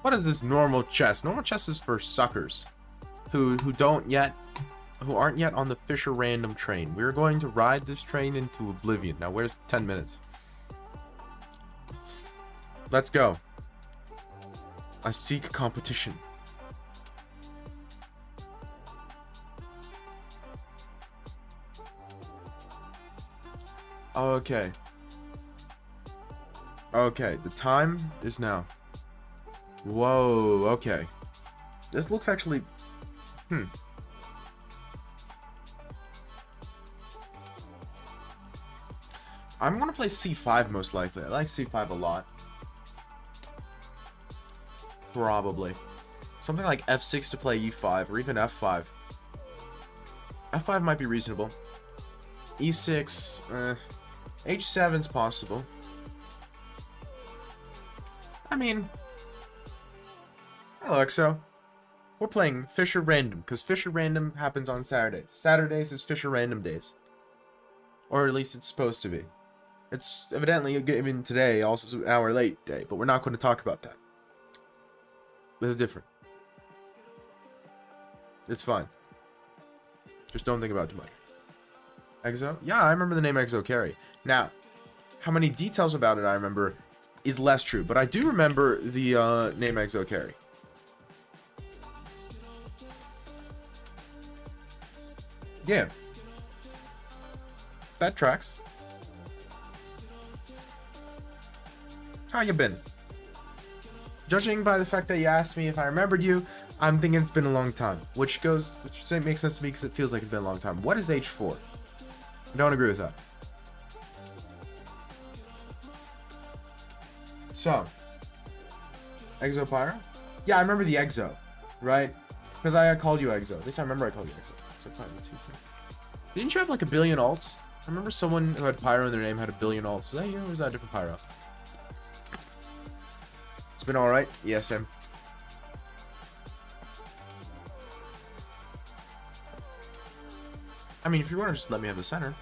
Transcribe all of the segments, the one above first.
What is this normal chess? Normal chess is for suckers who aren't yet on the Fisher random train. We're going to ride this train into oblivion. Now, where's 10 minutes? Let's go. I seek competition. Okay. Okay, the time is now. Whoa, okay. This looks actually... I'm gonna play c5 most likely. I like c5 a lot. Probably. Something like f6 to play e5, or even f5. f5 might be reasonable. e6, h7's possible. I mean... Hello, EXO. We're playing Fisher Random, because Fisher Random happens on Saturdays. Saturdays is Fisher Random days. Or at least it's supposed to be. It's evidently, even today, also an hour late day, but we're not going to talk about that. This is different. It's fine. Just don't think about it too much. EXO? Yeah, I remember the name EXO Carry. Now, how many details about it I remember is less true, but I do remember the name EXO Carry. Yeah. That tracks. How you been? Judging by the fact that you asked me if I remembered you, I'm thinking it's been a long time. Which makes sense to me because it feels like it's been a long time. What is H4? I don't agree with that. So, EXO Pyro? Yeah, I remember the EXO, right? Because I called you EXO. At least I remember I called you EXO. So didn't you have like a billion alts? I remember someone who had Pyro in their name had a billion alts. Was that you or was that a different Pyro? It's been alright? Yeah, Sam. I mean, if you want to just let me have the center.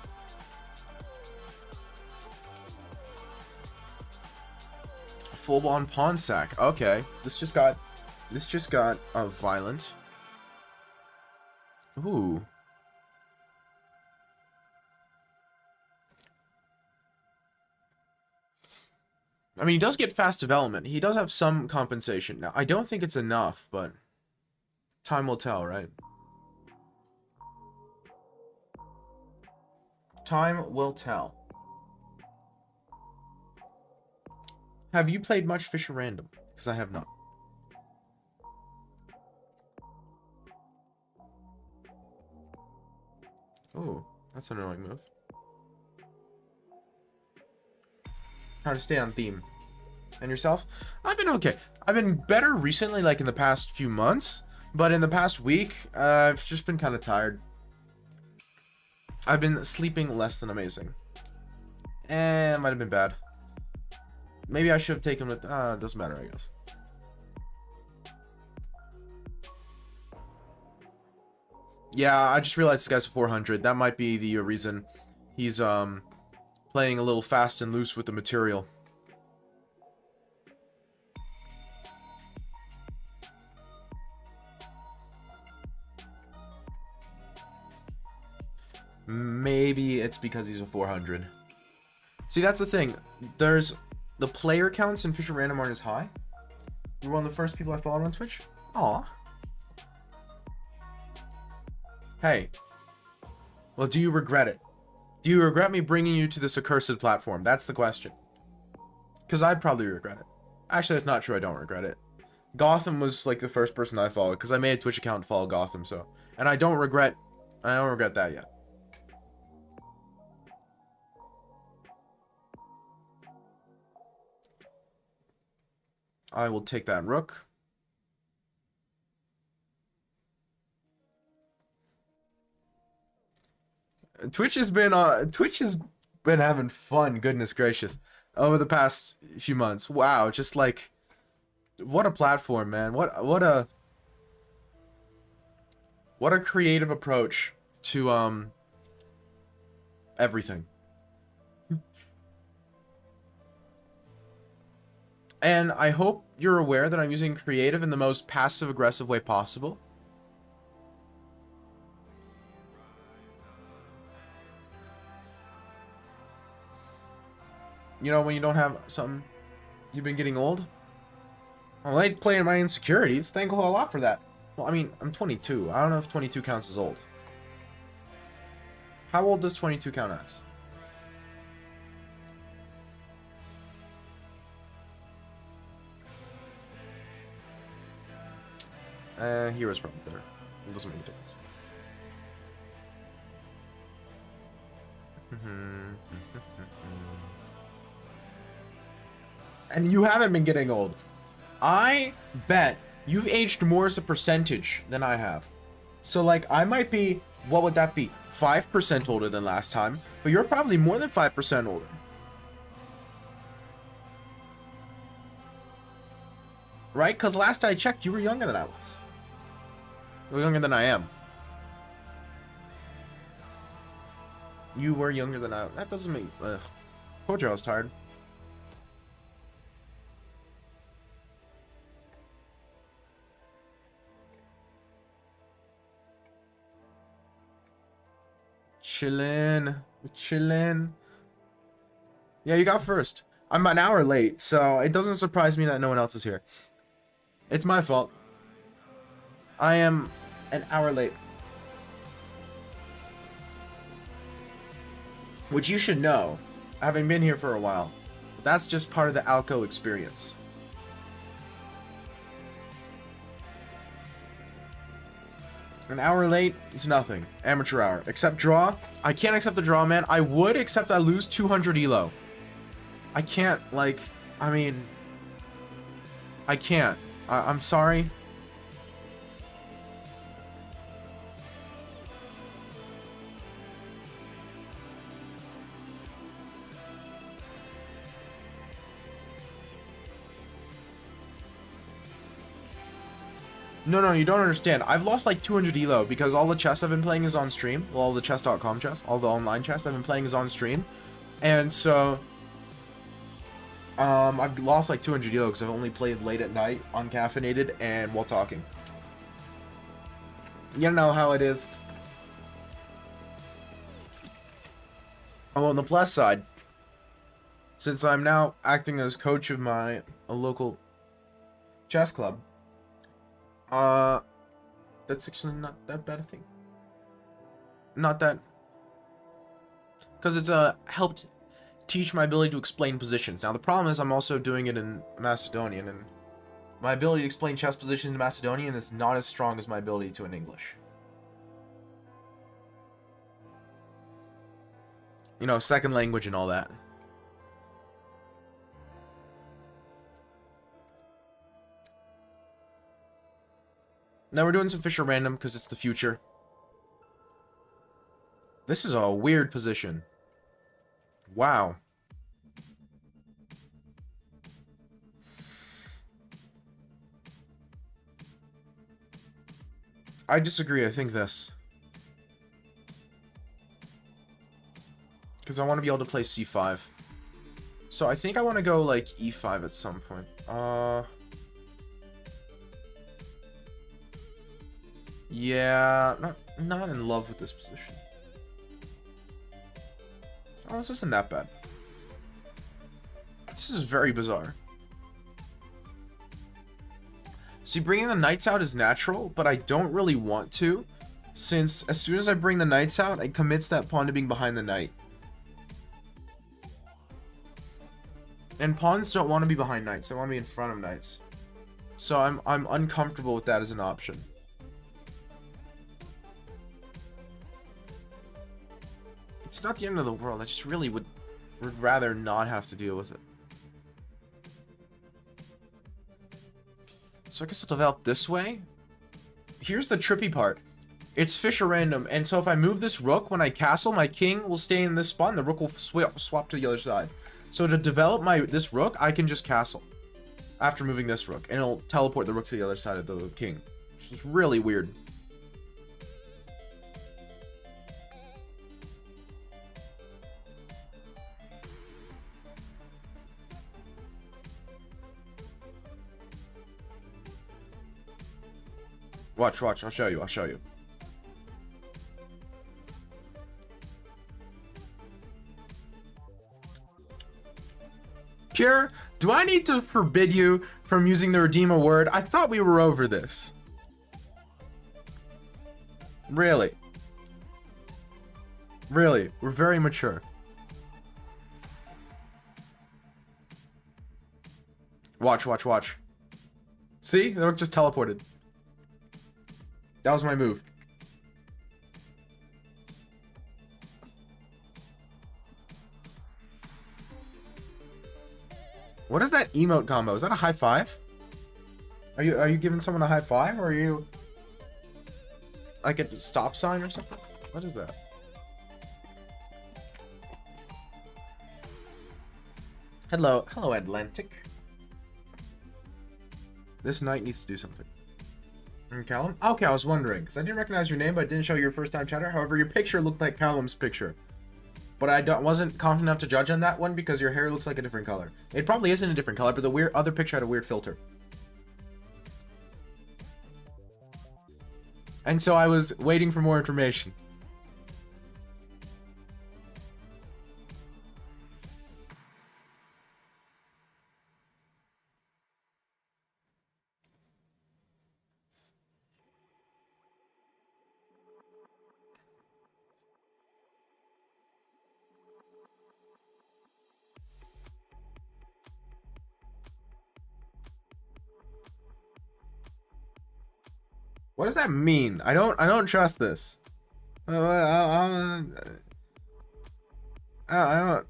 Full-on pawn sack. Okay. This just got violent. Ooh. I mean, he does get fast development. He does have some compensation. Now, I don't think it's enough, but time will tell, right? Time will tell. Have you played much Fisher Random? Because I have not. Oh, that's an annoying move. How to stay on theme. And yourself? I've been okay. I've been better recently, like in the past few months. But in the past week, I've just been kind of tired. I've been sleeping less than amazing. It might have been bad. Maybe I should have taken it. It doesn't matter, I guess. Yeah, I just realized this guy's a 400. That might be the reason he's playing a little fast and loose with the material. Maybe it's because he's a 400. See, that's the thing. There's the player counts in Fisher Random aren't as high. You're one of the first people I followed on Twitch. Aw. Hey. Well, do you regret it? Do you regret me bringing you to this accursed platform? That's the question. Because I'd probably regret it. Actually, that's not true. I don't regret it. Gotham was like the first person I followed because I made a Twitch account to follow Gotham. So, and I don't regret that yet. I will take that rook. Twitch has been having fun, goodness gracious, over the past few months. Wow, just like what a platform, man. What a creative approach to everything. And I hope you're aware that I'm using creative in the most passive-aggressive way possible. You know, when you don't have something, you've been getting old. I like playing my insecurities. Thank a whole lot for that. Well, I mean, I'm 22. I don't know if 22 counts as old. How old does 22 count as? Hero's probably better. It doesn't make a difference. And you haven't been getting old. I bet you've aged more as a percentage than I have. So, like, I might be, what would that be? 5% older than last time, but you're probably more than 5% older. Right? Because last I checked, you were younger than I was. You were younger than I am. You were younger than I. That doesn't make. Told you I was tired. Chillin'. Chillin'. Yeah, you got first. I'm an hour late, so it doesn't surprise me that no one else is here. It's my fault. I am an hour late. Which you should know, having been here for a while. That's just part of the Alco experience. An hour late is nothing. Amateur hour. Accept draw. I can't accept the draw, man. I would, except I lose 200 elo. I can't, like, I mean, I can't. I'm sorry. No, you don't understand. I've lost like 200 elo because all the chess I've been playing is on stream. Well, all the chess.com chess, all the online chess I've been playing is on stream. And so, I've lost like 200 elo because I've only played late at night, uncaffeinated, and while talking. You know how it is. Oh, on the plus side, since I'm now acting as coach of a local chess club, that's actually not that bad a thing. Not that, because it's helped teach my ability to explain positions. Now the problem is I'm also doing it in Macedonian, and my ability to explain chess positions in Macedonian is not as strong as my ability to in English. You know, second language and all that. Now we're doing some Fischer Random because it's the future. This is a weird position. Wow. I disagree. I think this. Because I want to be able to play c5. So I think I want to go like e5 at some point. Yeah, not in love with this position. Oh, this isn't that bad. This is very bizarre. See, bringing the knights out is natural, but I don't really want to, since as soon as I bring the knights out, it commits that pawn to being behind the knight. And pawns don't want to be behind knights, they want to be in front of knights. So I'm uncomfortable with that as an option. It's not the end of the world, I just really would rather not have to deal with it. So I guess I'll develop this way. Here's the trippy part. It's Fischer Random, and so if I move this rook, when I castle, my king will stay in this spot, and the rook will swap to the other side. So to develop this rook, I can just castle after moving this rook, and it'll teleport the rook to the other side of the king, which is really weird. Watch, watch. I'll show you. I'll show you. Pure, do I need to forbid you from using the redeemer word? I thought we were over this. Really? Really? We're very mature. Watch, watch, watch. See? They just teleported. That was my move. What is that emote combo? Is that a high five? Are you giving someone a high five, or are you like a stop sign or something? What is that? Hello, hello Atlantic. This knight needs to do something. And Callum? Okay, I was wondering, because I didn't recognize your name, but it didn't show your first time chatter. However, your picture looked like Callum's picture. But I wasn't confident enough to judge on that one because your hair looks like a different color. It probably isn't a different color, but the other picture had a weird filter. And so I was waiting for more information. What does that mean? I don't trust this. I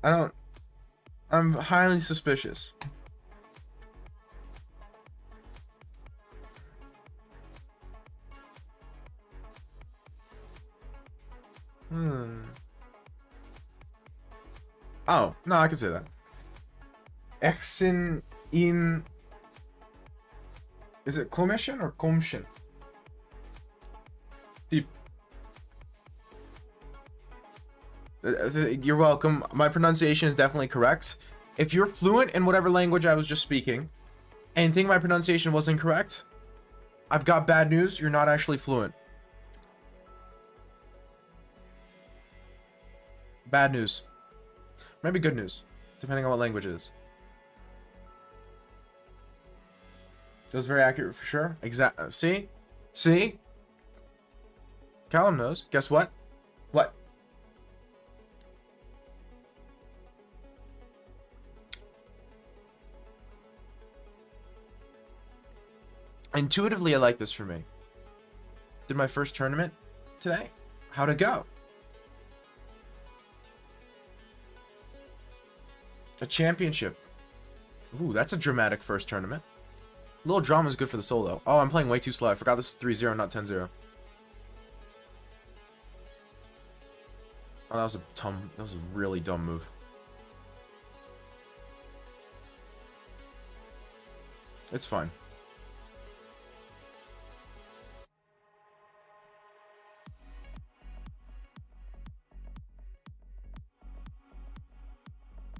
don't. I'm highly suspicious. Oh, no, I can say that. Exin in. Is it commission or commission? Deep. You're welcome. My pronunciation is definitely correct. If you're fluent in whatever language I was just speaking, and think my pronunciation was incorrect, I've got bad news. You're not actually fluent. Bad news. Maybe good news, depending on what language it is. That was very accurate for sure. See? See? Callum knows. Guess what? What? Intuitively, I like this for me. Did my first tournament today. How'd it go? A championship. Ooh, that's a dramatic first tournament. A little drama is good for the soul, though. Oh, I'm playing way too slow. I forgot this is 3-0, not 10-0. Oh, that was a really dumb move. It's fine.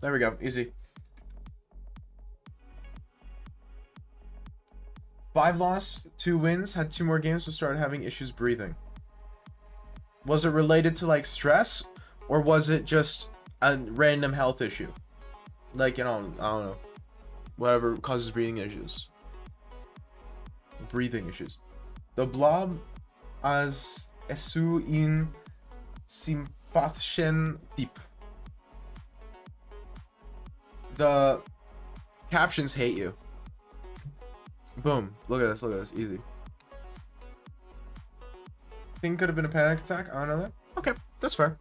There we go. Easy. 5 loss, 2 wins, had 2 more games to start having issues breathing. Was it related to like stress, or was it just a random health issue? Like, you know, I don't know. Whatever causes breathing issues. Breathing issues. The blob as esu in sympathischen Typ. The captions hate you. Boom. Look at this. Look at this. Easy. Think could have been a panic attack. I don't know that. Okay. That's fair.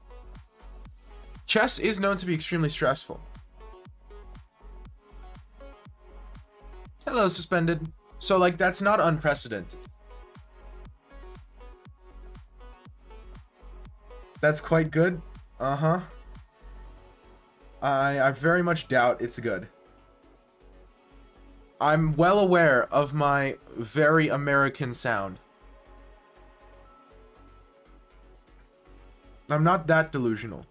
Chess is known to be extremely stressful. Hello, Suspended. So, like, that's not unprecedented. That's quite good. Uh-huh. I very much doubt it's good. I'm well aware of my very American sound. I'm not that delusional.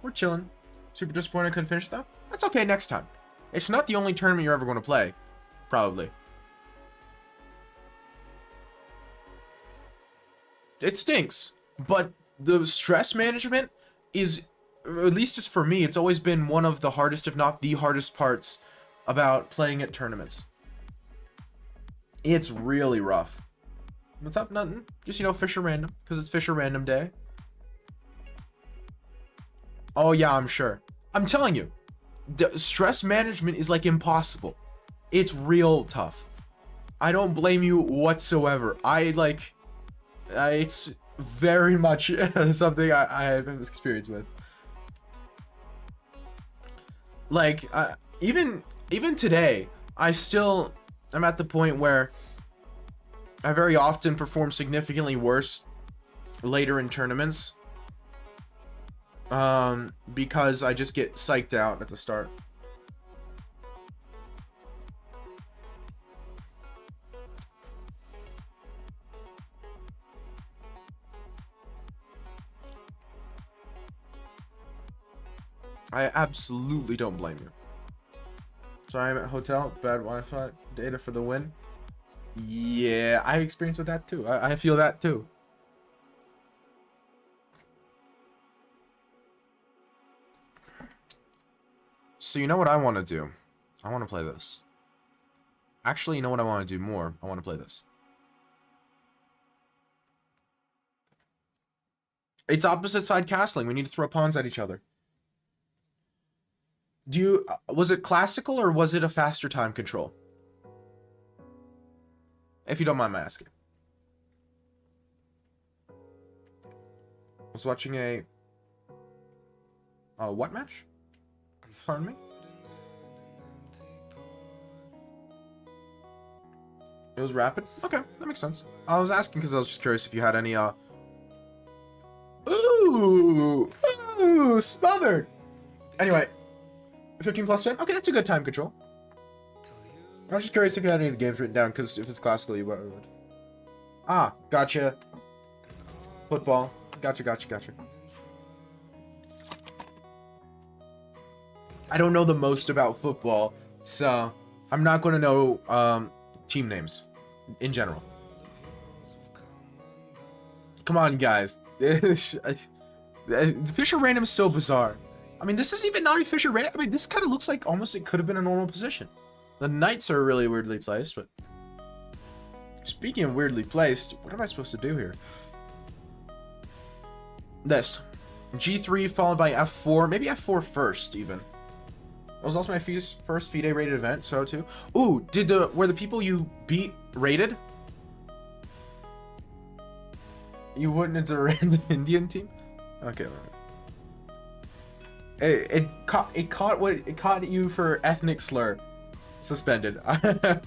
We're chilling. Super disappointed I couldn't finish though. That's okay next time. It's not the only tournament you're ever going to play. Probably. It stinks. But the stress management is, at least just for me, it's always been one of the hardest, if not the hardest parts about playing at tournaments. It's really rough. What's up? Nothing. Just, Fisher Random. Because it's Fisher Random Day. Oh, yeah, I'm sure. I'm telling you. The stress management is, like, impossible. It's real tough. I don't blame you whatsoever. It's very much something I have experience with. Like, even today, I'm at the point where I very often perform significantly worse later in tournaments. Because I just get psyched out at the start. I absolutely don't blame you. Sorry, I'm at hotel. Bad Wi-Fi. Data for the win. Yeah, I experience with that too. I feel that too. So you know what I want to do? I want to play this. Actually, you know what I want to do more? I want to play this. It's opposite side castling. We need to throw pawns at each other. Was it classical or was it a faster time control? If you don't mind my asking. I was watching a what match? Pardon me? It was rapid? Okay, that makes sense. I was asking because I was just curious if you had any Ooh, smothered. Anyway, 15 plus 10. Okay, that's a good time control. I was just curious if you had any of the games written down, because if it's classical, you would. Ah, gotcha. Football. Gotcha. I don't know the most about football, so I'm not going to know team names in general. Come on, guys. Fisher Random is so bizarre. I mean, this is even not a Fisher Random. I mean, this kind of looks like almost it could have been a normal position. The knights are really weirdly placed, but speaking of weirdly placed, what am I supposed to do here? This. G3 followed by F4. Maybe F4 first, even. It was also my first FIDE rated event, so too. Ooh, were the people you beat rated? You wouldn't into a random Indian team? Okay. It caught you for ethnic slur. Suspended. I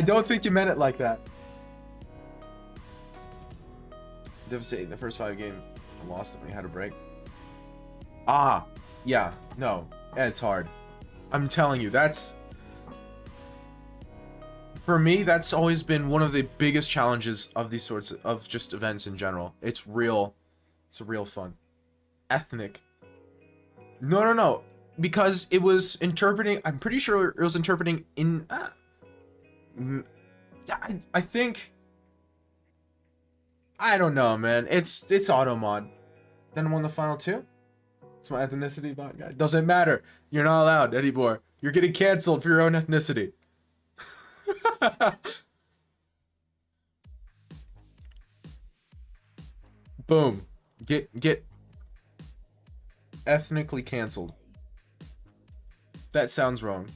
don't think you meant it like that. Devastating. The first 5 games, I lost them. We had a break. Ah, yeah. No, it's hard. I'm telling you, that's for me. That's always been one of the biggest challenges of these sorts of just events in general. It's real fun. Ethnic. No. Because it was interpreting, I'm pretty sure it was interpreting in, I think, I don't know, man. It's auto mod. Then I won the final 2. It's my ethnicity bot guy. Doesn't matter. You're not allowed anymore. You're getting canceled for your own ethnicity. Boom. Get ethnically canceled. That sounds wrong.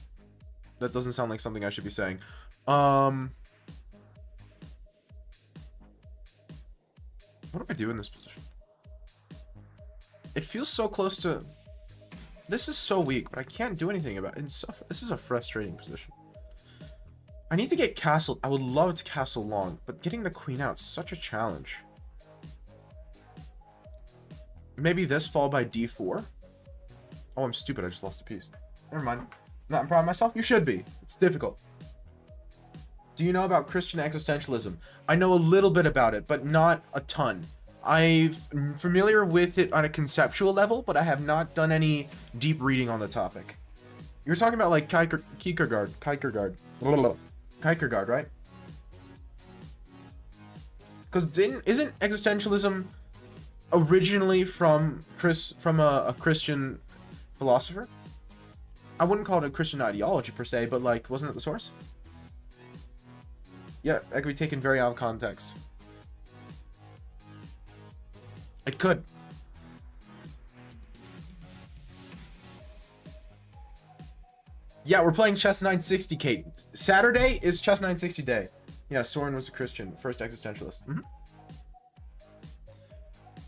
That doesn't sound like something I should be saying. What do I do in this position? It feels so close to... This is so weak, but I can't do anything about it. This is a frustrating position. I need to get castled. I would love to castle long, but getting the queen out is such a challenge. Maybe this followed by d4? Oh, I'm stupid. I just lost a piece. Never mind. Not proud of myself? You should be. It's difficult. Do you know about Christian existentialism? I know a little bit about it, but not a ton. I'm familiar with it on a conceptual level, but I have not done any deep reading on the topic. You're talking about like Kierkegaard, right? Because isn't existentialism originally from a Christian philosopher? I wouldn't call it a Christian ideology per se, but like, wasn't it the source? Yeah, that could be taken very out of context. It could. Yeah, we're playing Chess 960, Kate. Saturday is Chess 960 day. Yeah, Soren was a Christian, first existentialist.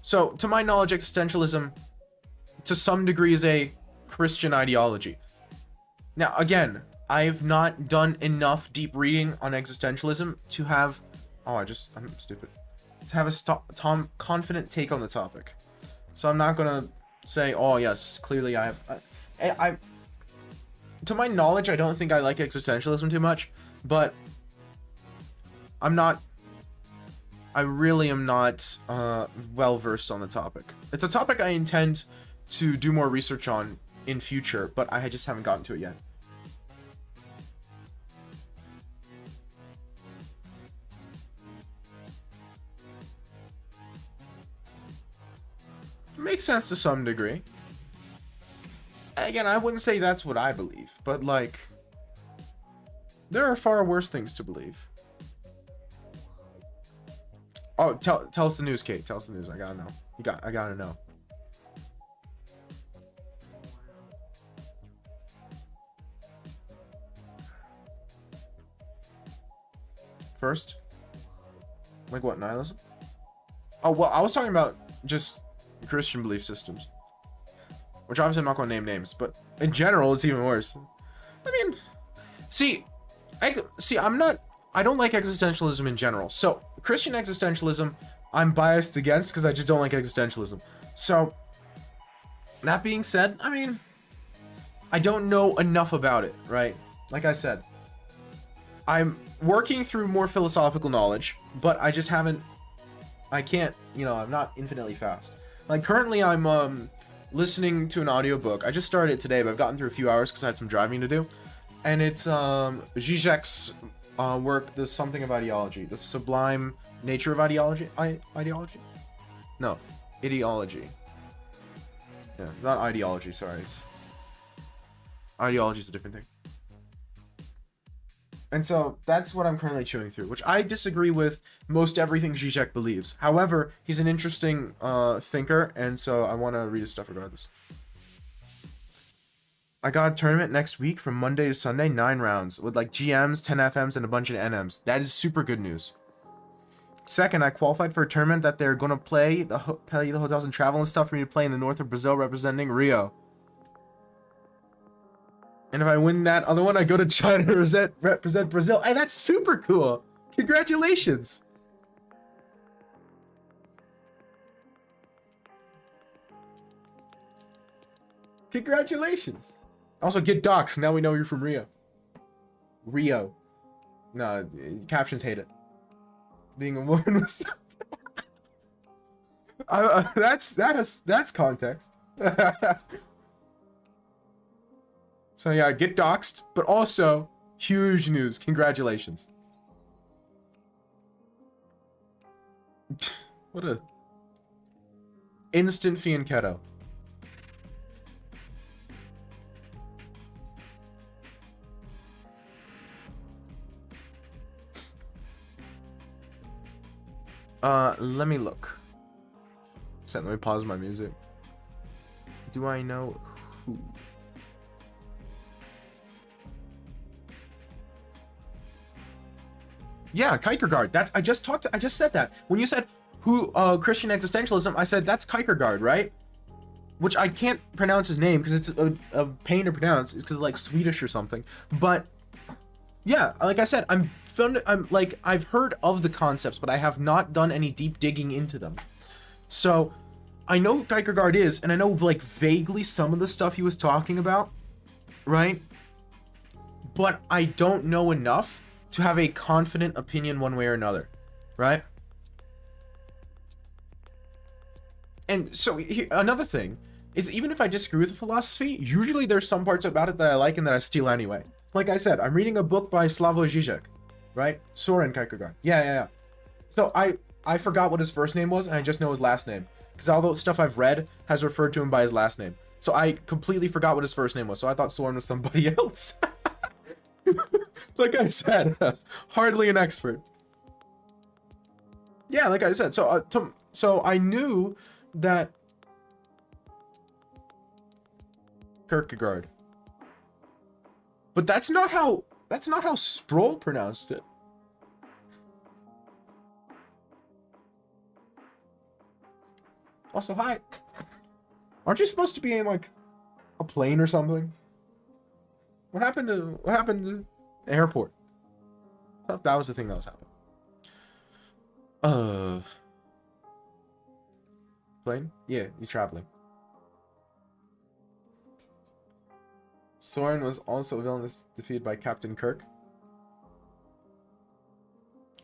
So, to my knowledge, existentialism, to some degree, is a Christian ideology. Now, again, I've not done enough deep reading on existentialism to have... I'm stupid. To have a confident take on the topic. So I'm not gonna say, oh yes, clearly I have... to my knowledge, I don't think I like existentialism too much, but I really am not well versed on the topic. It's a topic I intend to do more research on in future, but I just haven't gotten to it yet. Makes sense to some degree. Again, I wouldn't say that's what I believe, but like, there are far worse things to believe. Oh, tell us the news, Kate. Tell us the news. I gotta know. I gotta know. First, like what, nihilism? Oh well, I was talking about just Christian belief systems, which obviously I'm not going to name names, but in general, it's even worse. I mean, I don't like existentialism in general. So Christian existentialism, I'm biased against because I just don't like existentialism. So that being said, I mean, I don't know enough about it, right? Like I said, I'm working through more philosophical knowledge, but I just haven't, I'm not infinitely fast. Like currently I'm listening to an audiobook. I just started it today, but I've gotten through a few hours because I had some driving to do. And it's Zizek's work, The Something of Ideology, The Sublime Nature of Ideology. Ideology? No, ideology. Yeah, not ideology, sorry. Ideology is a different thing. And so that's what I'm currently chewing through, which I disagree with most everything Zizek believes. However, he's an interesting thinker, and so I want to read his stuff regardless. I got a tournament next week from Monday to Sunday, 9 rounds, with like GMs, 10 FMs, and a bunch of NMs. That is super good news. Second, I qualified for a tournament that they're going to pay the hotels and travel and stuff for me to play in the north of Brazil representing Rio. And if I win that other one, I go to China to represent Brazil. Hey, that's super cool. Congratulations. Congratulations. Also, get doxxed. Now we know you're from Rio. Rio. No, captions hate it. Being a woman was... that's context. So yeah, get doxxed, but also huge news. Congratulations. What a instant fianchetto. Let me look. Let me pause my music. Do I know who? Yeah, Kierkegaard. I just said that. When you said who Christian existentialism, I said that's Kierkegaard, right? Which I can't pronounce his name because it's a pain to pronounce. It's because like Swedish or something. But yeah, like I said, I've heard of the concepts, but I have not done any deep digging into them. So I know who Kierkegaard is, and I know like vaguely some of the stuff he was talking about, right? But I don't know enough to have a confident opinion one way or another, right? And so another thing is, even if I disagree with the philosophy, usually there's some parts about it that I like and that I steal anyway. Like I said, I'm reading a book by Slavoj Žižek, right? Soren Kierkegaard. Yeah. So I forgot what his first name was, and I just know his last name, because all the stuff I've read has referred to him by his last name. So I completely forgot what his first name was, so I thought Soren was somebody else. Like I said, hardly an expert. Yeah, like I said, so I knew that Kierkegaard, but that's not how Sproul pronounced it. Also, hi. Aren't you supposed to be in like a plane or something? What happened to the airport? I thought that was the thing that was happening. Plane? Yeah, he's traveling. Soren was also villainous defeated by Captain Kirk.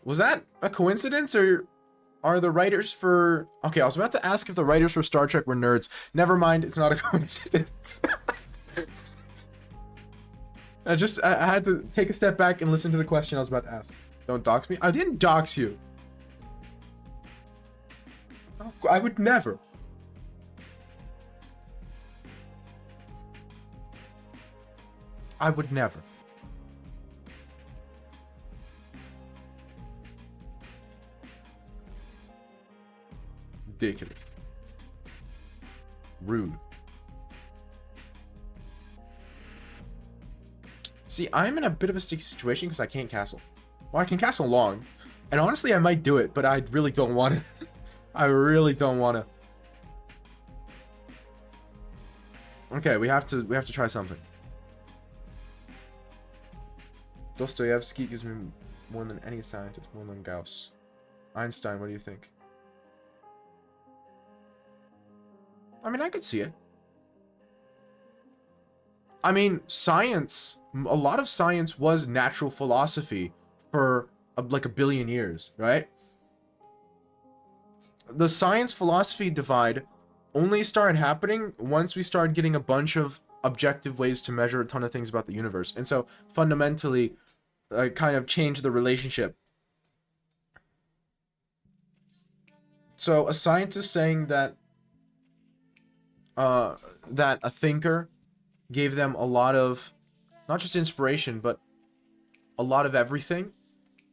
Was that a coincidence, or are the writers for... Okay, I was about to ask if the writers for Star Trek were nerds. Never mind, it's not a coincidence. I had to take a step back and listen to the question I was about to ask. Don't dox me. I didn't dox you. I would never. I would never. Ridiculous. Rude. See, I'm in a bit of a sticky situation because I can't castle. Well, I can castle long. And honestly, I might do it, but I really don't want to. I really don't want to. Okay, we have to try something. Dostoevsky gives me more than any scientist, more than Gauss. Einstein, what do you think? I mean, I could see it. I mean, science, a lot of science was natural philosophy for like a billion years, right? The science-philosophy divide only started happening once we started getting a bunch of objective ways to measure a ton of things about the universe. And so, fundamentally, kind of changed the relationship. So, a scientist saying that that a thinker gave them a lot of, not just inspiration, but a lot of everything,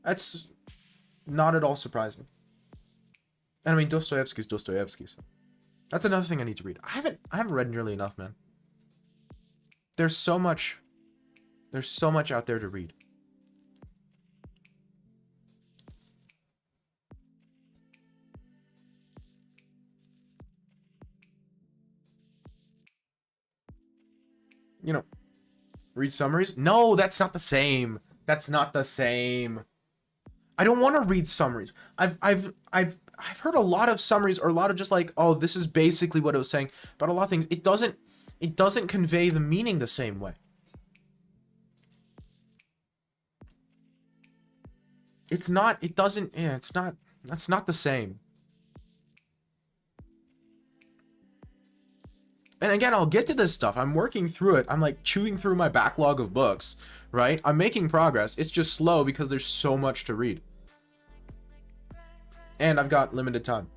that's not at all surprising. And I mean, Dostoevsky's Dostoevsky. So that's another thing I need to read. I haven't read nearly enough, man. There's so much out there to read. You know, read summaries? No, that's not the same. That's not the same. I don't want to read summaries. I've heard a lot of summaries, or a lot of just like, oh, this is basically what it was saying. But a lot of things, it doesn't convey the meaning the same way. That's not the same. And again, I'll get to this stuff. I'm working through it. I'm like chewing through my backlog of books, right? I'm making progress. It's just slow because there's so much to read. And I've got limited time.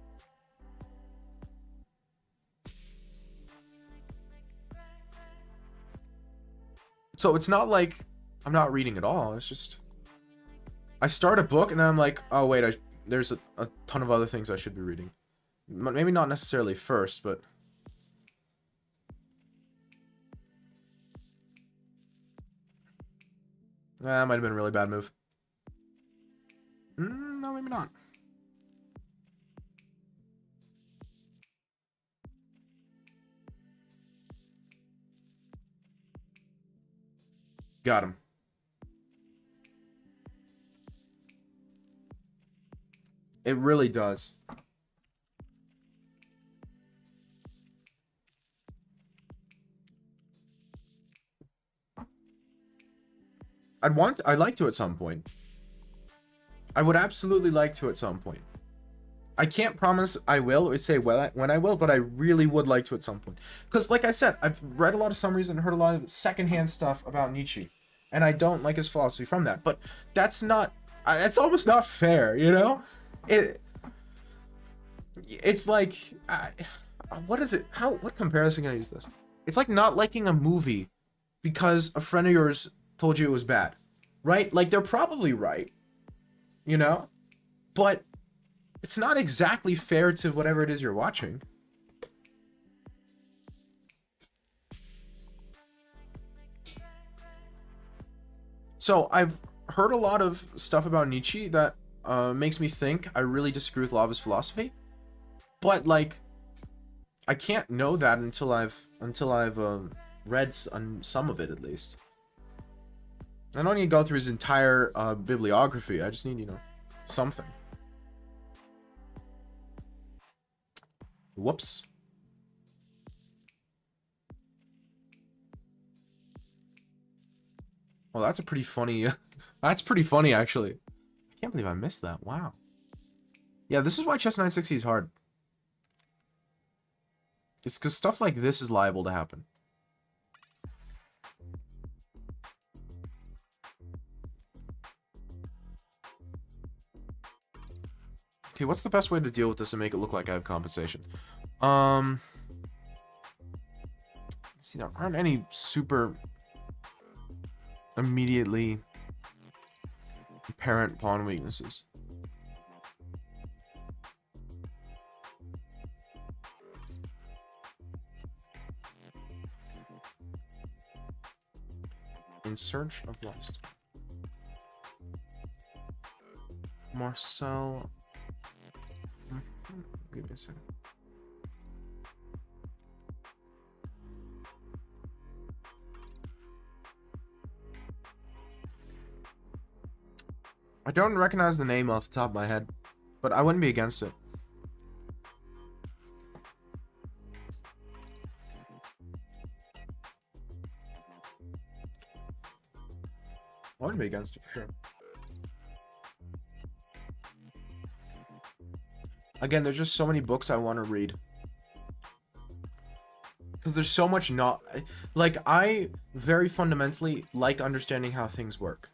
So it's not like I'm not reading at all. It's just I start a book and then I'm like, oh wait, there's a ton of other things I should be reading. Maybe not necessarily first, but that might have been a really bad move. No, maybe not. Got him. It really does. I'd like to at some point. I would absolutely like to at some point. I can't promise I will or say when I will, but I really would like to at some point. Because, like I said, I've read a lot of summaries and heard a lot of secondhand stuff about Nietzsche, and I don't like his philosophy from that. But that's not. It's almost not fair, you know. It's like, what is it? What comparison can I use this? It's like not liking a movie because a friend of yours told you it was bad, right? Like they're probably right, you know, but it's not exactly fair to whatever it is you're watching. So I've heard a lot of stuff about Nietzsche that makes me think I really disagree with a lot of his philosophy. But like, I can't know that until I've read some of it at least. I don't need to go through his entire bibliography. I just need, you know, something. Whoops. Well, that's a pretty funny. That's pretty funny, actually. I can't believe I missed that. Wow. Yeah, this is why Chess 960 is hard. It's because stuff like this is liable to happen. Okay, what's the best way to deal with this and make it look like I have compensation? See, there aren't any super immediately apparent pawn weaknesses. In search of lost. Marcel. Give me a second. I don't recognize the name off the top of my head, but I wouldn't be against it. I wouldn't be against it for sure. Again, there's just so many books I want to read. Because there's so much not... Like, I very fundamentally like understanding how things work.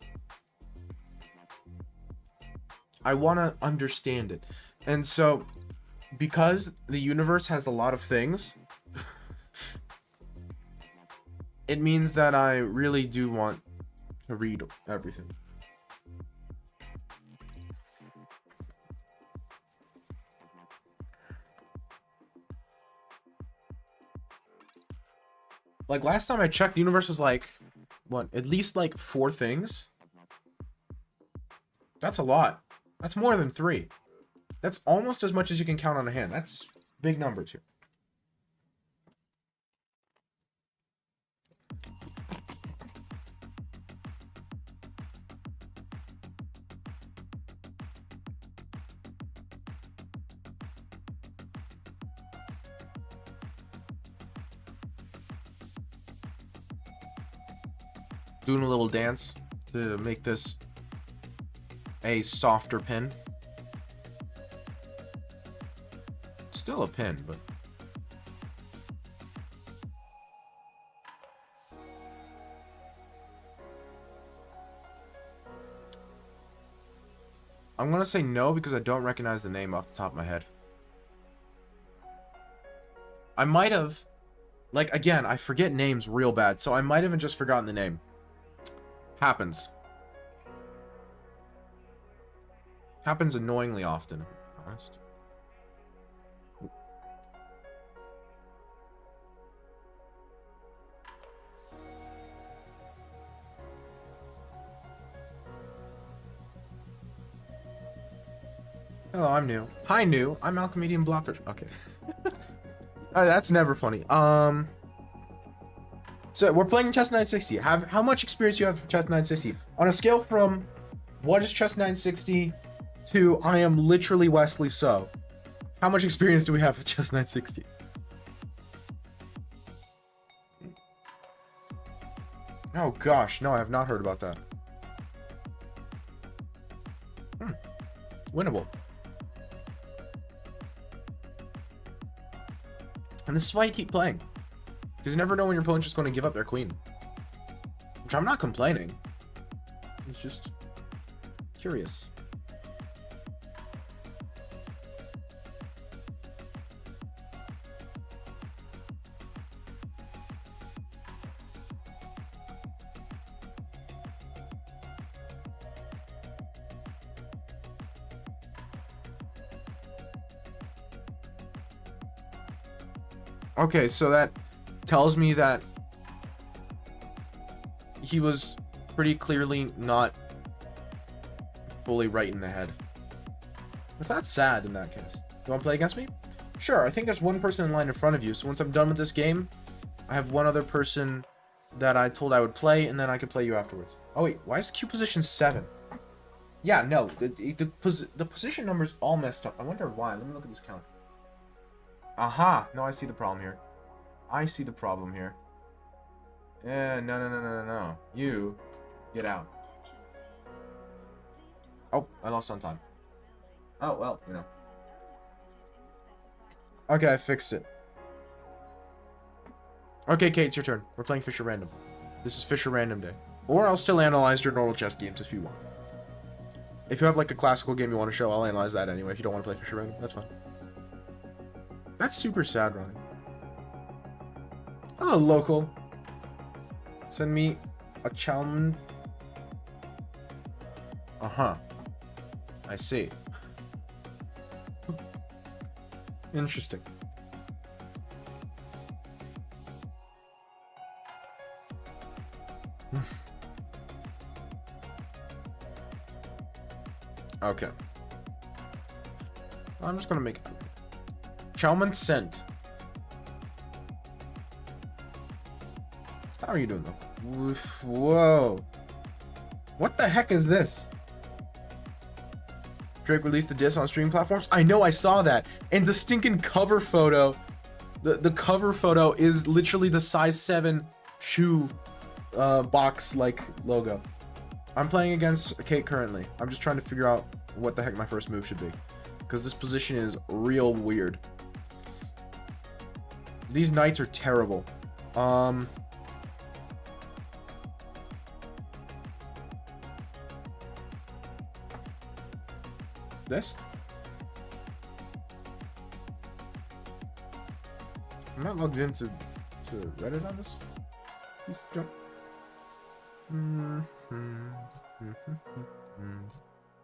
I want to understand it. And so, because the universe has a lot of things, it means that I really do want to read everything. Like, last time I checked, the universe was like, what, at least like 4 things? That's a lot. That's more than 3. That's almost as much as you can count on a hand. That's big numbers here. Doing a little dance to make this a softer pin. Still a pin, but I'm gonna say no because I don't recognize the name off the top of my head. I might have, like, again, I forget names real bad, so I might have just forgotten the name. Happens. Happens annoyingly often, to be honest. Hello, I'm new. Hi, new. I'm Alchemedium Blobfish. Okay. That's never funny. So we're playing Chess 960. How much experience do you have for Chess 960? On a scale from what is Chess 960 to I am literally Wesley So, how much experience do we have with Chess 960? Oh gosh, no, I have not heard about that. Winnable. And this is why you keep playing. Because you never know when your opponent's just going to give up their queen. Which I'm not complaining. It's just curious. Okay, so that tells me that he was pretty clearly not fully right in the head. It's not sad in that case. You want to play against me? Sure, I think there's one person in line in front of you, so once I'm done with this game, I have one other person that I told I would play, and then I could play you afterwards. Oh wait, why is Q position 7? Yeah, no, the position number's all messed up. I wonder why. Let me look at this count. Aha! No, I see the problem here. I see the problem here. No. You, get out. Oh, I lost on time. Oh, well, you know. Okay, I fixed it. Okay, Kate, it's your turn. We're playing Fisher Random. This is Fisher Random Day. Or I'll still analyze your normal chess games if you want. If you have, like, a classical game you want to show, I'll analyze that anyway. If you don't want to play Fisher Random, that's fine. That's super sad, Ronnie. Hello, local. Send me a challenge. Uh-huh. I see. Interesting. Okay. I'm just gonna make Chalman sent. How are you doing though? Oof, whoa. What the heck is this? Drake released the disc on streaming platforms? I know, I saw that. And the stinking cover photo, the cover photo is literally the size 7 shoe box like logo. I'm playing against Kate currently. I'm just trying to figure out what the heck my first move should be. Because this position is real weird. These knights are terrible. This? I'm not logged into Reddit on this. Please jump.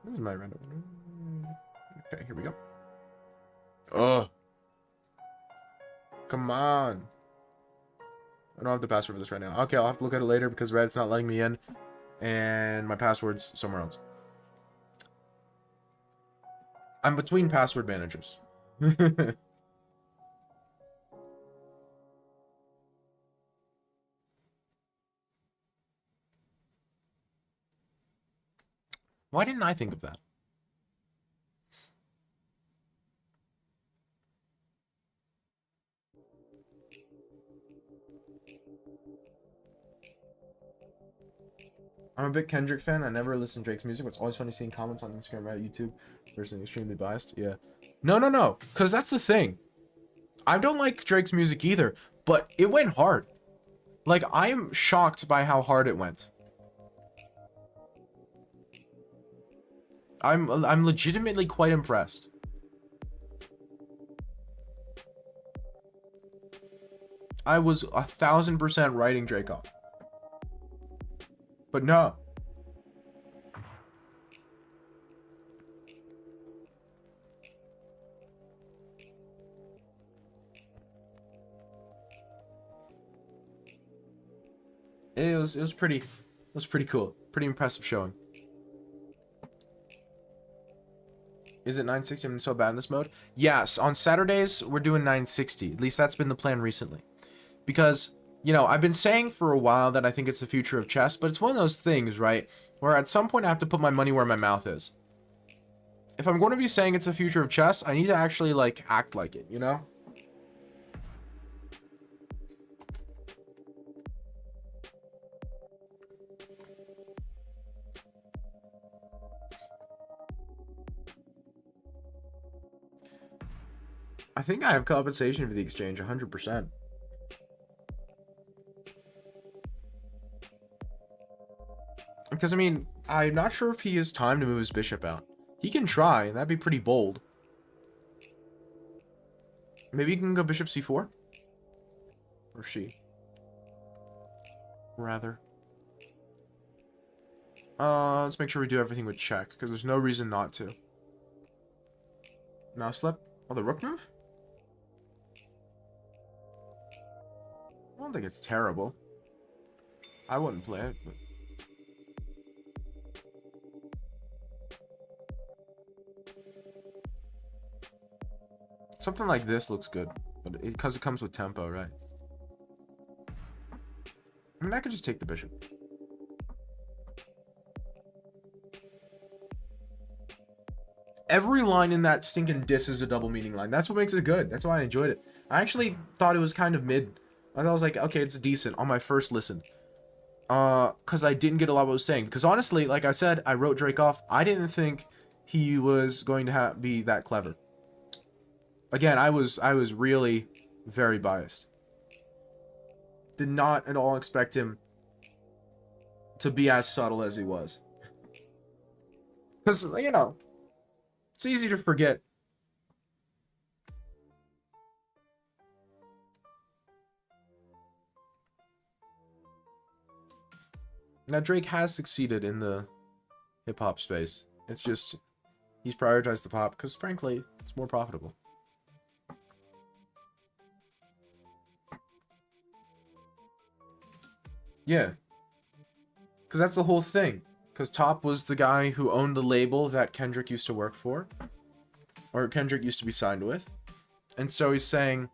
This is my random. Okay, here we go. Oh, come on. I don't have the password for this right now. Okay, I'll have to look at it later because Reddit's not letting me in. And my password's somewhere else. I'm between password managers. Why didn't I think of that? I'm a big Kendrick fan. I never listen to Drake's music, but it's always funny seeing comments on Instagram, Reddit, YouTube. Personally, extremely biased. Yeah. No. Because that's the thing. I don't like Drake's music either, but it went hard. Like, I am shocked by how hard it went. I'm legitimately quite impressed. I was 1000% writing Drake off. But no. It was pretty cool. Pretty impressive showing. Is it 960? I'm so bad in this mode. Yes, on Saturdays we're doing 960. At least that's been the plan recently. Because, you know, I've been saying for a while that I think it's the future of chess, but it's one of those things, right, where at some point I have to put my money where my mouth is. If I'm going to be saying it's the future of chess, I need to actually, like, act like it, you know? I think I have compensation for the exchange, 100%. Because, I mean, I'm not sure if he has time to move his bishop out. He can try, and that'd be pretty bold. Maybe he can go bishop c4? Or she. Rather. Let's make sure we do everything with check, because there's no reason not to. Mouse slip? Oh, the rook move? I don't think it's terrible. I wouldn't play it, but... Something like this looks good, but because it comes with tempo, right? I mean, I could just take the bishop. Every line in that stinking diss is a double meaning line. That's what makes it good. That's why I enjoyed it. I actually thought it was kind of mid. I thought I was like, okay, it's decent on my first listen. Because I didn't get a lot of what I was saying. Because honestly, like I said, I wrote Drake off. I didn't think he was going to be that clever. Again, I was really very biased. Did not at all expect him to be as subtle as he was. Because, you know, it's easy to forget. Now, Drake has succeeded in the hip-hop space. It's just, he's prioritized the pop because, frankly, it's more profitable. Yeah. Because that's the whole thing. Because Top was the guy who owned the label that Kendrick used to work for. Or Kendrick used to be signed with. And so he's saying,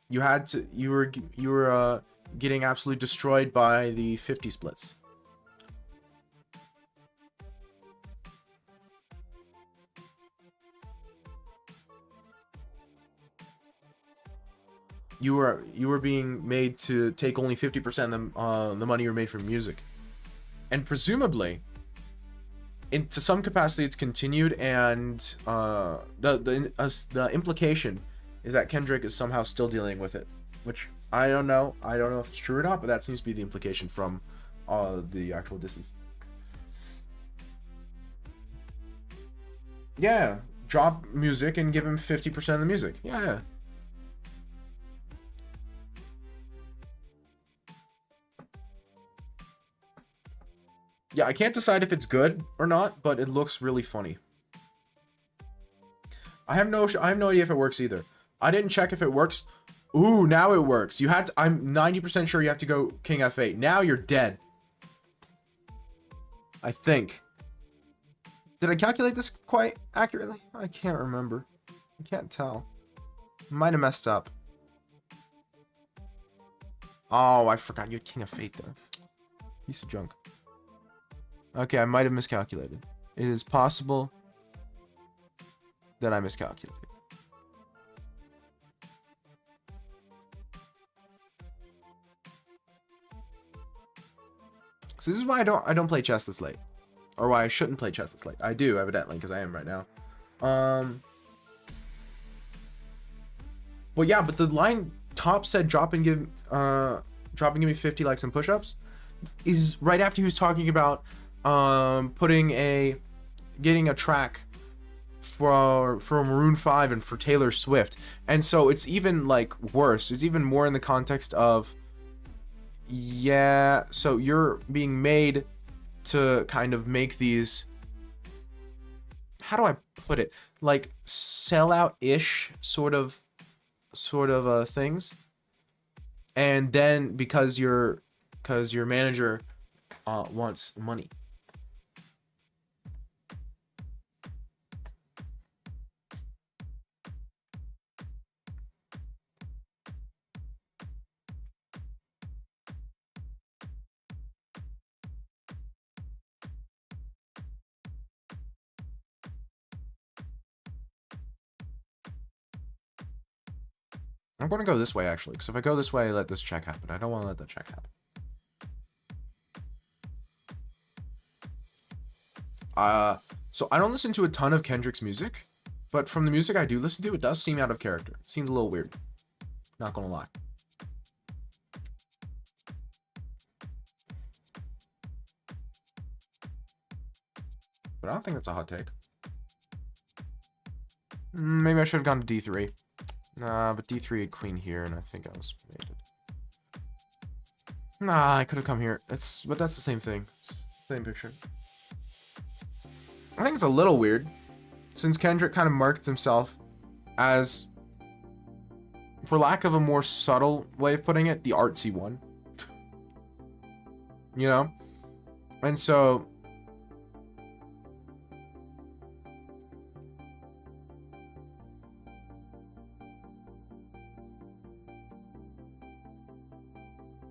you were getting absolutely destroyed by the 50 splits. You were being made to take only 50% of the money you were made from music, and presumably, to some capacity, it's continued. And the implication is that Kendrick is somehow still dealing with it, which I don't know. I don't know if it's true or not, but that seems to be the implication from the actual disses. Yeah, drop music and give him 50% of the music. Yeah. Yeah, I can't decide if it's good or not, but it looks really funny. I have no idea if it works either. I didn't check if it works. Ooh, now it works. You had to, I'm 90% sure you have to go King F8. Now you're dead. I think. Did I calculate this quite accurately? I can't remember. I can't tell. Might have messed up. Oh, I forgot you had King F8 there. Piece of junk. Okay, I might have miscalculated. It is possible that I miscalculated. So this is why I don't play chess this late. Or why I shouldn't play chess this late. I do, evidently, because I am right now. Well, yeah, but the line Top said drop and give me 50 likes and push-ups is right after he was talking about getting a track for Maroon 5 and for Taylor Swift. And so it's even like worse. It's even more in the context of, yeah, so you're being made to kind of make these, how do I put it, like sellout-ish sort of things. And then because your manager wants money. I'm going to go this way, actually, because if I go this way, I let this check happen. I don't want to let that check happen. So I don't listen to a ton of Kendrick's music, but from the music I do listen to, it does seem out of character. It seems a little weird. Not gonna lie. But I don't think that's a hot take. Maybe I should have gone to D3. Nah, but D3 had queen here, and I think I was mated. Nah, I could have come here. But that's the same thing. Same picture. I think it's a little weird, since Kendrick kind of markets himself as, for lack of a more subtle way of putting it, the artsy one. You know? And so...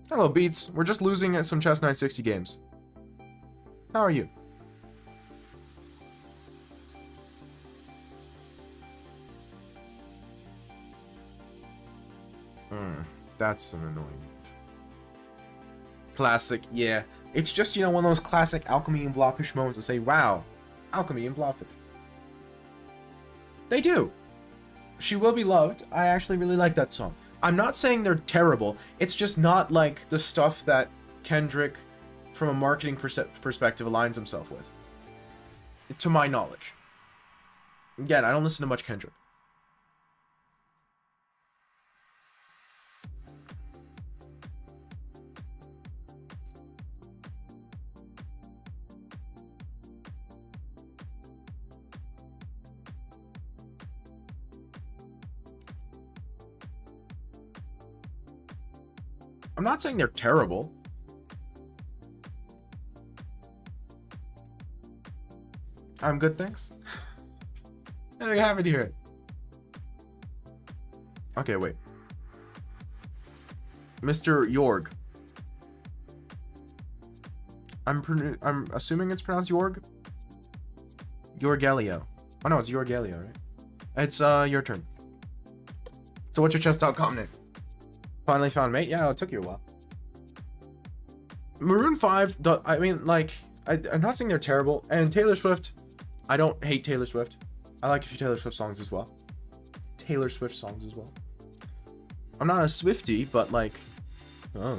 Hello, Beats. We're just losing at some Chess 960 games. How are you? That's an annoying move. Classic, yeah. It's just, you know, one of those classic Alchemy and Blobfish moments to say, wow, Alchemy and Blobfish. They do. She Will Be Loved. I actually really like that song. I'm not saying they're terrible. It's just not like the stuff that Kendrick, from a marketing perspective, aligns himself with. To my knowledge. Again, I don't listen to much Kendrick. I'm not saying they're terrible. I'm good, thanks. I haven't heard it. Okay, wait. Mr. Yorg. I'm assuming it's pronounced Yorg. Yorgelio. Oh no, it's Yorgelio, right? It's your turn. So what's your chess.com name? Finally found mate? Yeah, it took you a while. Maroon 5, I mean, like, I'm not saying they're terrible. And Taylor Swift, I don't hate Taylor Swift. I like a few Taylor Swift songs as well. Taylor Swift songs as well. I'm not a Swiftie, but like, oh.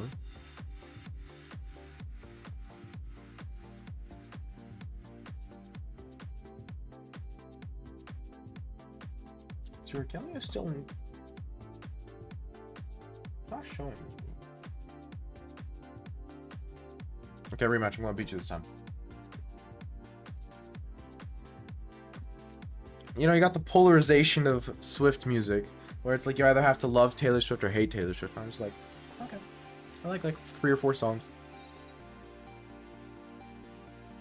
Is your Kelly still in? Not showing. Okay, rematch. I'm gonna beat you this time. You know, you got the polarization of Swift music, where it's like you either have to love Taylor Swift or hate Taylor Swift. I'm just like, okay, I like 3 or 4 songs.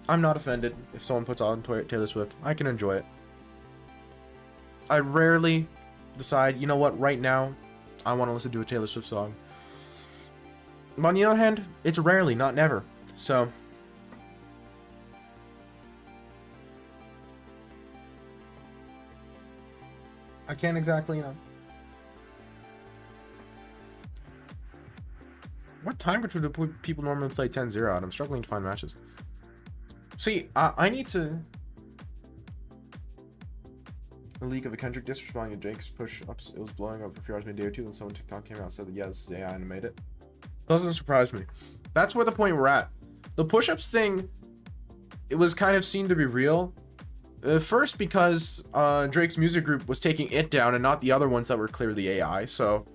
I'm not offended if someone puts on Taylor Swift. I can enjoy it. I rarely decide, you know what, right now, I want to listen to a Taylor Swift song. But on the other hand, it's rarely, not never. So, I can't exactly, you know. What time control do people normally play 10-0 at? I'm struggling to find matches. See, I need to... The leak of a Kendrick diss responding to Jake's push-ups. It was blowing up for a few hours, maybe a day or two, and someone TikTok came out and said that, yeah, this is AI animated. Doesn't surprise me. That's where the point we're at. The push-ups thing, it was kind of seen to be real. First because Drake's music group was taking it down and not the other ones that were clearly AI. So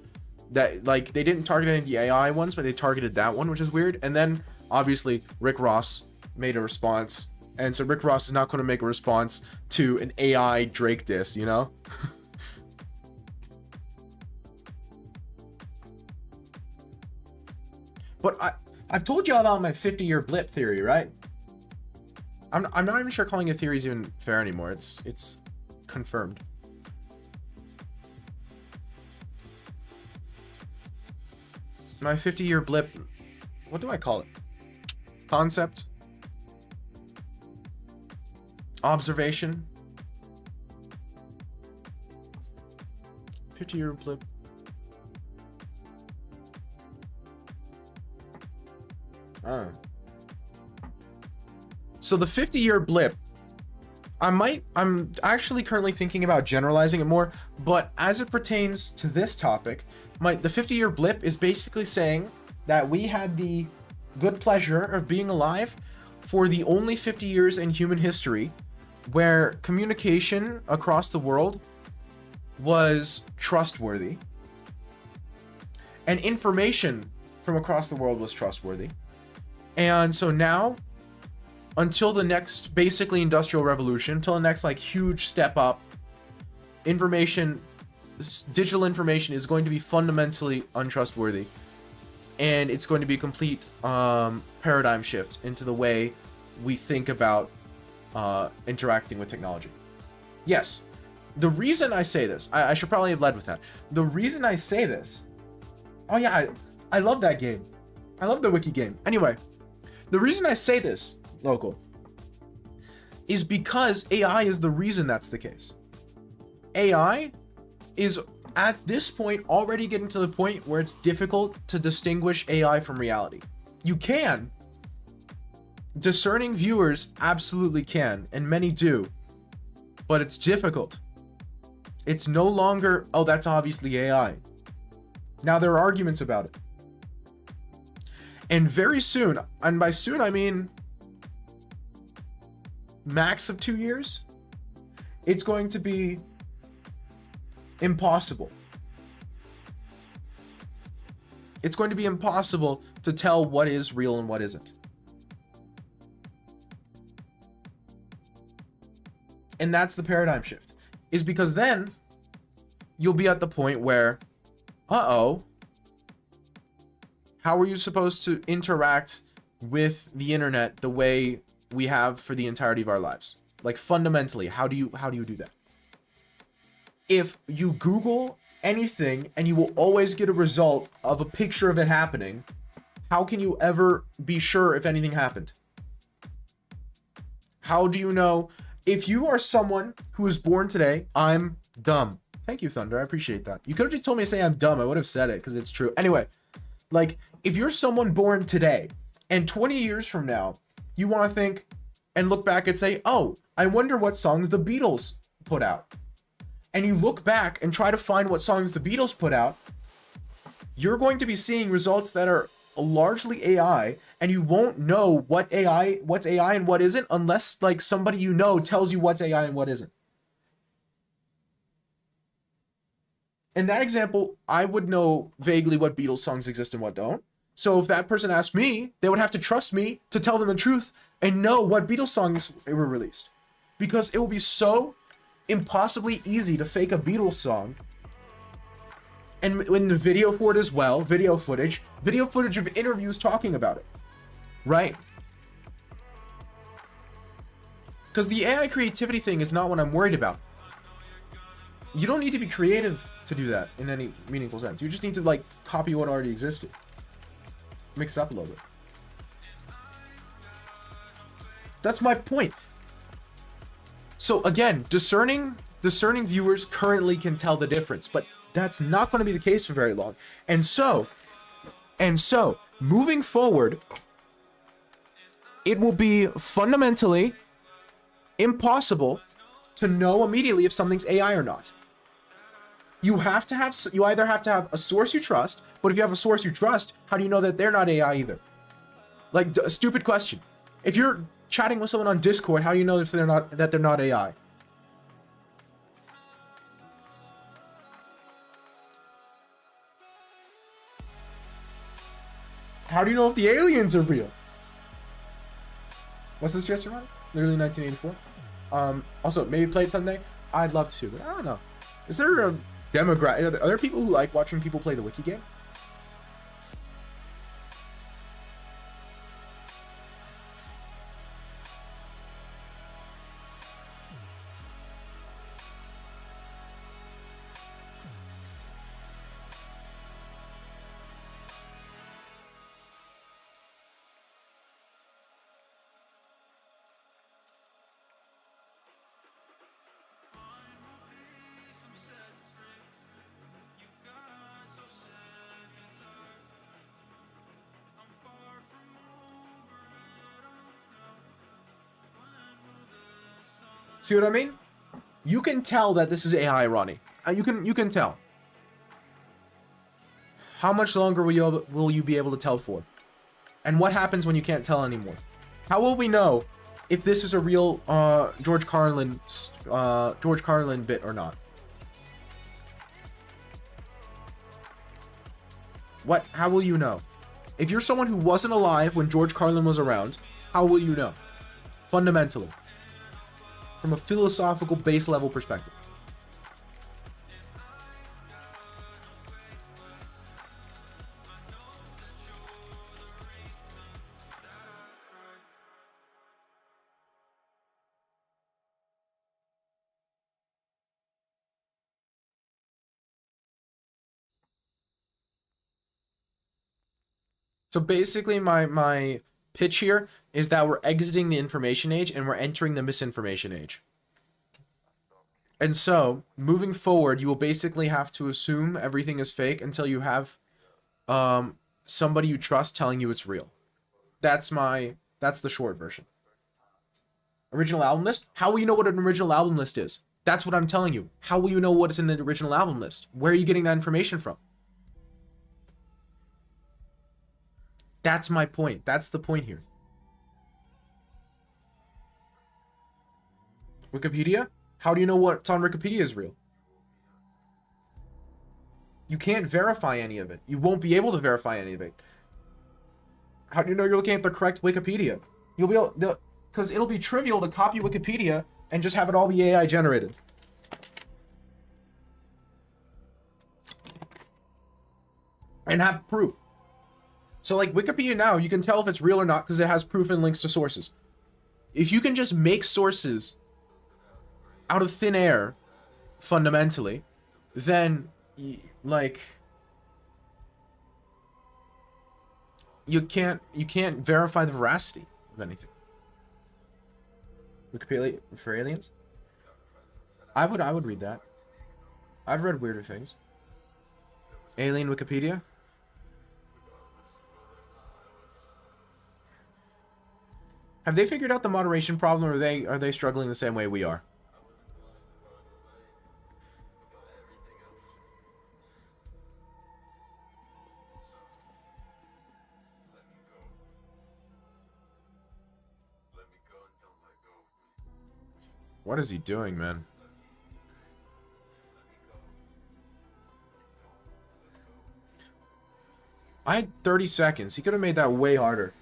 that, like, they didn't target any of the AI ones, but they targeted that one, which is weird. And then obviously Rick Ross made a response. And so Rick Ross is not going to make a response to an AI Drake diss, you know? But I've told you about my 50-year blip theory, right? I'm not even sure calling it theory is even fair anymore. It's confirmed. My 50-year blip, what do I call it? Concept? Observation? 50-year blip. Oh. So the 50-year blip I'm actually currently thinking about generalizing it more, but as it pertains to this topic, the 50-year blip is basically saying that we had the good pleasure of being alive for the only 50 years in human history where communication across the world was trustworthy and information from across the world was trustworthy. And so now, until the next basically industrial revolution, until the next like huge step up, digital information is going to be fundamentally untrustworthy, and it's going to be a complete paradigm shift into the way we think about interacting with technology. Yes, the reason I say this, I should probably have led with that. The reason I say this, oh yeah, I love that game. I love the wiki game. Anyway, the reason I say this, local, is because AI is the reason that's the case. AI is at this point already getting to the point where it's difficult to distinguish AI from reality. You can. Discerning viewers absolutely can, and many do, but it's difficult. It's no longer, oh, that's obviously AI. Now there are arguments about it. And very soon, and by soon I mean max of 2 years, it's going to be impossible. It's going to be impossible to tell what is real and what isn't. And that's the paradigm shift. Is because then you'll be at the point where, how are you supposed to interact with the internet the way we have for the entirety of our lives? Like fundamentally, how do you do that? If you Google anything and you will always get a result of a picture of it happening, how can you ever be sure if anything happened? How do you know? If you are someone who was born today, I'm dumb. Thank you, Thunder. I appreciate that. You could have just told me to say I'm dumb. I would have said it because it's true. Anyway, like if you're someone born today and 20 years from now, you want to think and look back and say, oh, I wonder what songs the Beatles put out. And you look back and try to find what songs the Beatles put out, you're going to be seeing results that are largely AI, and you won't know what's AI and what isn't unless like somebody you know tells you what's AI and what isn't. In that example, I would know vaguely what Beatles songs exist and what don't. So if that person asked me, they would have to trust me to tell them the truth and know what Beatles songs were released. Because it will be so impossibly easy to fake a Beatles song. And when the video for it as well, video footage of interviews talking about it, right? Because the AI creativity thing is not what I'm worried about. You don't need to be creative to do that in any meaningful sense. You just need to like copy what already existed. Mix it up a little bit. That's my point. So again, discerning viewers currently can tell the difference, but that's not going to be the case for very long. And so, moving forward, it will be fundamentally impossible to know immediately if something's AI or not. You either have to have a source you trust, but if you have a source you trust, how do you know that they're not AI either? Like a stupid question. If you're chatting with someone on Discord, how do you know if they're not AI? How do you know if the aliens are real? What's the suggestion, Ron? Literally 1984. Also, maybe play it someday. I'd love to, but I don't know. Is there a demographic? Are there people who like watching people play the wiki game? See what I mean? You can tell that this is AI, Ronnie. You can tell. How much longer will you be able to tell for? And what happens when you can't tell anymore? How will we know if this is a real George Carlin bit or not? How will you know? If you're someone who wasn't alive when George Carlin was around, how will you know? Fundamentally. From a philosophical base level perspective. So basically my pitch here is that we're exiting the information age and we're entering the misinformation age. And so, moving forward, you will basically have to assume everything is fake until you have somebody you trust telling you it's real. That's the short version. Original album list? How will you know what an original album list is? That's what I'm telling you. How will you know what is in the original album list? Where are you getting that information from? That's my point. That's the point here. Wikipedia? How do you know what's on Wikipedia is real? You can't verify any of it. You won't be able to verify any of it. How do you know you're looking at the correct Wikipedia? You'll be able, because it'll be trivial to copy Wikipedia and just have it all be AI generated. And have proof. So like Wikipedia now, you can tell if it's real or not because it has proof and links to sources. If you can just make sources out of thin air, fundamentally, then like you can't verify the veracity of anything. Wikipedia for aliens? I would read that. I've read weirder things. Alien Wikipedia? Have they figured out the moderation problem, or are they struggling the same way we are? What is he doing, man? I had 30 seconds. He could have made that way harder.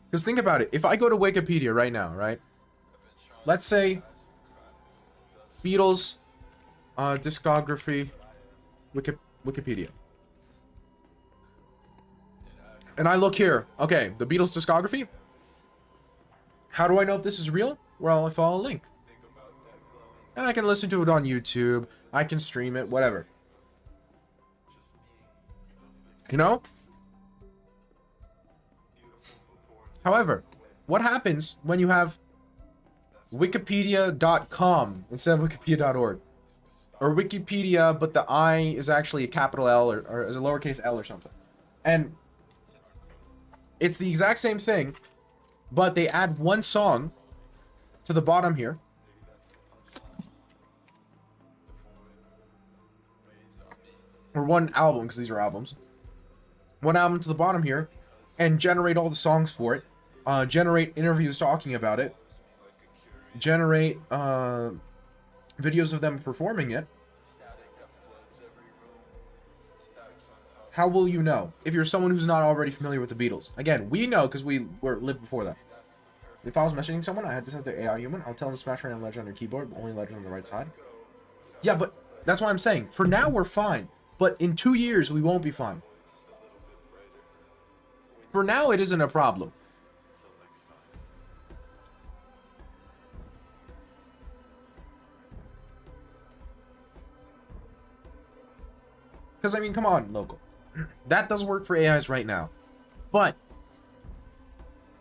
Because think about it. If I go to Wikipedia right now, right? Let's say Beatles discography Wikipedia. And I look here. Okay, the Beatles discography. How do I know if this is real? Well, I follow a link. And I can listen to it on YouTube. I can stream it, whatever. You know? However, what happens when you have Wikipedia.com instead of Wikipedia.org? Or Wikipedia, but the I is actually a capital L or is a lowercase l or something. And it's the exact same thing, but they add one song to the bottom here. Or one album, because these are albums. One album to the bottom here, and generate all the songs for it. Generate interviews talking about it. Generate videos of them performing it. How will you know if you're someone who's not already familiar with the Beatles? Again, we know because we lived before that. If I was messaging someone, I had to set their AI human. I'll tell them to smash random legend on your keyboard, but only legend on the right side. Yeah, but that's what I'm saying. For now, we're fine. But in 2 years, we won't be fine. For now, it isn't a problem. Because, I mean, come on, local. That does work for AIs right now. But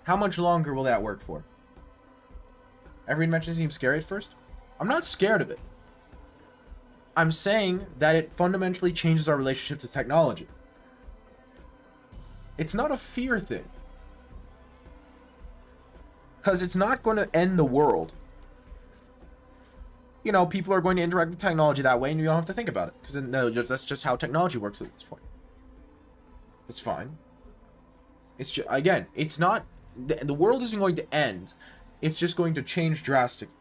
how much longer will that work for? Every invention seems scary at first. I'm not scared of it. I'm saying that it fundamentally changes our relationship to technology. It's not a fear thing. because it's not going to end the world. You know, people are going to interact with technology that way, and you don't have to think about it, because that's just how technology works at this point. That's fine. It's just, again, it's not, the world isn't going to end. It's just going to change drastically.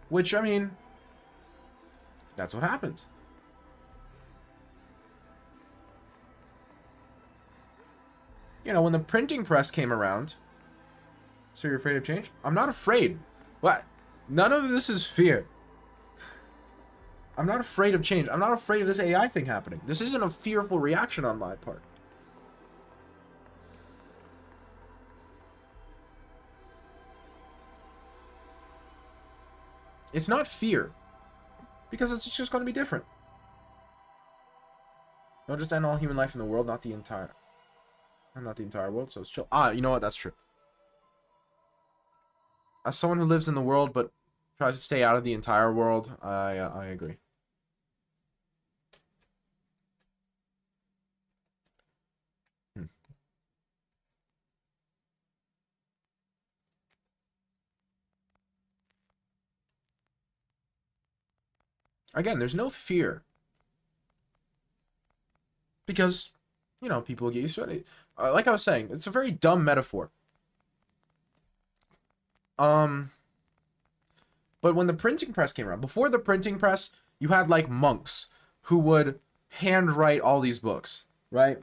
Which, I mean, that's what happens. You know, when the printing press came around, so you're afraid of change? I'm not afraid. What? None of this is fear. I'm not afraid of change. I'm not afraid of this AI thing happening. This isn't a fearful reaction on my part. It's not fear. Because it's just going to be different. Don't just end all human life in the world, not the entire world, so it's chill. Ah, you know what? That's true. As someone who lives in the world but tries to stay out of the entire world, I agree. Again, there's no fear. Because, you know, people get used to it. Like I was saying, it's a very dumb metaphor. But when the printing press came around, before the printing press, you had, like, monks who would handwrite all these books, right?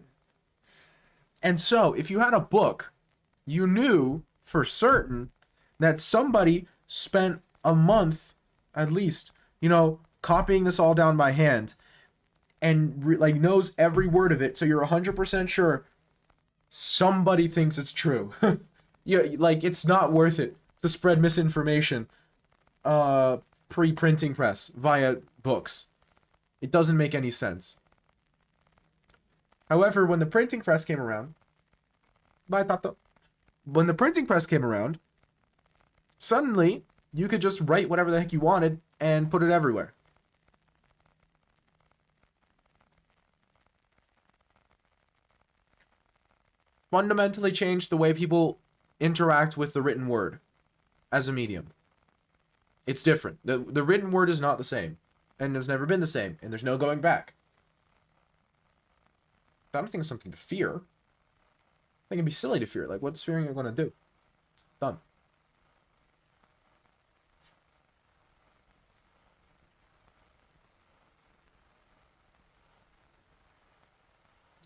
And so, if you had a book, you knew for certain that somebody spent a month, at least, you know, copying this all down by hand and like knows every word of it, so you're 100% sure somebody thinks it's true. Yeah, like it's not worth it to spread misinformation pre-printing press via books. It doesn't make any sense. However, when the printing press came around, when the printing press came around, suddenly you could just write whatever the heck you wanted and put it everywhere. Fundamentally changed the way people interact with the written word as a medium. It's different. The written word is not the same, and has never been the same, and there's no going back. I don't think it's something to fear. I think it'd be silly to fear. Like, what's fearing going to do? It's done.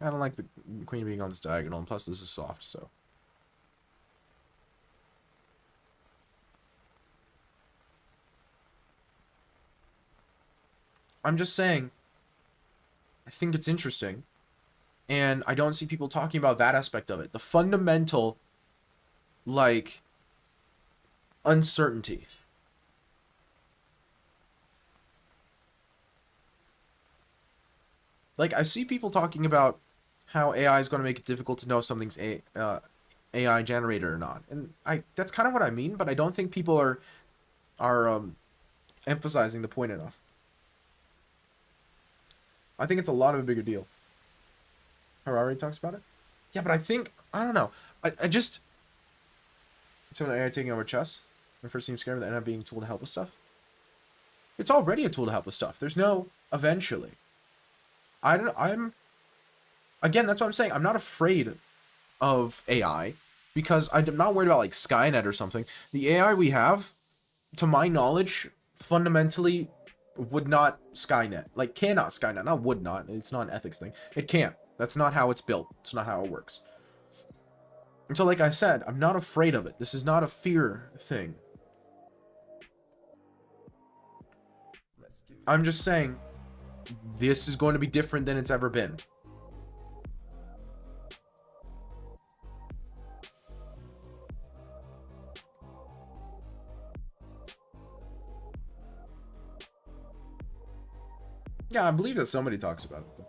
I don't like the queen being on this diagonal, and plus this is soft, so. I'm just saying, I think it's interesting, and I don't see people talking about that aspect of it. The fundamental, like, uncertainty. Like, I see people talking about how AI is going to make it difficult to know if something's AI generated or not. And that's kind of what I mean, but I don't think people are emphasizing the point enough. I think it's a lot of a bigger deal. Harari talks about it? Yeah, but I don't know. I just... Someone AI taking over chess? When it first seemed scary, but ended up being a tool to help with stuff? It's already a tool to help with stuff. There's no eventually. Again, that's what I'm saying. I'm not afraid of AI because I'm not worried about like Skynet or something. The AI we have, to my knowledge, fundamentally would not Skynet. Like, cannot Skynet. Not would not. It's not an ethics thing. It can't. That's not how it's built. It's not how it works. And so, like I said, I'm not afraid of it. This is not a fear thing. I'm just saying, this is going to be different than it's ever been. Yeah, I believe that somebody talks about it.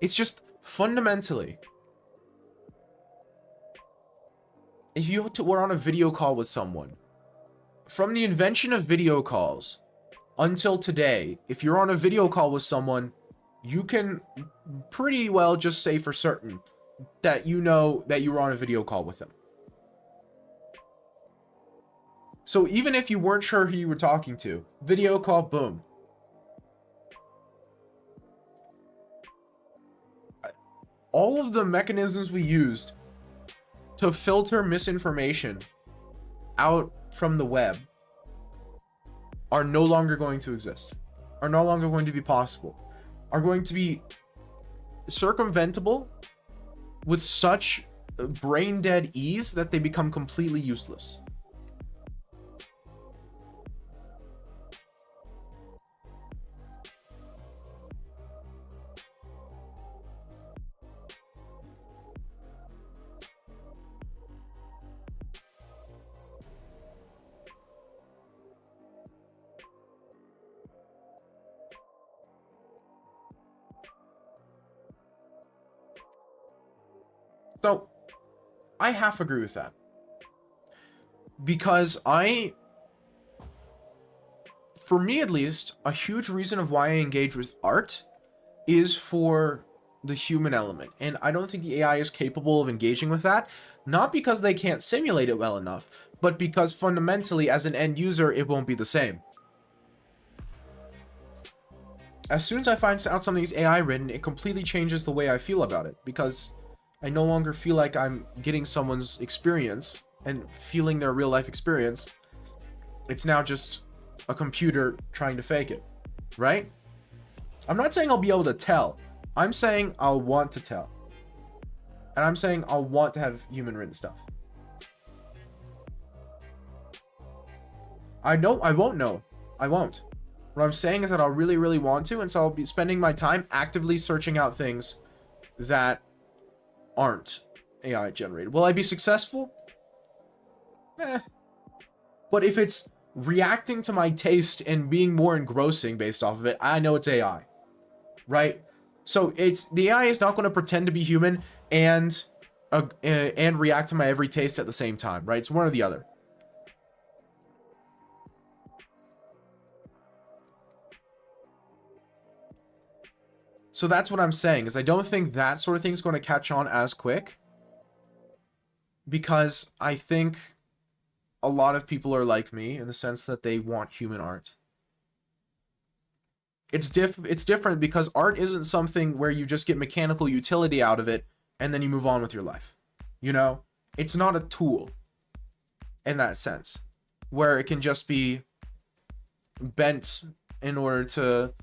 It's just fundamentally, if you were on a video call with someone, from the invention of video calls until today, if you're on a video call with someone, you can pretty well just say for certain that you know that you were on a video call with them. So even if you weren't sure who you were talking to, video call, boom. All of the mechanisms we used to filter misinformation out from the web are no longer going to exist, are no longer going to be possible, are going to be circumventable with such brain dead ease that they become completely useless. So I half agree with that, because for me at least, a huge reason of why I engage with art is for the human element. And I don't think the AI is capable of engaging with that, not because they can't simulate it well enough, but because fundamentally as an end user, it won't be the same. As soon as I find out something's AI written, it completely changes the way I feel about it, because I no longer feel like I'm getting someone's experience and feeling their real life experience. It's now just a computer trying to fake it, right? I'm not saying I'll be able to tell. I'm saying I'll want to tell. And I'm saying I'll want to have human written stuff. I won't know. I won't. What I'm saying is that I'll really, really want to, and so I'll be spending my time actively searching out things that aren't AI generated. Will I be successful? But if it's reacting to my taste and being more engrossing based off of it, I know it's AI, right? So the AI is not going to pretend to be human and react to my every taste at the same time, right? It's one or the other. So that's what I'm saying, is I don't think that sort of thing is going to catch on as quick, because I think a lot of people are like me in the sense that they want human art. It's different because art isn't something where you just get mechanical utility out of it and then you move on with your life. You know, it's not a tool in that sense where it can just be bent in order to,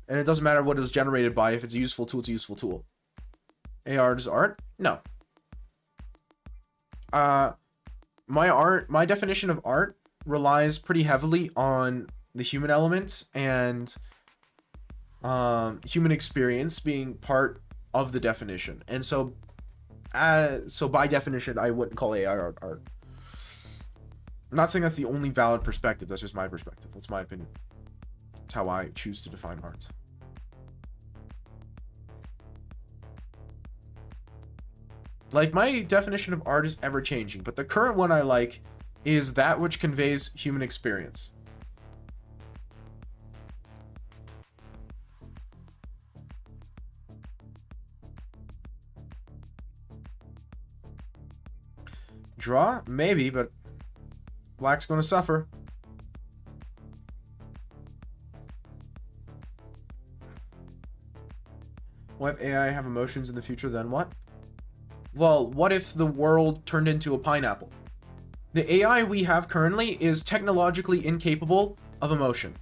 and it doesn't matter what it was generated by. If it's a useful tool, it's a useful tool. Art is art? No. My definition of art relies pretty heavily on the human elements and human experience being part of the definition. And so by definition, I wouldn't call AI art. I'm not saying that's the only valid perspective. That's just my perspective. That's my opinion. It's how I choose to define art. Like, my definition of art is ever changing, but the current one I like is that which conveys human experience. Draw? Maybe, but Black's gonna suffer. What if AI have emotions in the future, then what? Well, what if the world turned into a pineapple? The AI we have currently is technologically incapable of emotion.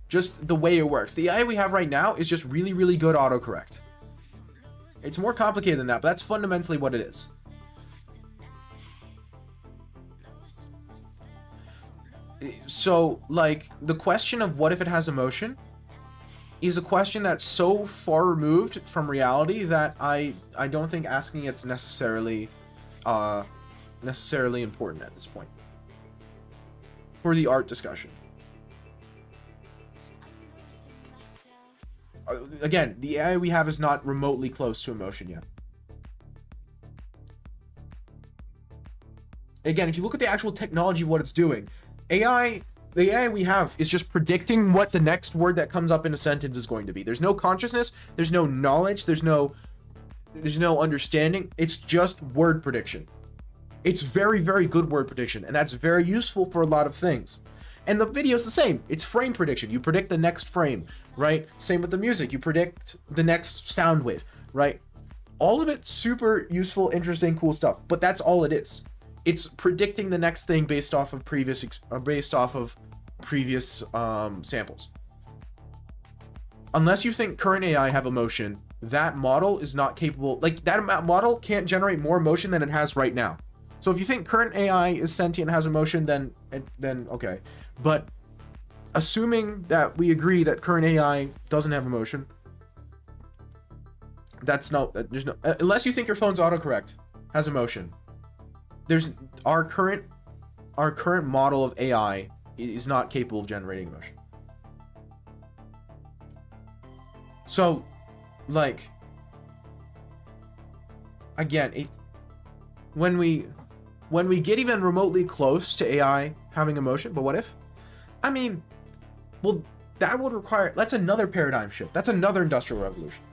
Just the way it works. The AI we have right now is just really, really good autocorrect. It's more complicated than that, but that's fundamentally what it is. So, like, the question of what if it has emotion is a question that's so far removed from reality that I don't think asking it's necessarily important at this point for the art discussion. Again, the AI we have is not remotely close to emotion yet. Again, if you look at the actual technology of what it's doing, the AI we have is just predicting what the next word that comes up in a sentence is going to be. There's no consciousness, there's no knowledge, there's no there's no understanding. It's just word prediction. It's very, very good word prediction, and that's very useful for a lot of things. And the video is the same. It's frame prediction. You predict the next frame, right? Same with the music. You predict the next sound wave, right? All of it super useful, interesting, cool stuff. But that's all it is. It's predicting the next thing based off of previous samples. Unless you think current AI have emotion, that model is not capable. Like, that model can't generate more emotion than it has right now. So if you think current AI is sentient and has emotion, then okay. But assuming that we agree that current AI doesn't have emotion, there's no, unless you think your phone's autocorrect has emotion, there's our current model of AI is not capable of generating emotion. So, like, again, when we get even remotely close to AI having emotion, but what if? I mean, well, that would require, that's another paradigm shift. That's another industrial revolution.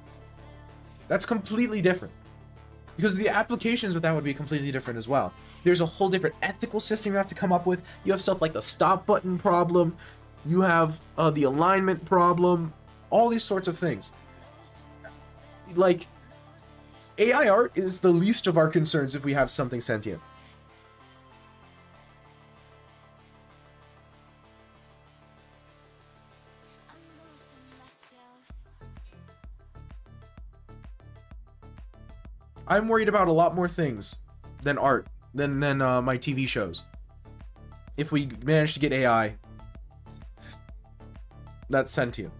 That's completely different. Because the applications with that would be completely different as well. There's a whole different ethical system you have to come up with. You have stuff like the stop button problem. You have the alignment problem. All these sorts of things. Like, AI art is the least of our concerns if we have something sentient. I'm worried about a lot more things than art, than my TV shows. If we manage to get AI that's sentient.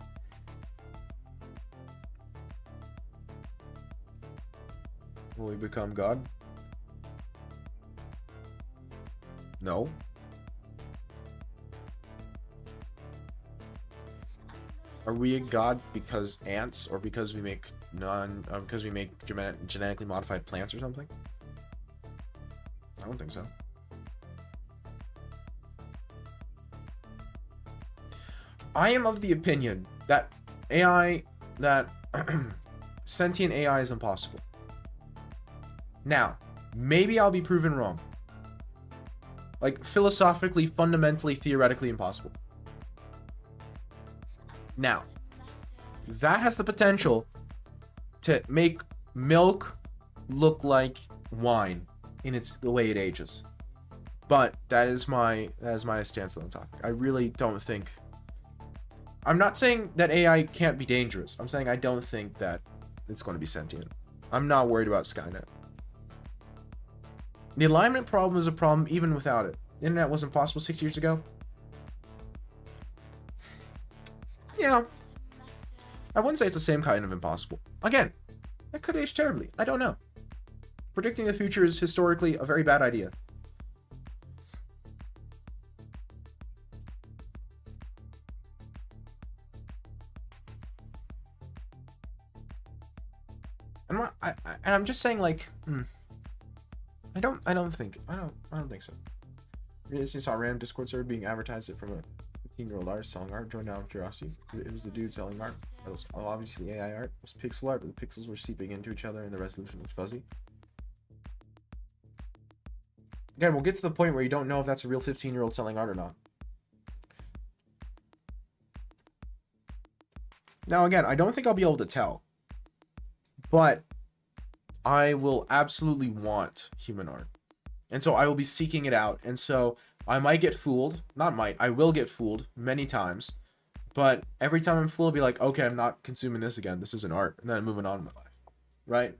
Will we become God? No. Are we a god because ants, or because we make genetically modified plants or something? I don't think so. I am of the opinion that sentient AI is impossible. Now, maybe I'll be proven wrong. Like, philosophically, fundamentally, theoretically impossible. Now, that has the potential to make milk look like wine in the way it ages. But that is my stance on the topic. I really don't think. I'm not saying that AI can't be dangerous. I'm saying I don't think that it's going to be sentient. I'm not worried about Skynet. The alignment problem is a problem even without it. The internet wasn't possible 6 years ago. Yeah. I wouldn't say it's the same kind of impossible. Again, that could age terribly. I don't know. Predicting the future is historically a very bad idea. I'm just saying, like, I don't think so. I just saw a random Discord server being advertised it from a 15-year-old artist selling art. Joined out of curiosity. It was the dude selling art. It was obviously AI art. It was pixel art, but the pixels were seeping into each other and the resolution was fuzzy. Again, we'll get to the point where you don't know if that's a real 15-year-old selling art or not. Now, again, I don't think I'll be able to tell. But I will absolutely want human art. And so I will be seeking it out. And so I might get fooled. Not might. I will get fooled many times. But every time I'm fooled, I'll be like, okay, I'm not consuming this again. This isn't art. And then I'm moving on in my life. Right?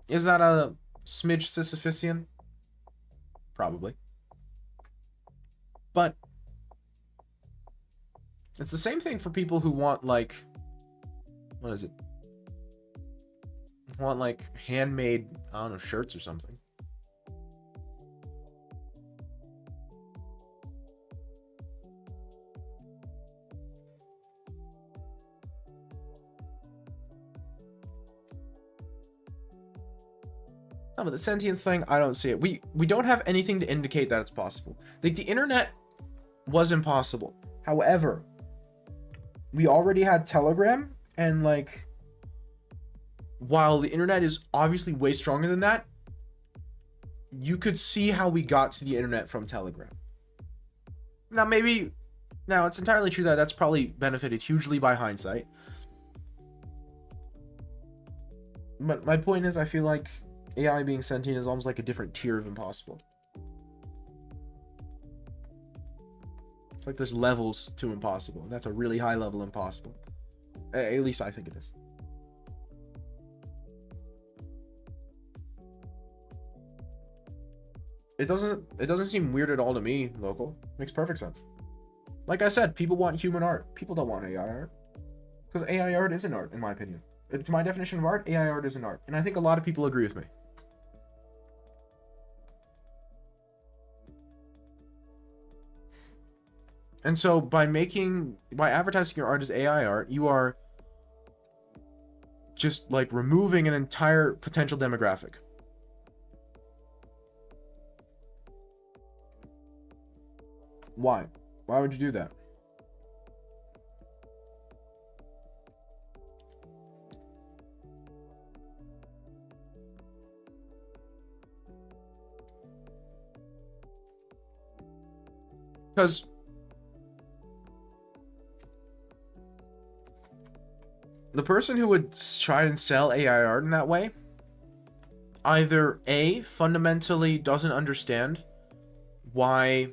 Is that a smidge Sisyphusian? Probably. But it's the same thing for people who want, like, what is it? Want, like, handmade, I don't know, shirts or something. No, but the sentience thing, I don't see it. We don't have anything to indicate that it's possible. Like, the internet was impossible. However, we already had Telegram, and like, while the internet is obviously way stronger than that, you could see how we got to the internet from Telegram. Now it's entirely true that that's probably benefited hugely by hindsight. But my point is, I feel like AI being sentient is almost like a different tier of impossible. It's like there's levels to impossible, and that's a really high level impossible. At least I think it is. It doesn't seem weird at all to me, Local. Makes perfect sense. Like I said, people want human art. People don't want AI art. Because AI art isn't art, in my opinion. To my definition of art, AI art isn't art. And I think a lot of people agree with me. And so by advertising your art as AI art, you are just like removing an entire potential demographic. Why? Why would you do that? Because the person who would try and sell AI art in that way either A, fundamentally doesn't understand why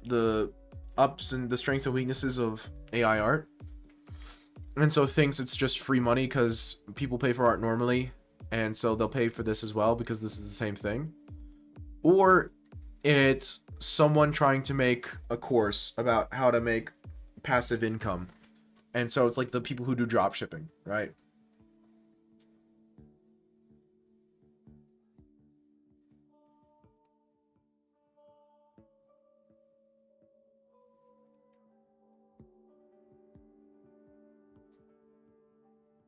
the ups and the strengths and weaknesses of AI art, and so thinks it's just free money because people pay for art normally, and so they'll pay for this as well because this is the same thing. Or it's someone trying to make a course about how to make passive income, and so it's like the people who do drop shipping, right?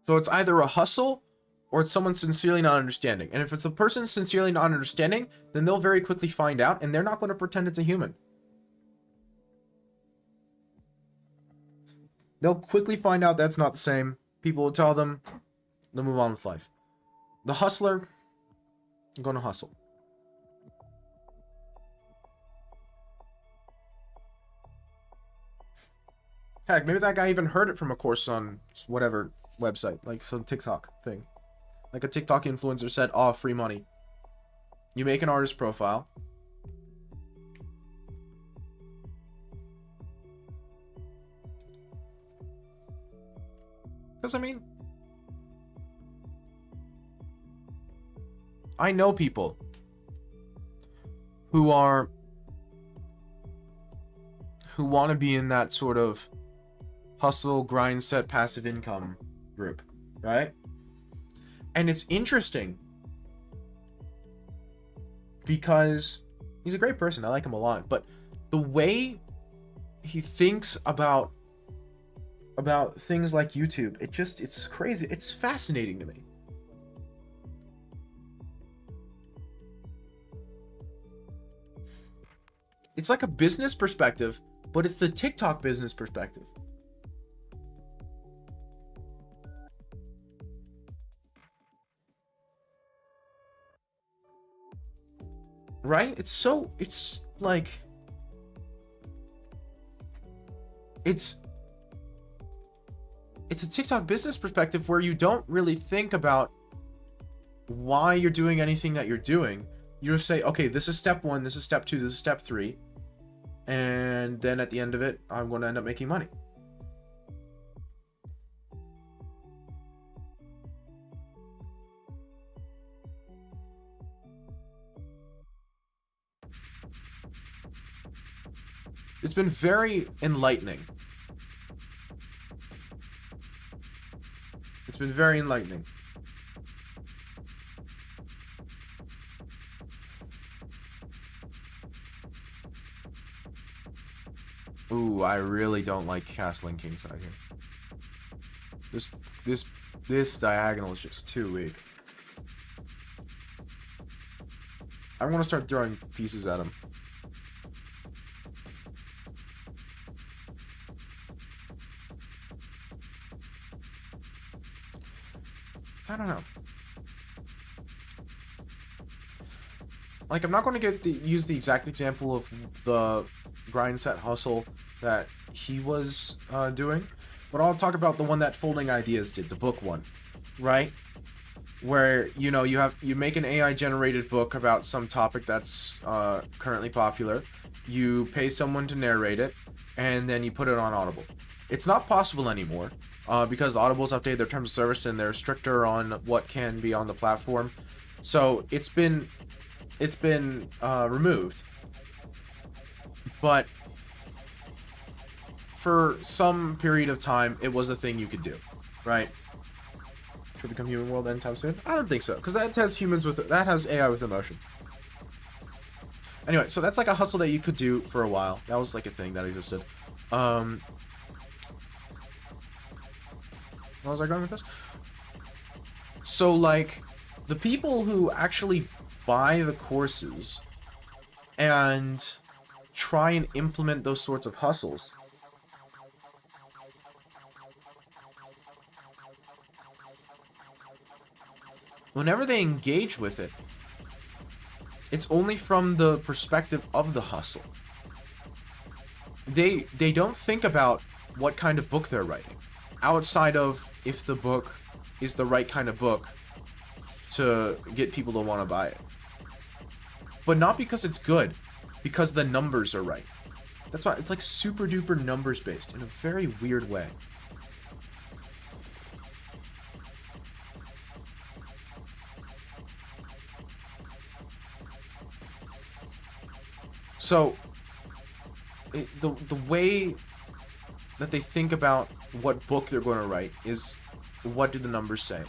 So it's either a hustle or it's someone sincerely not understanding. And if it's a person sincerely not understanding, then they'll very quickly find out, and they're not going to pretend it's a human. They'll quickly find out that's not the same. People will tell them, they'll move on with life. The hustler, I'm going to hustle. Heck, maybe that guy even heard it from a course on whatever website, like some TikTok thing. Like a TikTok influencer said, oh, free money. You make an artist profile. Because, I mean, I know people who want to be in that sort of hustle, grind, set, passive income group, right? And it's interesting because he's a great person. I like him a lot, but the way he thinks about things like YouTube, it's crazy. It's fascinating to me. It's like a business perspective, but it's the TikTok business perspective. Right? It's like, it's a TikTok business perspective where you don't really think about why you're doing anything that you're doing. You just say, okay, this is step 1, this is step 2, this is step 3. And then at the end of it, I'm going to end up making money. It's been very enlightening. It's been very enlightening. Ooh, I really don't like castling kingside here. This diagonal is just too weak. I want to start throwing pieces at him. I don't know. Like, I'm not going to use the exact example of the grind set hustle that he was doing, but I'll talk about the one that Folding Ideas did, the book one, right? Where, you know, you make an AI generated book about some topic that's currently popular, you pay someone to narrate it, and then you put it on Audible. It's not possible anymore because Audible's updated their terms of service and they're stricter on what can be on the platform. So it's been removed. But for some period of time, it was a thing you could do, right? Should become human world anytime soon? I don't think so, because that has AI with emotion. Anyway, so that's like a hustle that you could do for a while. That was like a thing that existed. Where was I going with this? So like, the people who actually buy the courses and try and implement those sorts of hustles, whenever they engage with it, it's only from the perspective of the hustle. They don't think about what kind of book they're writing, outside of if the book is the right kind of book to get people to want to buy it. But not because it's good, because the numbers are right. That's why it's like super duper numbers based in a very weird way. So the way that they think about what book they're going to write is, what do the numbers say?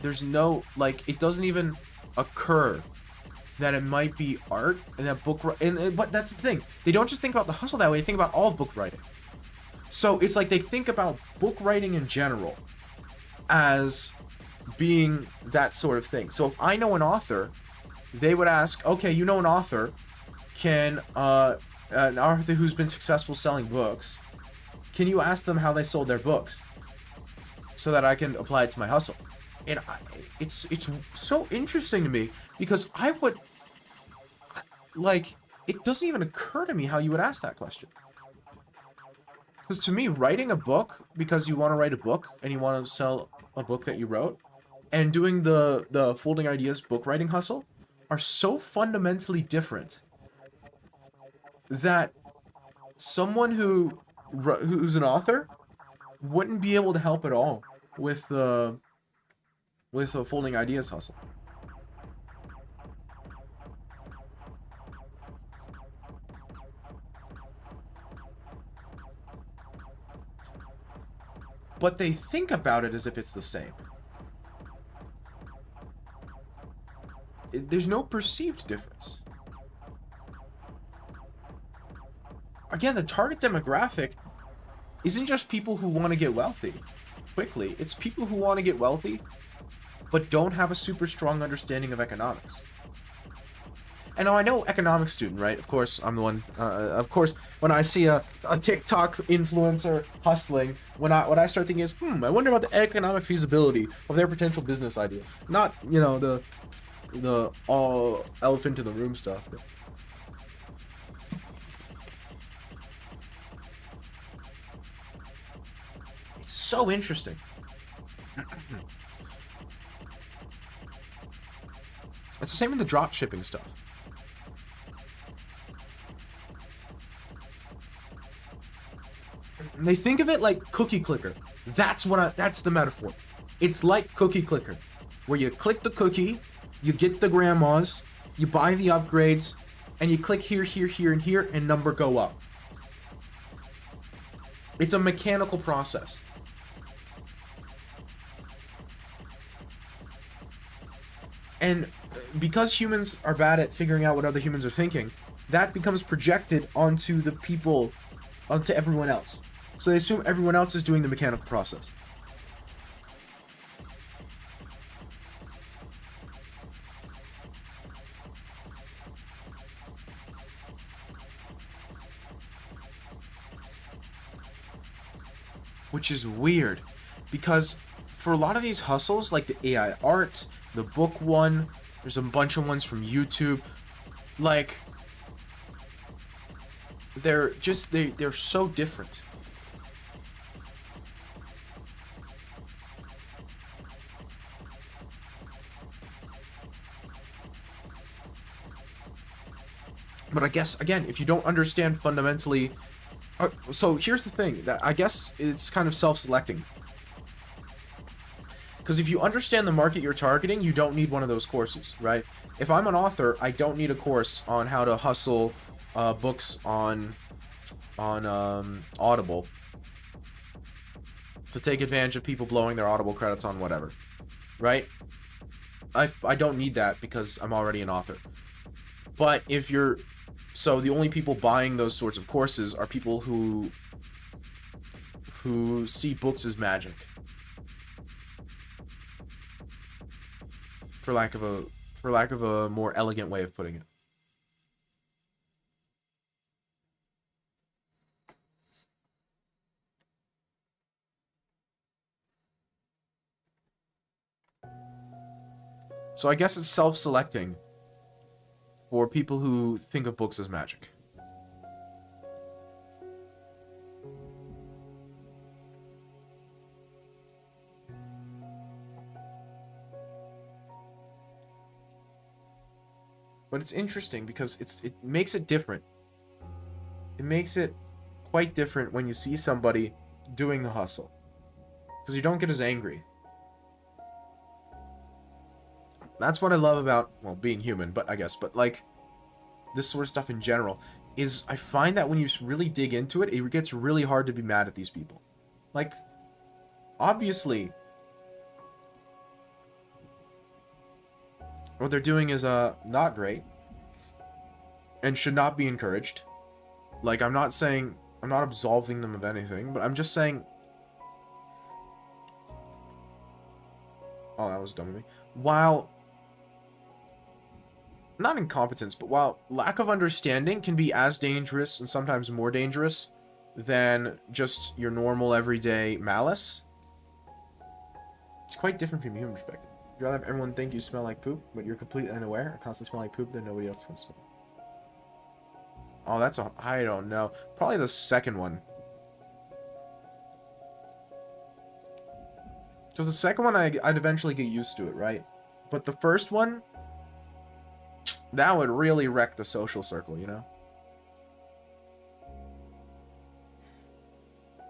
There's no, like, it doesn't even occur that it might be art and that book, but that's the thing. They don't just think about the hustle that way. They think about all book writing. So it's like they think about book writing in general as being that sort of thing. So if I know an author, they would ask, okay, you know an author, an author who's been successful selling books, can you ask them how they sold their books so that I can apply it to my hustle? And it's so interesting to me, because I would, like, it doesn't even occur to me how you would ask that question. Because to me, writing a book because you want to write a book and you want to sell a book that you wrote, and doing the Folding Ideas book writing hustle are so fundamentally different that someone who's an author wouldn't be able to help at all with a Folding Ideas hustle. But they think about it as if it's the same. There's no perceived difference. Again, the target demographic isn't just people who want to get wealthy quickly. It's people who want to get wealthy but don't have a super strong understanding of economics. And now I know economics student, right? Of course, I'm the one. Of course, when I see a TikTok influencer hustling, what I start thinking is, I wonder about the economic feasibility of their potential business idea. Not, you know, the all elephant in the room stuff. It's so interesting. It's the same with the drop shipping stuff. And they think of it like Cookie Clicker. That's the metaphor. It's like Cookie Clicker, where you click the cookie, you get the grandmas, you buy the upgrades, and you click here, here, here, and here, and number go up. It's a mechanical process. And because humans are bad at figuring out what other humans are thinking, that becomes projected onto the people, onto everyone else. So they assume everyone else is doing the mechanical process. Which is weird, because for a lot of these hustles, like the AI art, the book one, there's a bunch of ones from YouTube, like, they're just, they're so different. But I guess, again, if you don't understand fundamentally... so here's the thing, that I guess it's kind of self-selecting. Because if you understand the market you're targeting, you don't need one of those courses, right? If I'm an author, I don't need a course on how to hustle books on Audible to take advantage of people blowing their Audible credits on whatever, right? I don't need that because I'm already an author. But if you're... So the only people buying those sorts of courses are people who see books as magic. For lack of a more elegant way of putting it. So I guess it's self-selecting for people who think of books as magic. But it's interesting because it makes it different. It makes it quite different when you see somebody doing the hustle. Because you don't get as angry. That's what I love about, well, being human, but I guess, but like, this sort of stuff in general, is I find that when you really dig into it, it gets really hard to be mad at these people. Like, obviously, what they're doing is, not great, and should not be encouraged. Like, I'm not absolving them of anything, but I'm just saying, oh, that was dumb of me. While... not incompetence, but while lack of understanding can be as dangerous and sometimes more dangerous than just your normal everyday malice, it's quite different from a human perspective. You'd rather have everyone think you smell like poop, but you're completely unaware and constantly smell like poop, then nobody else can smell. Oh, that's a... I don't know. Probably the second one. Because the second one, I'd eventually get used to it, right? But the first one... that would really wreck the social circle, you know?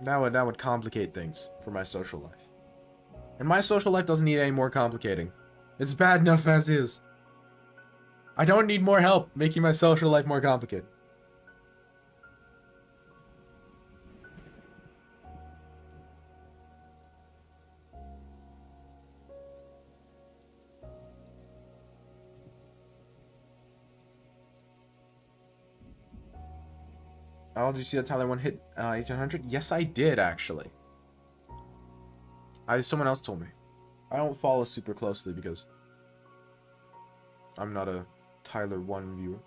That would complicate things for my social life. And my social life doesn't need any more complicating. It's bad enough as is. I don't need more help making my social life more complicated. Oh, did you see that Tyler one hit 1800? Yes, I did, actually. Someone else told me. I don't follow super closely because I'm not a Tyler 1 viewer.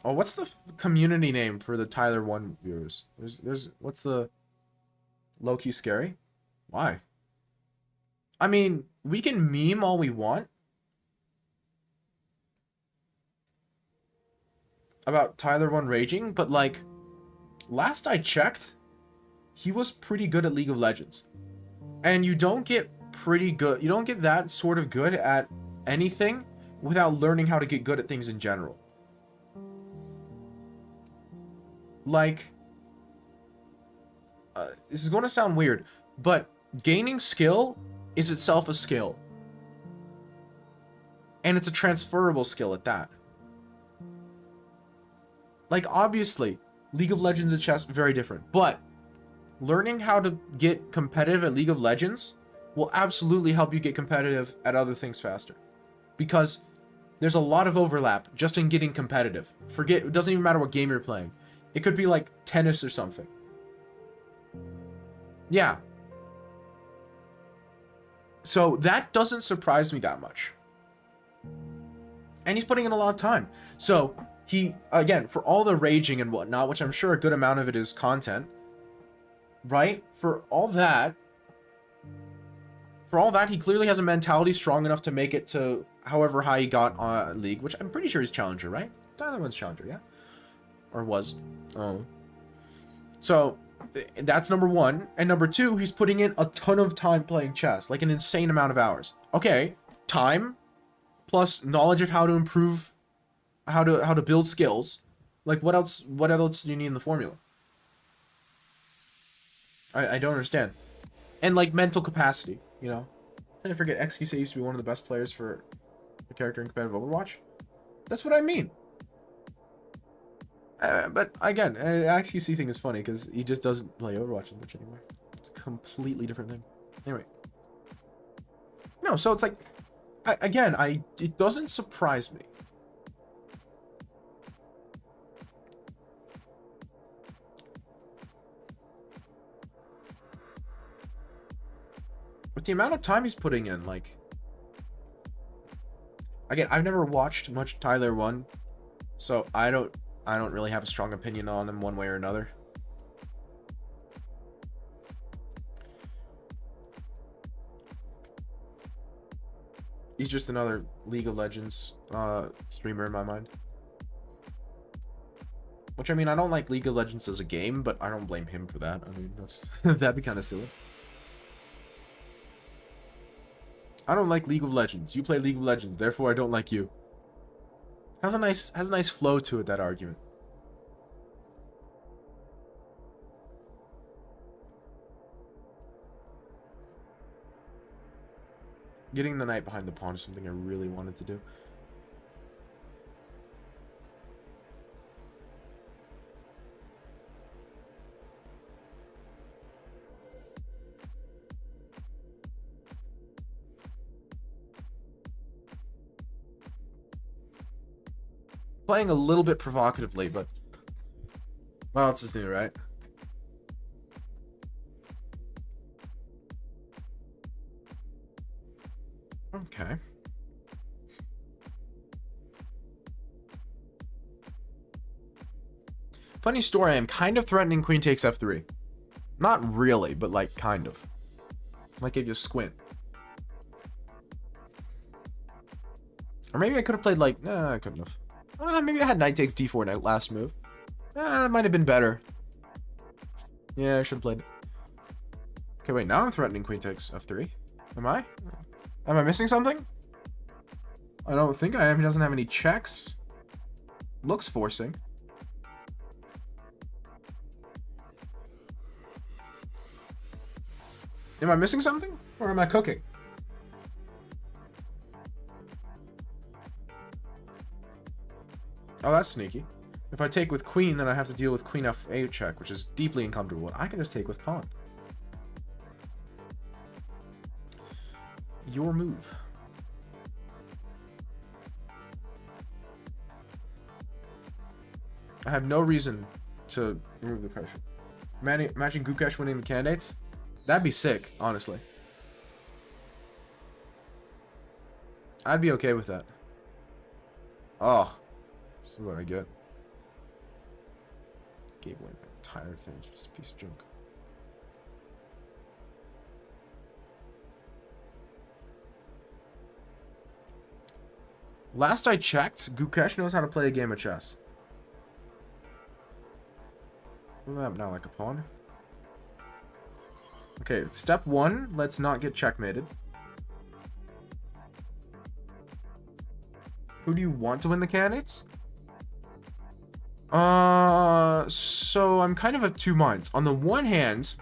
Oh, what's the community name for the Tyler 1 viewers? What's the... Low-key scary? Why? I mean, we can meme all we want about Tyler 1 raging, but like, last I checked, he was pretty good at League of Legends. And you don't get that sort of good at anything without learning how to get good at things in general. Like, this is going to sound weird, but gaining skill is itself a skill. And it's a transferable skill at that. Like, obviously, League of Legends and chess, very different. But learning how to get competitive at League of Legends will absolutely help you get competitive at other things faster. Because there's a lot of overlap just in getting competitive. Forget, it doesn't even matter what game you're playing. It could be like tennis or something. Yeah. So that doesn't surprise me that much. And he's putting in a lot of time. So he, again, for all the raging and whatnot, which I'm sure a good amount of it is content, right? For all that, For all that, he clearly has a mentality strong enough to make it to however high he got on League, which I'm pretty sure he's Challenger, right? Tyler wins Challenger, yeah? Or was. Oh. So, that's number one. And number two, he's putting in a ton of time playing chess. Like an insane amount of hours. Okay, time plus knowledge of how to improve, how to build skills. Like, what else do you need in the formula? I don't understand. And, like, mental capacity, you know? I forget, XQC used to be one of the best players for a character in competitive Overwatch. That's what I mean. But, again, XQC thing is funny, because he just doesn't play Overwatch as much anymore. It's a completely different thing. Anyway. No, so it's like, again, it doesn't surprise me. With the amount of time he's putting in, like... Again, I've never watched much Tyler 1, so I don't really have a strong opinion on him one way or another. He's just another League of Legends streamer in my mind. Which, I mean, I don't like League of Legends as a game, but I don't blame him for that. I mean, that's that'd be kind of silly. I don't like League of Legends. You play League of Legends, therefore I don't like you. Has a nice flow to it, that argument. Getting the knight behind the pawn is something I really wanted to do. Playing a little bit provocatively, but what else is new, right? Okay. Funny story, I'm kind of threatening queen takes f3. Not really, but like kind of. Like if you squint. Or maybe I could have played like, nah, I couldn't have. Maybe I had knight takes d4 knight last move. That might have been better. Yeah, I should have played it. Okay, wait, now I'm threatening queen takes f3. Am I? Am I missing something? I don't think I am. He doesn't have any checks. Looks forcing. Am I missing something? Or am I cooking? Oh, that's sneaky. If I take with queen, then I have to deal with queen f8 check, which is deeply uncomfortable. I can just take with pawn. Your move. I have no reason to remove the pressure. Matching Gukesh winning the candidates? That'd be sick, honestly. I'd be okay with that. Oh. This is what I get. Gave away my entire advantage. It's a piece of junk. Last I checked, Gukesh knows how to play a game of chess. Move up now like a pawn. Okay, step one, let's not get checkmated. Who do you want to win the candidates? So I'm kind of of two minds. On the one hand,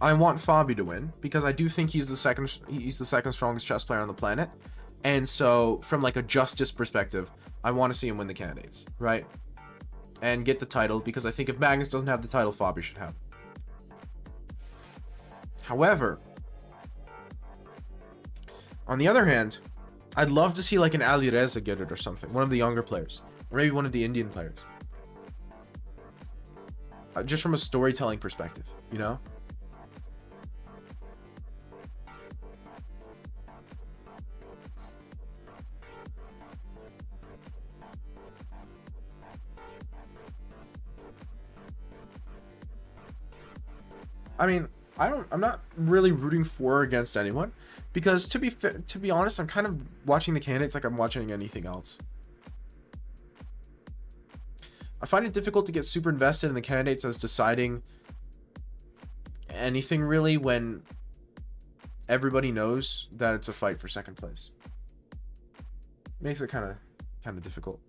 I want Fabi to win because I do think he's the second strongest chess player on the planet. And so from like a justice perspective, I want to see him win the candidates, right? And get the title because I think if Magnus doesn't have the title, Fabi should have it. However, on the other hand, I'd love to see like an Ali Reza get it or something. One of the younger players. Or maybe one of the Indian players. Just from a storytelling perspective, you know? I mean, I'm not really rooting for or against anyone, because to be honest, I'm kind of watching the candidates like I'm watching anything else. I find it difficult to get super invested in the candidates as deciding anything really when everybody knows that it's a fight for second place. Makes it kind of difficult.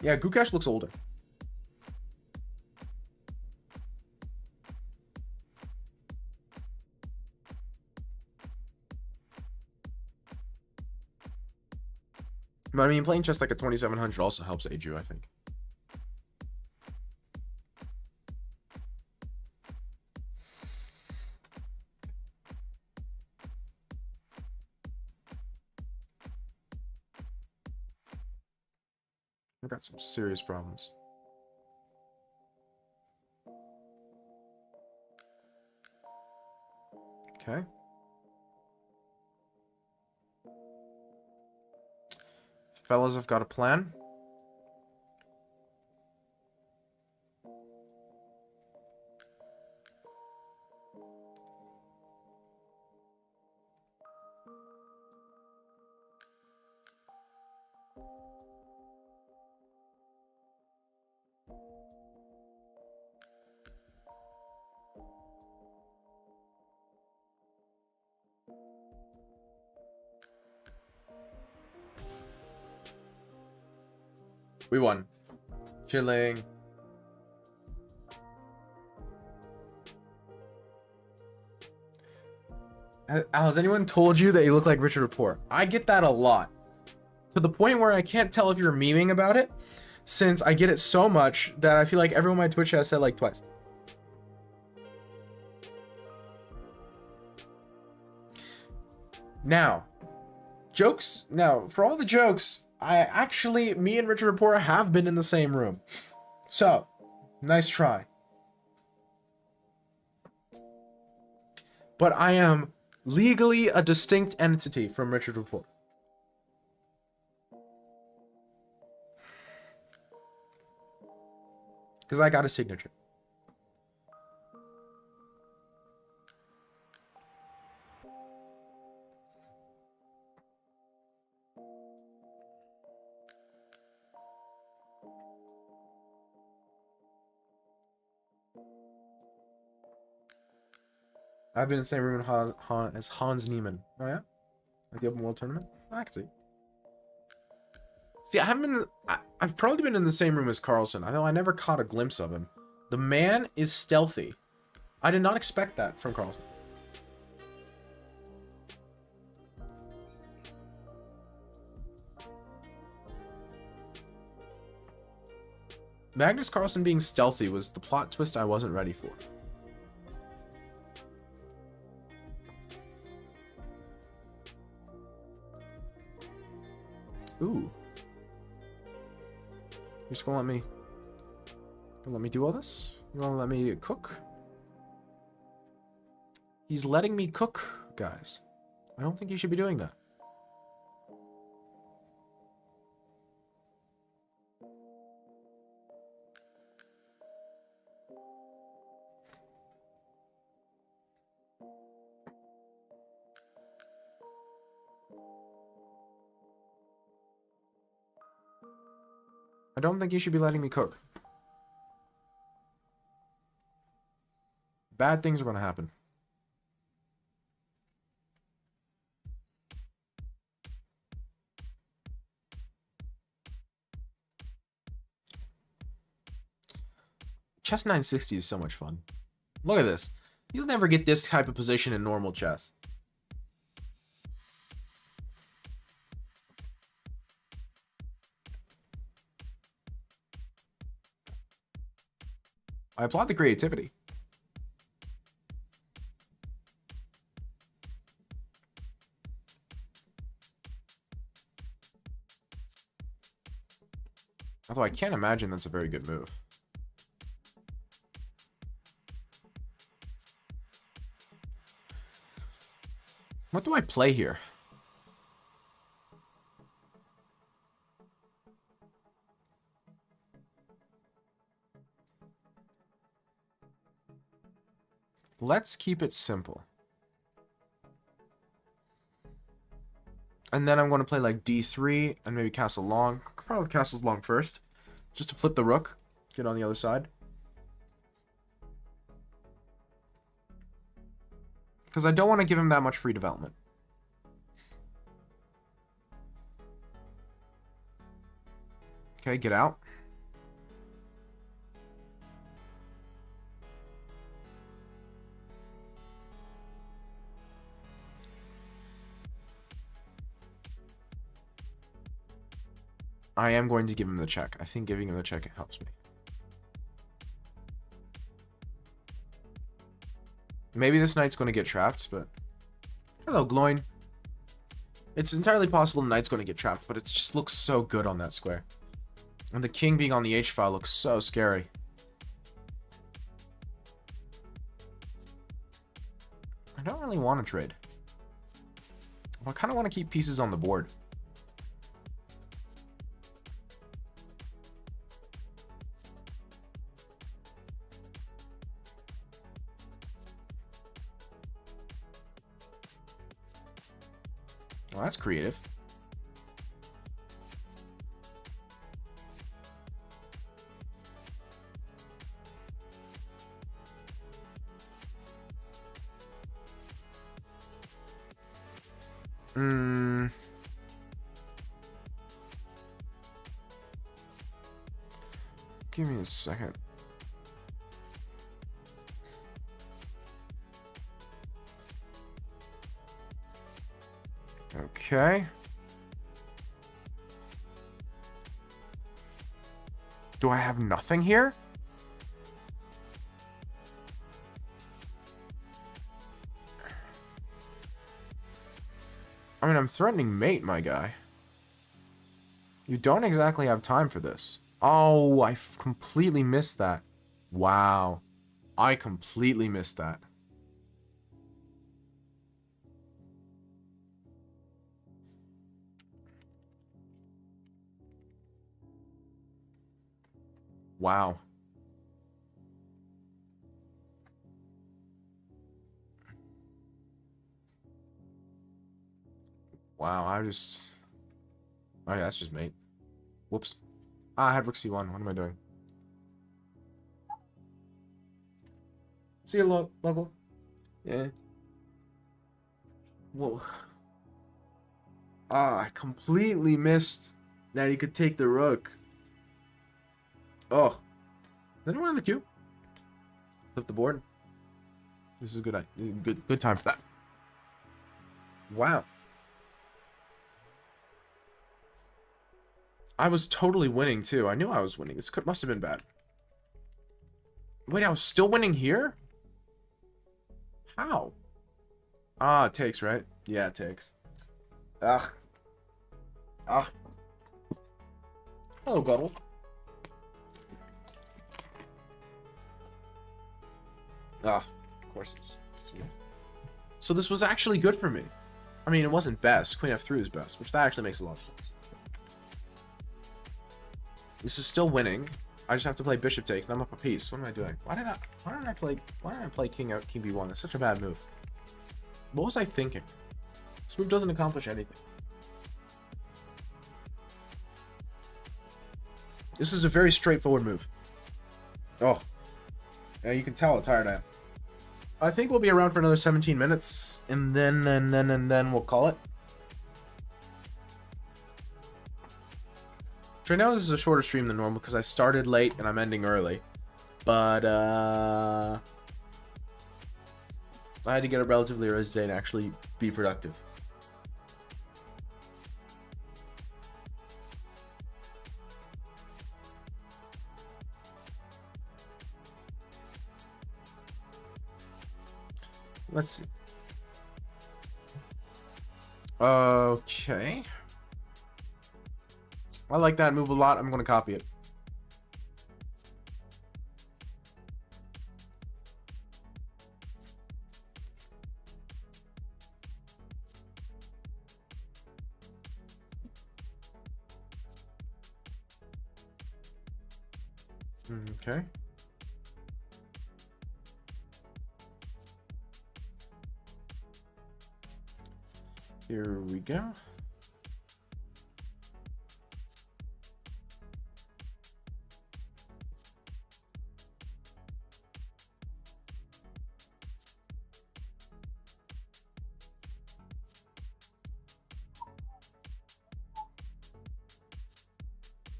Yeah, Gukesh looks older. But I mean, playing chess like a 2700 also helps age you, I think. I've got some serious problems. Okay. Fellas, I've got a plan. We won. Chilling. Has anyone told you that you look like Richard Rapport? I get that a lot. To the point where I can't tell if you're memeing about it, since I get it so much that I feel like everyone on my Twitch has said like twice. Now, jokes. Now, for all the jokes, me and Richard Rapport have been in the same room. So, nice try. But I am legally a distinct entity from Richard Rapport. Because I got a signature. I've been in the same room as Hans Niemann. Oh yeah? Like the Open World Tournament? I can see. See, I haven't been... I've probably been in the same room as Carlsen, although I never caught a glimpse of him. The man is stealthy. I did not expect that from Carlsen. Magnus Carlsen being stealthy was the plot twist I wasn't ready for. Ooh. You're just gonna let me do all this? You wanna let me cook? He's letting me cook, guys. I don't think you should be doing that. I don't think you should be letting me cook. Bad things are going to happen. Chess 960 is so much fun. Look at this. You'll never get this type of position in normal chess. I applaud the creativity. Although I can't imagine that's a very good move. What do I play here? Let's keep it simple. And then I'm going to play like d3 and maybe castle long. Probably castles long first. Just to flip the rook. Get on the other side. Because I don't want to give him that much free development. Okay, get out. I am going to give him the check. I think giving him the check helps me. Maybe this knight's going to get trapped, but... Hello, Gloin. It's entirely possible the knight's going to get trapped, but it just looks so good on that square. And the king being on the h-file looks so scary. I don't really want to trade. I kind of want to keep pieces on the board. Well, that's creative. Give me a second. Okay. Do I have nothing here? I mean, I'm threatening mate, my guy. You don't exactly have time for this. Oh, I completely missed that. Wow. I completely missed that. Wow. Wow, I just... Oh, yeah, that's just mate. Whoops. Ah, I had rook c1. What am I doing? See you, local. Yeah. Whoa. Ah, I completely missed that he could take the rook. Oh. Is anyone in the queue? Flip the board. This is a good time for that. Wow. I was totally winning too. I knew I was winning. This must have been bad. Wait, I was still winning here? How? Ah, it takes, right? Yeah, it takes. Ugh. Ugh. Hello, Guddle. Ah, of course it's... So this was actually good for me. I mean, it wasn't best. Queen f3 was best, which that actually makes a lot of sense. This is still winning. I just have to play bishop takes, and I'm up a piece. What am I doing? Why did I play king out king b1? That's such a bad move. What was I thinking? This move doesn't accomplish anything. This is a very straightforward move. Oh. Yeah, you can tell how tired I am. I think we'll be around for another 17 minutes, and then we'll call it. So I know this is a shorter stream than normal because I started late and I'm ending early. But, I had to get up relatively early today and actually be productive. Let's see. Okay. I like that move a lot. I'm going to copy it. Okay. Here we go.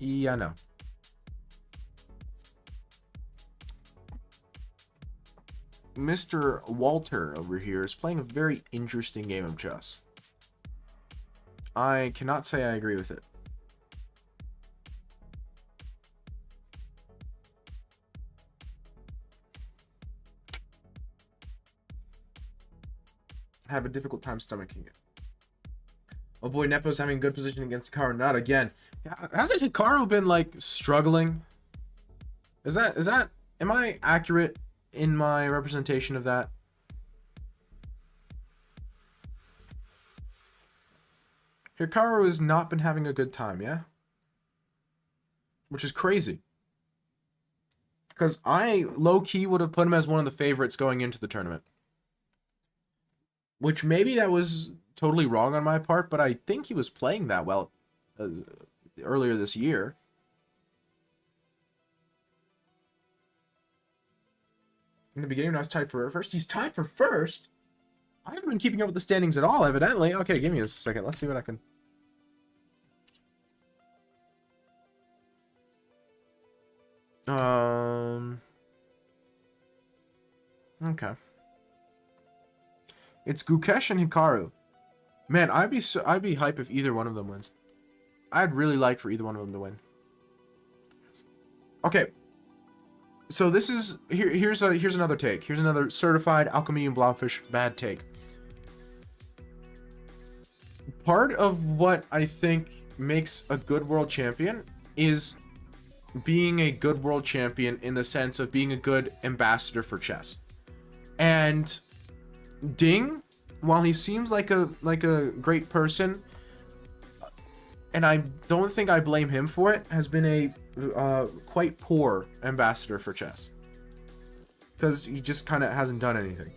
Yeah, no. Mr. Walter over here is playing a very interesting game of chess. I cannot say I agree with it. I have a difficult time stomaching it. Oh boy, Nepo's having a good position against Hikaru. Not again. Hasn't Hikaru been like struggling? Is that am I accurate in my representation of that? Hikaru has not been having a good time, yeah? Which is crazy. Because I low-key would have put him as one of the favorites going into the tournament. Which maybe that was totally wrong on my part, but I think he was playing that well earlier this year. In the beginning, I was tied for first. He's tied for first? I haven't been keeping up with the standings at all, evidently. Okay, give me a second. Let's see what I can... Okay. It's Gukesh and Hikaru. Man, I'd be hype if either one of them wins. I'd really like for either one of them to win. Okay. So this is here's another take. Here's another certified Alchemy and Blobfish bad take. Part of what I think makes a good world champion is being a good world champion in the sense of being a good ambassador for chess. And Ding, while he seems like a great person, and I don't think I blame him for it, has been a quite poor ambassador for chess. Because he just kind of hasn't done anything.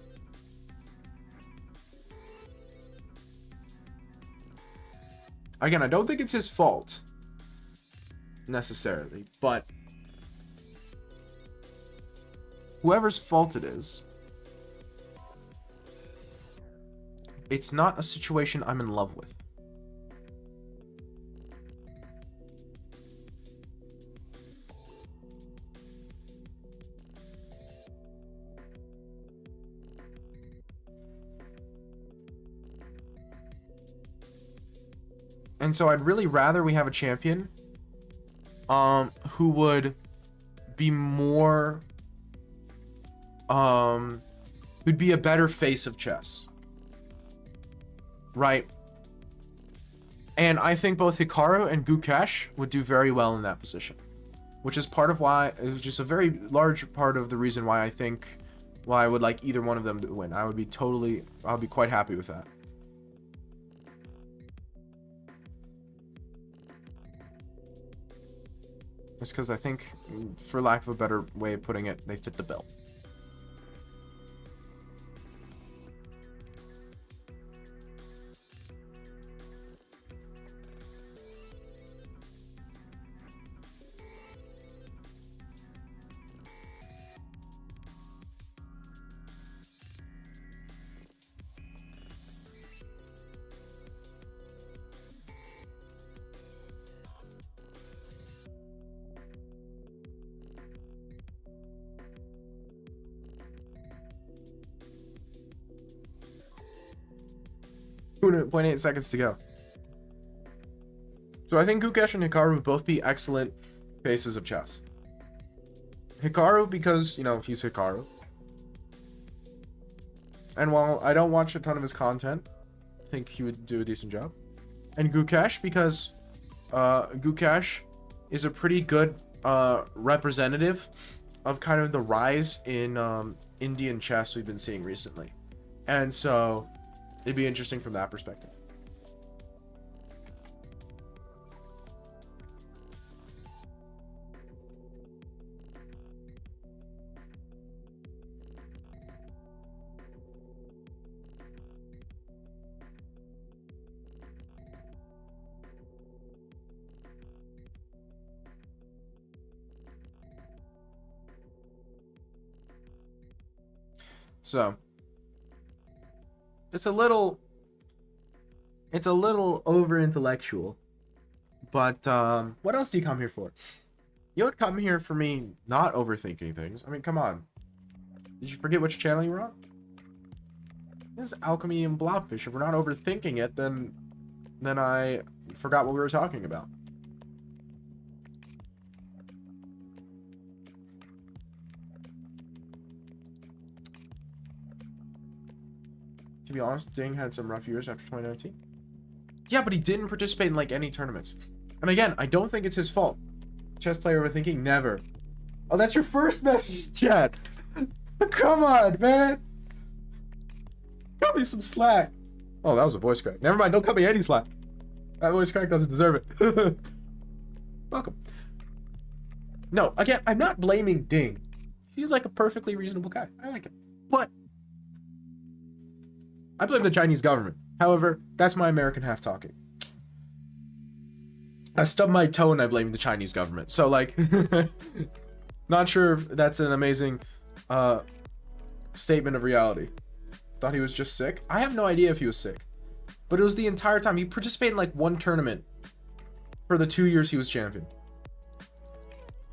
Again, I don't think it's his fault, necessarily, but whoever's fault it is, it's not a situation I'm in love with. And so I'd really rather we have a champion who would be more who'd be a better face of chess. Right? And I think both Hikaru and Gukesh would do very well in that position. Which is part of why, it was just a very large part of the reason why I would like either one of them to win. I'll be quite happy with that. It's because I think, for lack of a better way of putting it, they fit the bill. .8 seconds to go. So I think Gukesh and Hikaru would both be excellent faces of chess. Hikaru because, you know, he's Hikaru. And while I don't watch a ton of his content, I think he would do a decent job. And Gukesh because Gukesh is a pretty good representative of kind of the rise in Indian chess we've been seeing recently. And so it'd be interesting from that perspective. So it's a little over intellectual. But what else do you come here for? You don't come here for me not overthinking things. I mean, come on. Did you forget which channel you were on? This is Alchemy and Blobfish. If we're not overthinking it, then I forgot what we were talking about. To be honest, Ding had some rough years after 2019. Yeah, but he didn't participate in like any tournaments. And again, I don't think it's his fault. Chess player overthinking, never. Oh, that's your first message, chat. Come on, man. Cut me some slack. Oh, that was a voice crack. Never mind, don't cut me any slack. That voice crack doesn't deserve it. Welcome. No, again, I'm not blaming Ding. He seems like a perfectly reasonable guy. I like him. But I blame the Chinese government. However, that's my American half talking. I stubbed my toe and I blame the Chinese government. So, like, not sure if that's an amazing statement of reality. Thought he was just sick. I have no idea if he was sick. But it was the entire time. He participated in, like, one tournament for the 2 years he was champion.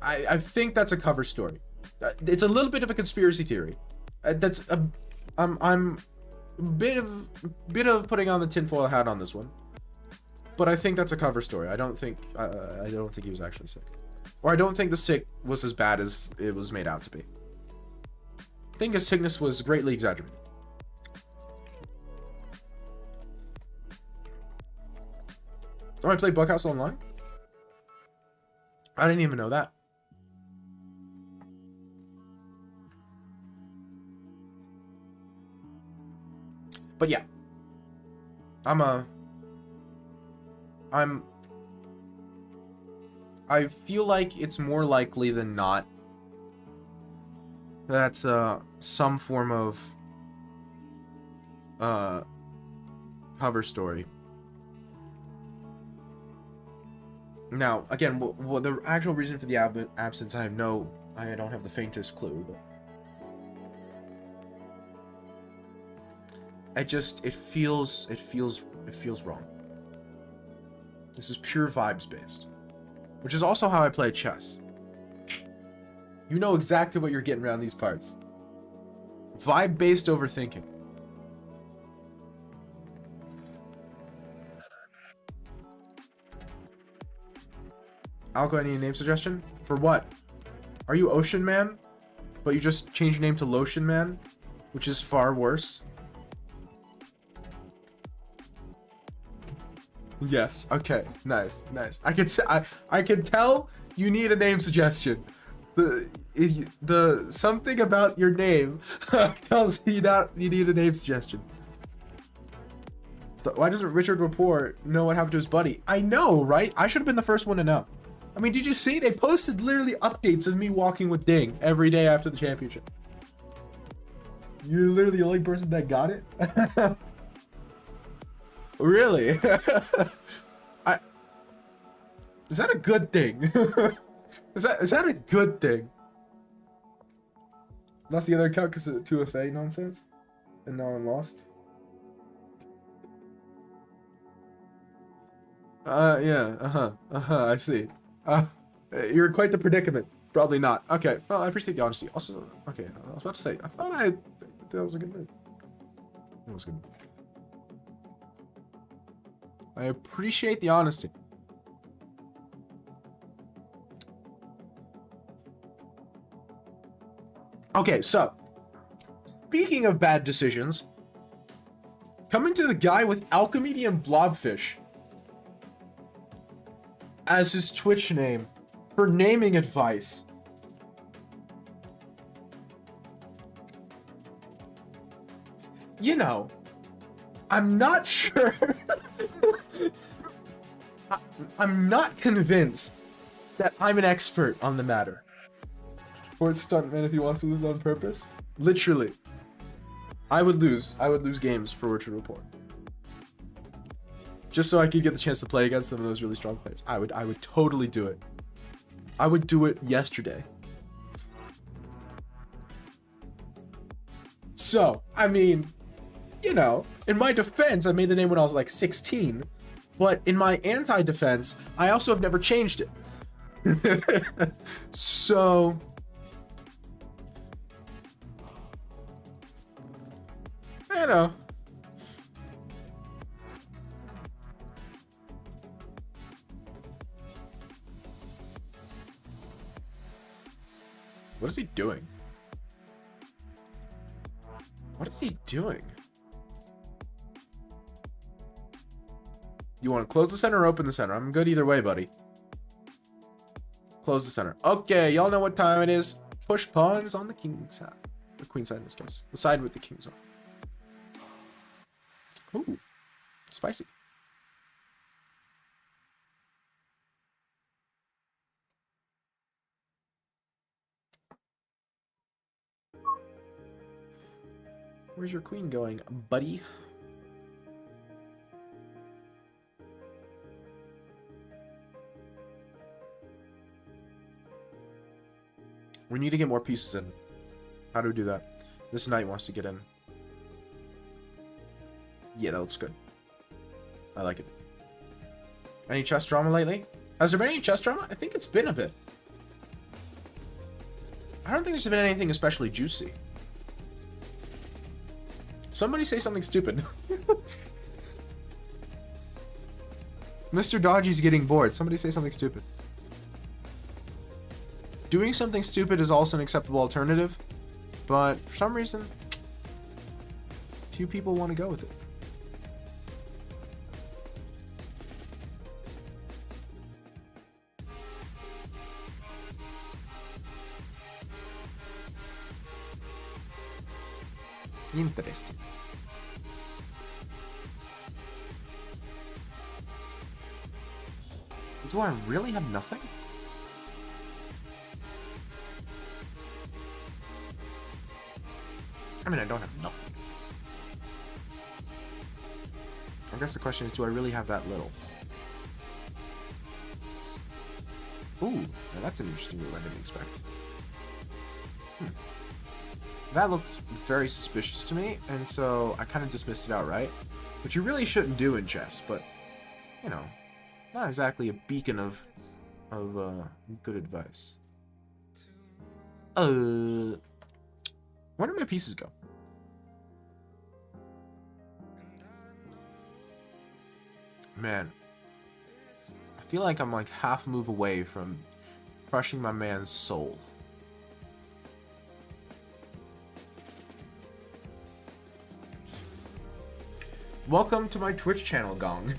I think that's a cover story. It's a little bit of a conspiracy theory. I'm a bit of putting on the tinfoil hat on this one. But I think that's a cover story. I don't think he was actually sick. Or I don't think the sick was as bad as it was made out to be. I think his sickness was greatly exaggerated. Oh, I played Bughouse Online? I didn't even know that. But yeah. I feel like it's more likely than not that's some form of cover story. Now, again, what the actual reason for the absence, I don't have the faintest clue. But it feels wrong. This is pure vibes based, which is also how I play chess. You know exactly what you're getting around these parts. Vibe based overthinking. Alco, any name suggestion? For what? Are you Ocean Man? But you just changed your name to Lotion Man, which is far worse. Yes. Okay. Nice. I can tell you need a name suggestion. The something about your name tells you you need a name suggestion. Why doesn't Richard Rapport know what happened to his buddy? I know, right? I should have been the first one to know. I mean, did you see? They posted literally updates of me walking with Ding every day after the championship. You're literally the only person that got it? Really? Is that a good thing? is that a good thing? Lost the other account because of 2FA nonsense? And now I'm lost? Yeah, I see. You're in quite the predicament. Probably not. Okay, well, I appreciate the honesty. Also, okay, I was about to say, I thought that was a good move. That was good. I appreciate the honesty. Okay, so, speaking of bad decisions, coming to the guy with Alchemy and Blobfish as his Twitch name for naming advice. You know, I'm not sure. I'm not convinced that I'm an expert on the matter. Sports stuntman if he wants to lose on purpose. Literally. I would lose games for Richard Rapport. Just so I could get the chance to play against some of those really strong players. I would totally do it. I would do it yesterday. So, I mean, you know, in my defense, I made the name when I was like 16. But in my anti-defense, I also have never changed it. So, you know. What is he doing? What is he doing? You want to close the center or open the center? I'm good either way, buddy. Close the center. Okay, y'all know what time it is. Push pawns on the king side. The queen side in this case. The side with the kings on. Ooh. Spicy. Where's your queen going, buddy? We need to get more pieces in. How do we do that? This knight wants to get in. Yeah, that looks good. I like it. Any chess drama lately? Has there been any chess drama? I think it's been a bit. I don't think there's been anything especially juicy. Somebody say something stupid. Mr. Dodgy's getting bored. Somebody say something stupid. Doing something stupid is also an acceptable alternative, but for some reason, few people want to go with it. Interesting. Do I really have nothing? I mean, I don't have nothing. I guess the question is, do I really have that little? Ooh, now that's an interesting move I didn't expect. That looks very suspicious to me, and so I kind of dismissed it outright. Which you really shouldn't do in chess, but, you know, not exactly a beacon of good advice. Where did my pieces go? Man, I feel like I'm like half a move away from crushing my man's soul. Welcome to my Twitch channel, Gong.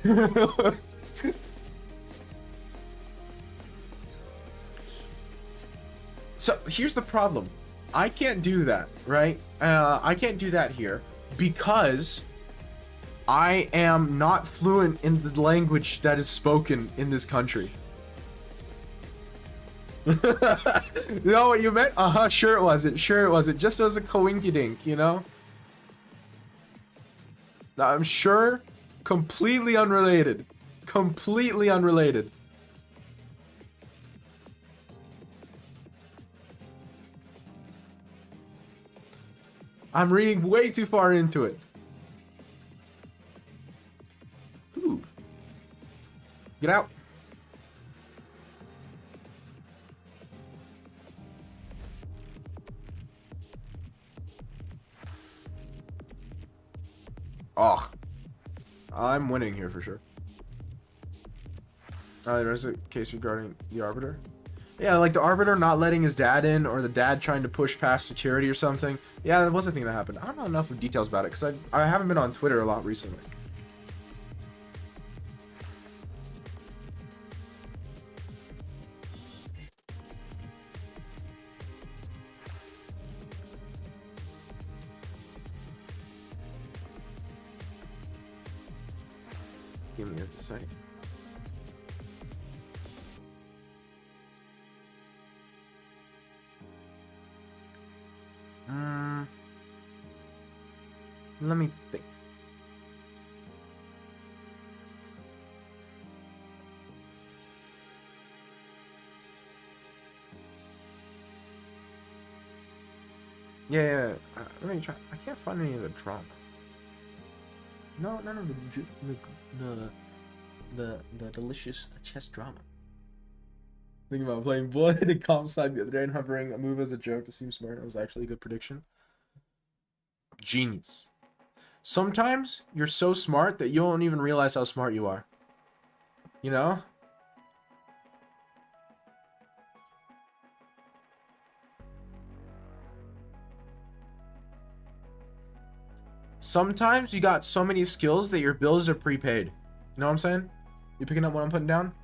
So here's the problem. I can't do that, right? I can't do that here because I am not fluent in the language that is spoken in this country. You know what you meant? Uh-huh, sure it wasn't. Sure it wasn't. Just as a coinkydink, you know? I'm sure completely unrelated. Completely unrelated. I'm reading way too far into it. Ooh. Get out. Oh. I'm winning here for sure. There's a case regarding the Arbiter. Yeah, like the Arbiter not letting his dad in, or the dad trying to push past security or something. Yeah, that was a thing that happened. I don't know enough of details about it, because I haven't been on Twitter a lot recently. Give me a second. Let me think. Yeah. Let me try. I can't find any of the drama. No, none of the delicious chess drama. Thinking about playing Blood and Comp Side the other day and hovering a move as a joke to seem smart. It was actually a good prediction. Genius. Sometimes you're so smart that you don't even realize how smart you are. You know? Sometimes you got so many skills that your bills are prepaid. You know what I'm saying? You picking up what I'm putting down?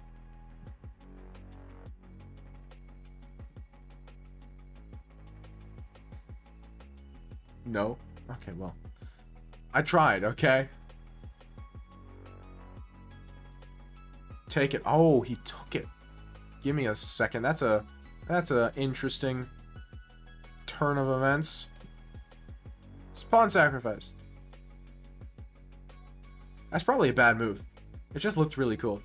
No? Okay, well. I tried, okay? Take it. Oh, he took it. Give me a second. That's a interesting turn of events. Spawn sacrifice. That's probably a bad move. It just looked really cool.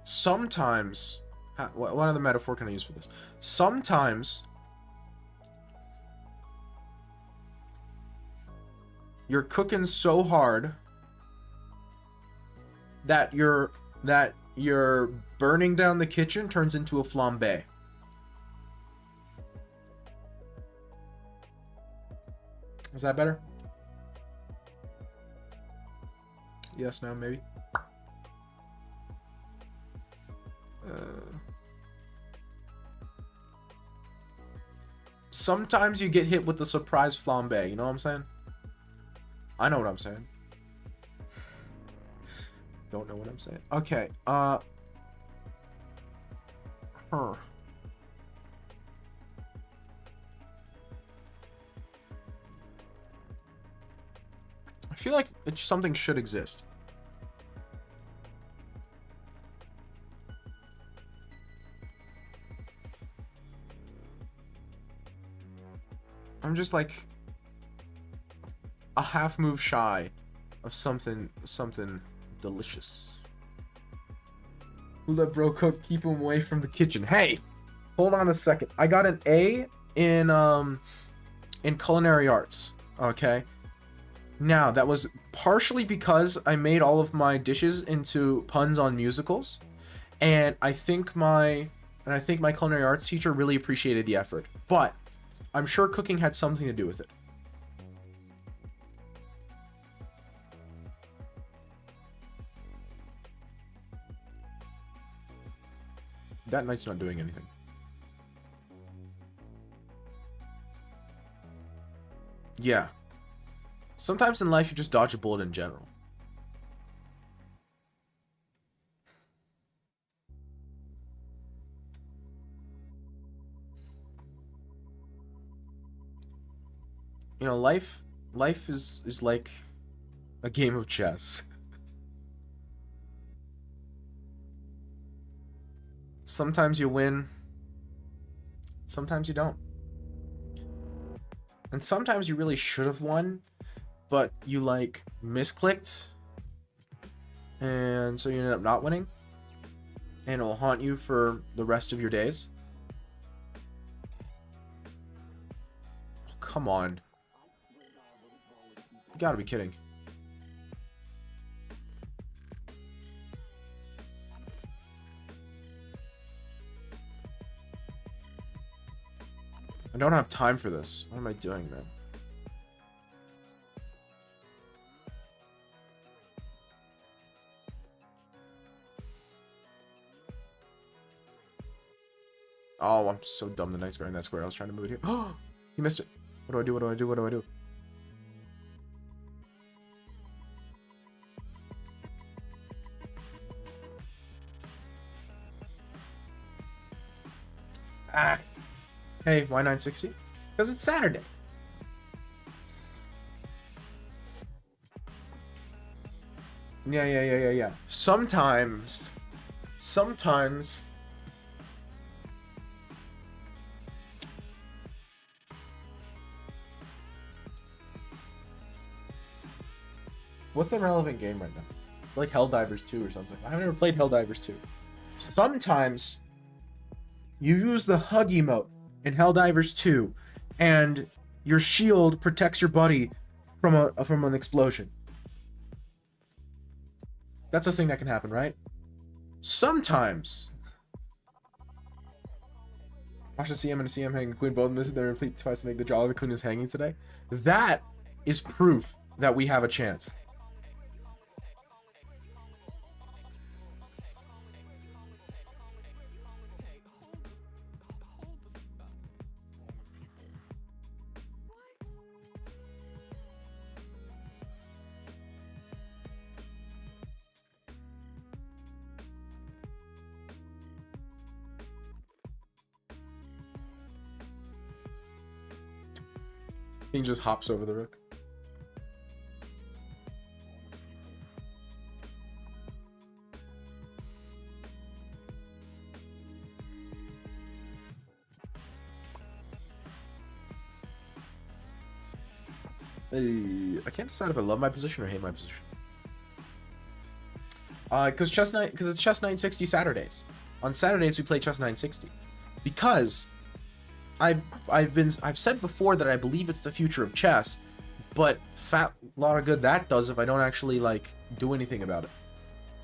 Sometimes, what other metaphor can I use for this? Sometimes you're cooking so hard that you're burning down the kitchen turns into a flambe. Is that better? Yes, no, maybe. Sometimes you get hit with the surprise flambe, you know what I'm saying? I know what I'm saying. Don't know what I'm saying. Okay, I feel like something should exist. I'm just like a half move shy of something delicious. Who let bro cook? Keep him away from the kitchen. Hey, hold on a second. I got an A in culinary arts. Okay. Now that was partially because I made all of my dishes into puns on musicals, and I think my culinary arts teacher really appreciated the effort. But I'm sure cooking had something to do with it. That knight's not doing anything. Yeah. Sometimes in life you just dodge a bullet in general. You know, life is like a game of chess. Sometimes you win, sometimes you don't. And sometimes you really should have won, but you like misclicked, and so you ended up not winning, and it will haunt you for the rest of your days. Oh, come on. You gotta be kidding. I don't have time for this. What am I doing, man? Oh, I'm so dumb. The knight's guarding that square. I was trying to move it here. Oh, he missed it. What do I do? What do I do? What do I do? Ah. Hey, why 960? Because it's Saturday. Yeah. Sometimes. What's the relevant game right now? Like Helldivers 2 or something. I've never played Helldivers 2. Sometimes you use the hug emote in Helldivers 2, and your shield protects your buddy from an explosion. That's a thing that can happen, right? Sometimes. Watch the CM and a CM hanging Queen both missing their replete twice to make the jaw of the Queen is hanging today. That is proof that we have a chance. He just hops over the rook. I can't decide if I love my position or hate my position. Because it's Chess 960 Saturdays. On Saturdays we play Chess 960. Because I've said before that I believe it's the future of chess, but fat lot of good that does if I don't actually like do anything about it.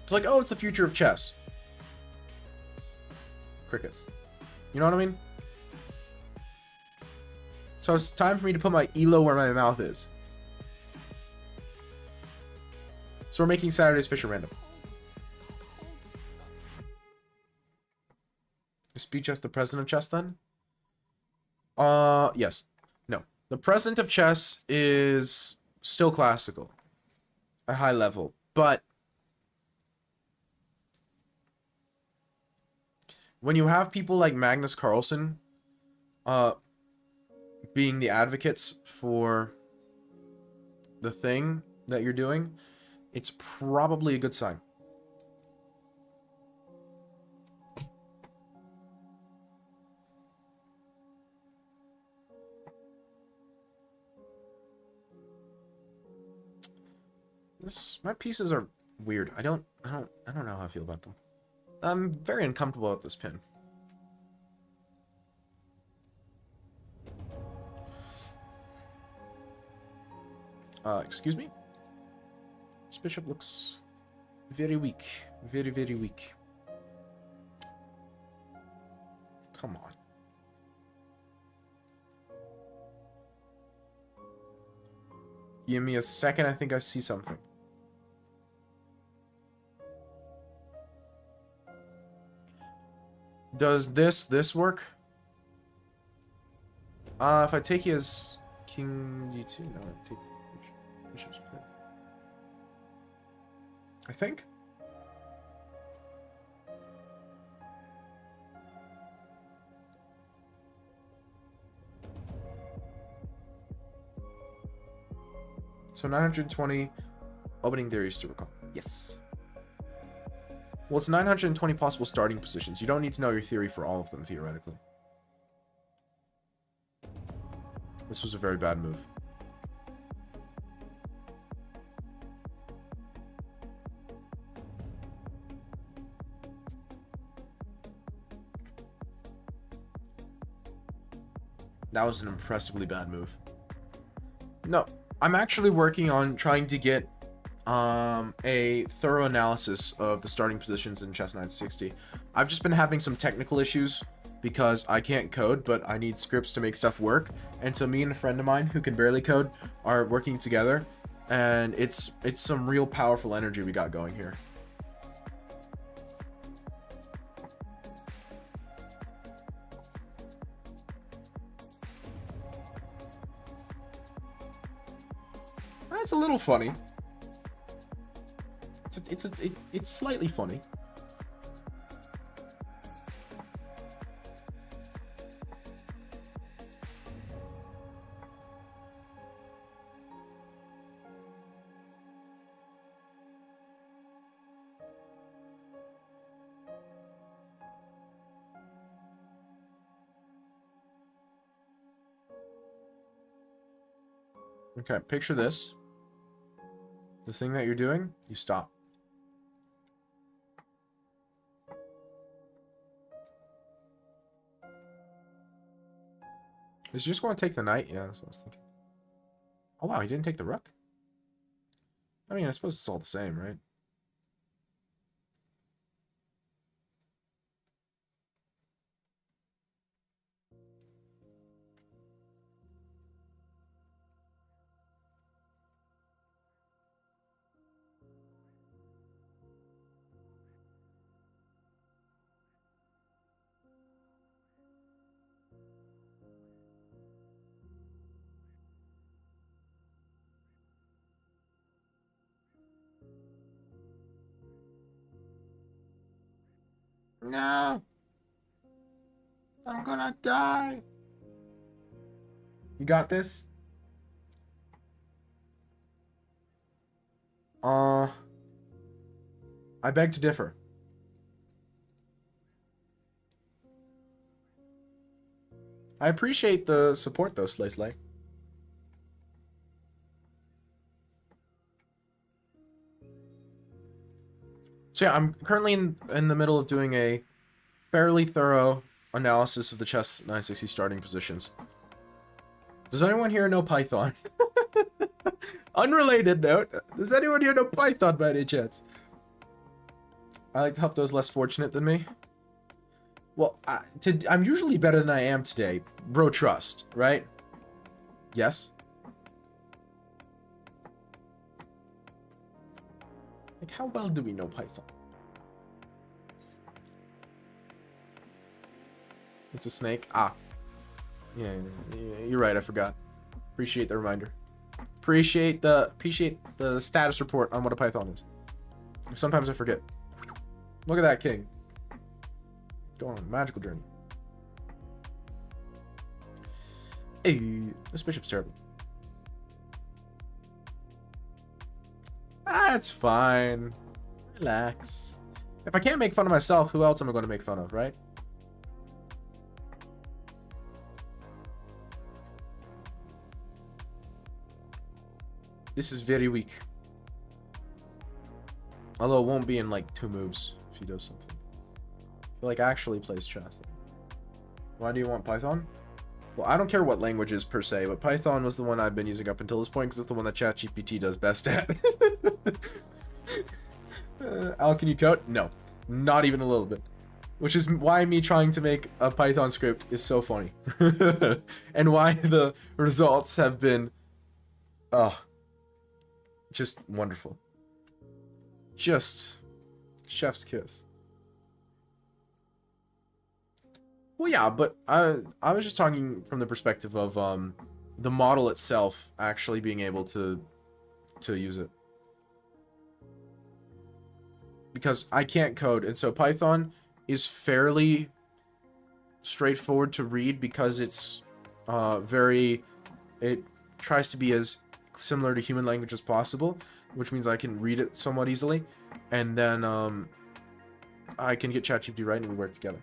It's like, oh, it's the future of chess. Crickets. You know what I mean? So it's time for me to put my elo where my mouth is. So we're making Saturday's Fisher random. Is Speed Chess the president of chess then? Yes. No. The president of chess is still classical. At high level. But when you have people like Magnus Carlsen, being the advocates for the thing that you're doing, it's probably a good sign. My pieces are weird. I don't know how I feel about them. I'm very uncomfortable with this pin. Excuse me? This bishop looks very weak. Very, very weak. Come on. Give me a second, I think I see something. Does this work? If I take you as King D2, no, I take Bishop's play. I think. So 920 opening theories to recall. Yes. Well, it's 920 possible starting positions. You don't need to know your theory for all of them, theoretically. This was a very bad move. That was an impressively bad move. No, I'm actually working on trying to get a thorough analysis of the starting positions in Chess 960. I've just been having some technical issues because I can't code, but I need scripts to make stuff work. And so me and a friend of mine who can barely code are working together, and it's some real powerful energy we got going here. That's a little funny. It's slightly funny. Okay, picture this. the thing that you're doing, you stop. Is he just going to take the knight? Yeah, that's what I was thinking. Oh, wow, he didn't take the rook? I mean, I suppose it's all the same, right? No! I'm gonna die! You got this? I beg to differ. I appreciate the support, though, Slay Slay. So yeah, I'm currently in the middle of doing a fairly thorough analysis of the chess 960 starting positions. Does anyone here know Python? Unrelated note, does anyone here know Python by any chance? I like to help those less fortunate than me. Well, I'm usually better than I am today. Bro, trust, right? Yes? Like, how well do we know Python? It's a snake. Ah. Yeah, you're right, I forgot. Appreciate the reminder. Appreciate the status report on what a Python is. Sometimes I forget. Look at that king. Going on a magical journey. Hey, this bishop's terrible. That's fine. Relax. If I can't make fun of myself, who else am I going to make fun of, right? This is very weak. Although it won't be in like 2 moves if he does something. He like actually plays chess. Why do you want Python? Well, I don't care what languages per se, but Python was the one I've been using up until this point because it's the one that ChatGPT does best at. Al, can you code? No, not even a little bit. Which is why me trying to make a Python script is so funny. And why the results have been, just wonderful. Just chef's kiss. Well, yeah, but I was just talking from the perspective of the model itself actually being able to use it. Because I can't code, and so Python is fairly straightforward to read because it's it tries to be as similar to human language as possible, which means I can read it somewhat easily, and then I can get ChatGPT right and we work together.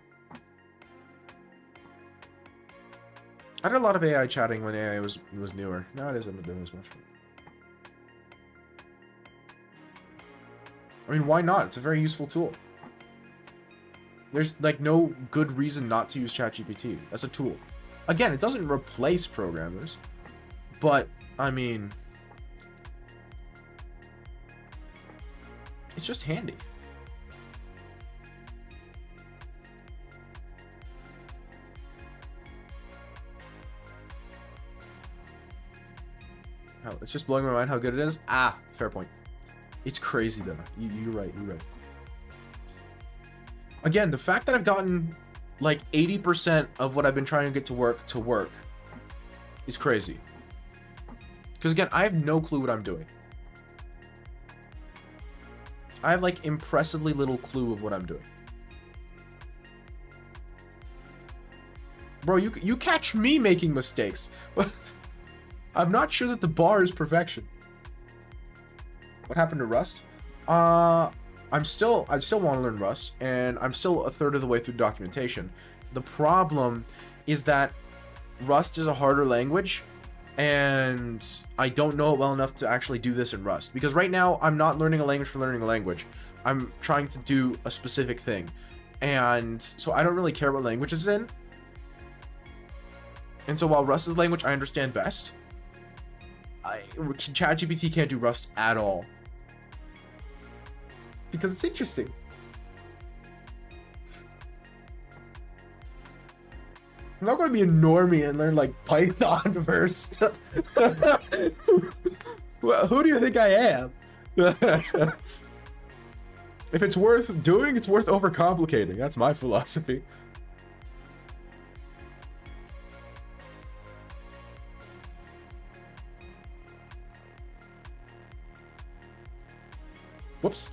I did a lot of AI chatting when AI was newer. Nowadays I'm not doing as much. I mean, why not? It's a very useful tool. There's like no good reason not to use ChatGPT. That's a tool. Again, it doesn't replace programmers, but I mean, it's just handy. Oh, it's just blowing my mind how good it is. Ah, fair point. It's crazy though. You're right. You're right. Again, the fact that I've gotten like 80% of what I've been trying to get to work is crazy. Because again, I have no clue what I'm doing. I have like impressively little clue of what I'm doing. Bro, you catch me making mistakes. I'm not sure that the bar is perfection. What happened to Rust? I still want to learn Rust, and I'm still a third of the way through documentation. The problem is that Rust is a harder language, and I don't know it well enough to actually do this in Rust. Because right now, I'm not learning a language for learning a language. I'm trying to do a specific thing. And so I don't really care what language it's in. And so while Rust is the language I understand best, ChatGPT can't do Rust at all. Because it's interesting. I'm not going to be a normie and learn like Python first. Well, who do you think I am? If it's worth doing, it's worth overcomplicating. That's my philosophy. Whoops.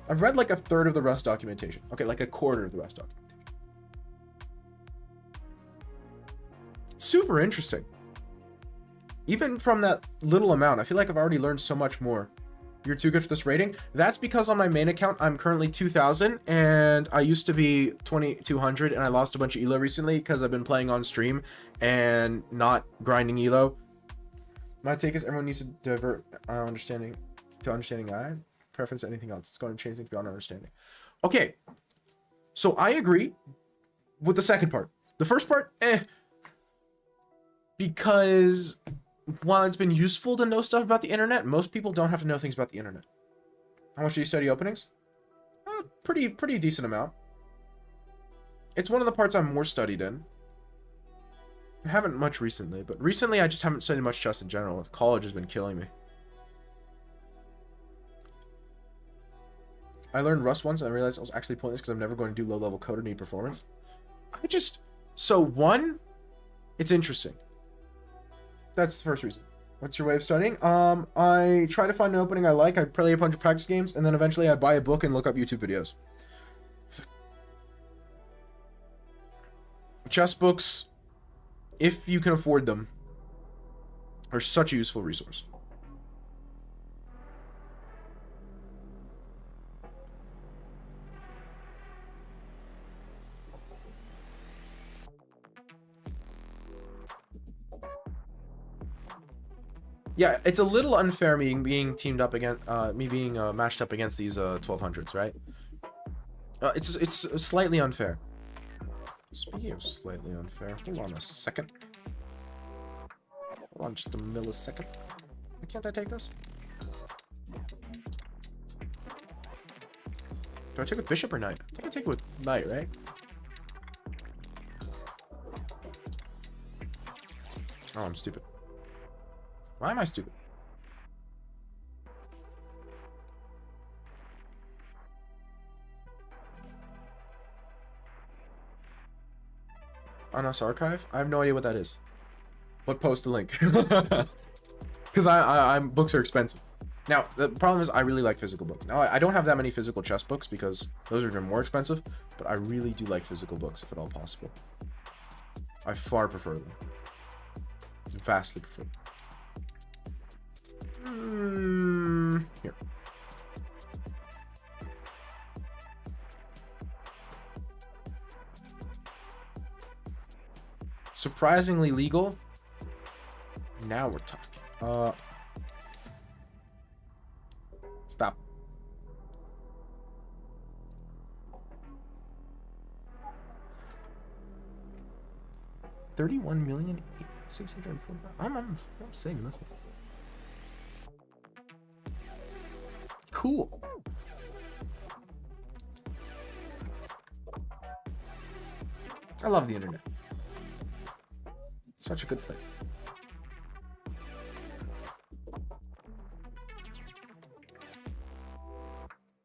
I've read like a third of the Rust documentation. Okay, like a quarter of the Rust documentation. Super interesting. Even from that little amount, I feel like I've already learned so much more. You're too good for this rating. That's because on my main account, I'm currently 2,000 and I used to be 2,200 and I lost a bunch of ELO recently because I've been playing on stream and not grinding ELO. My take is everyone needs to divert understanding to understanding AI. Preference to anything else. It's going to change things beyond understanding. Okay. So I agree with the second part. The first part, because while it's been useful to know stuff about the internet, most people don't have to know things about the internet. How much do you study openings? Pretty decent amount. It's one of the parts I'm more studied in. I haven't much recently, but recently I just haven't studied much chess in general. College has been killing me. I learned Rust once and I realized I was actually pointless because I'm never going to do low-level code or need performance. So one, it's interesting. That's the first reason. What's your way of studying? I try to find an opening I like. I play a bunch of practice games, and then eventually I buy a book and look up YouTube videos. Chess books, if you can afford them, are such a useful resource. Yeah, it's a little unfair me being teamed up against matched up against these 1200s, right? It's slightly unfair. Speaking of slightly unfair, hold on a second. Hold on just a millisecond. Why can't I take this? Do I take it with bishop or knight? I think I take it with knight, right? Oh, I'm stupid. Why am I stupid? On us archive? I have no idea what that is. But post the link. Because I'm books are expensive. Now, the problem is I really like physical books. Now, I don't have that many physical chess books because those are even more expensive. But I really do like physical books if at all possible. I far prefer them. Vastly prefer them. Here. Surprisingly legal. Now we're talking. Stop. $31,645,000. I'm saving this one. Cool. I love the internet. Such a good place.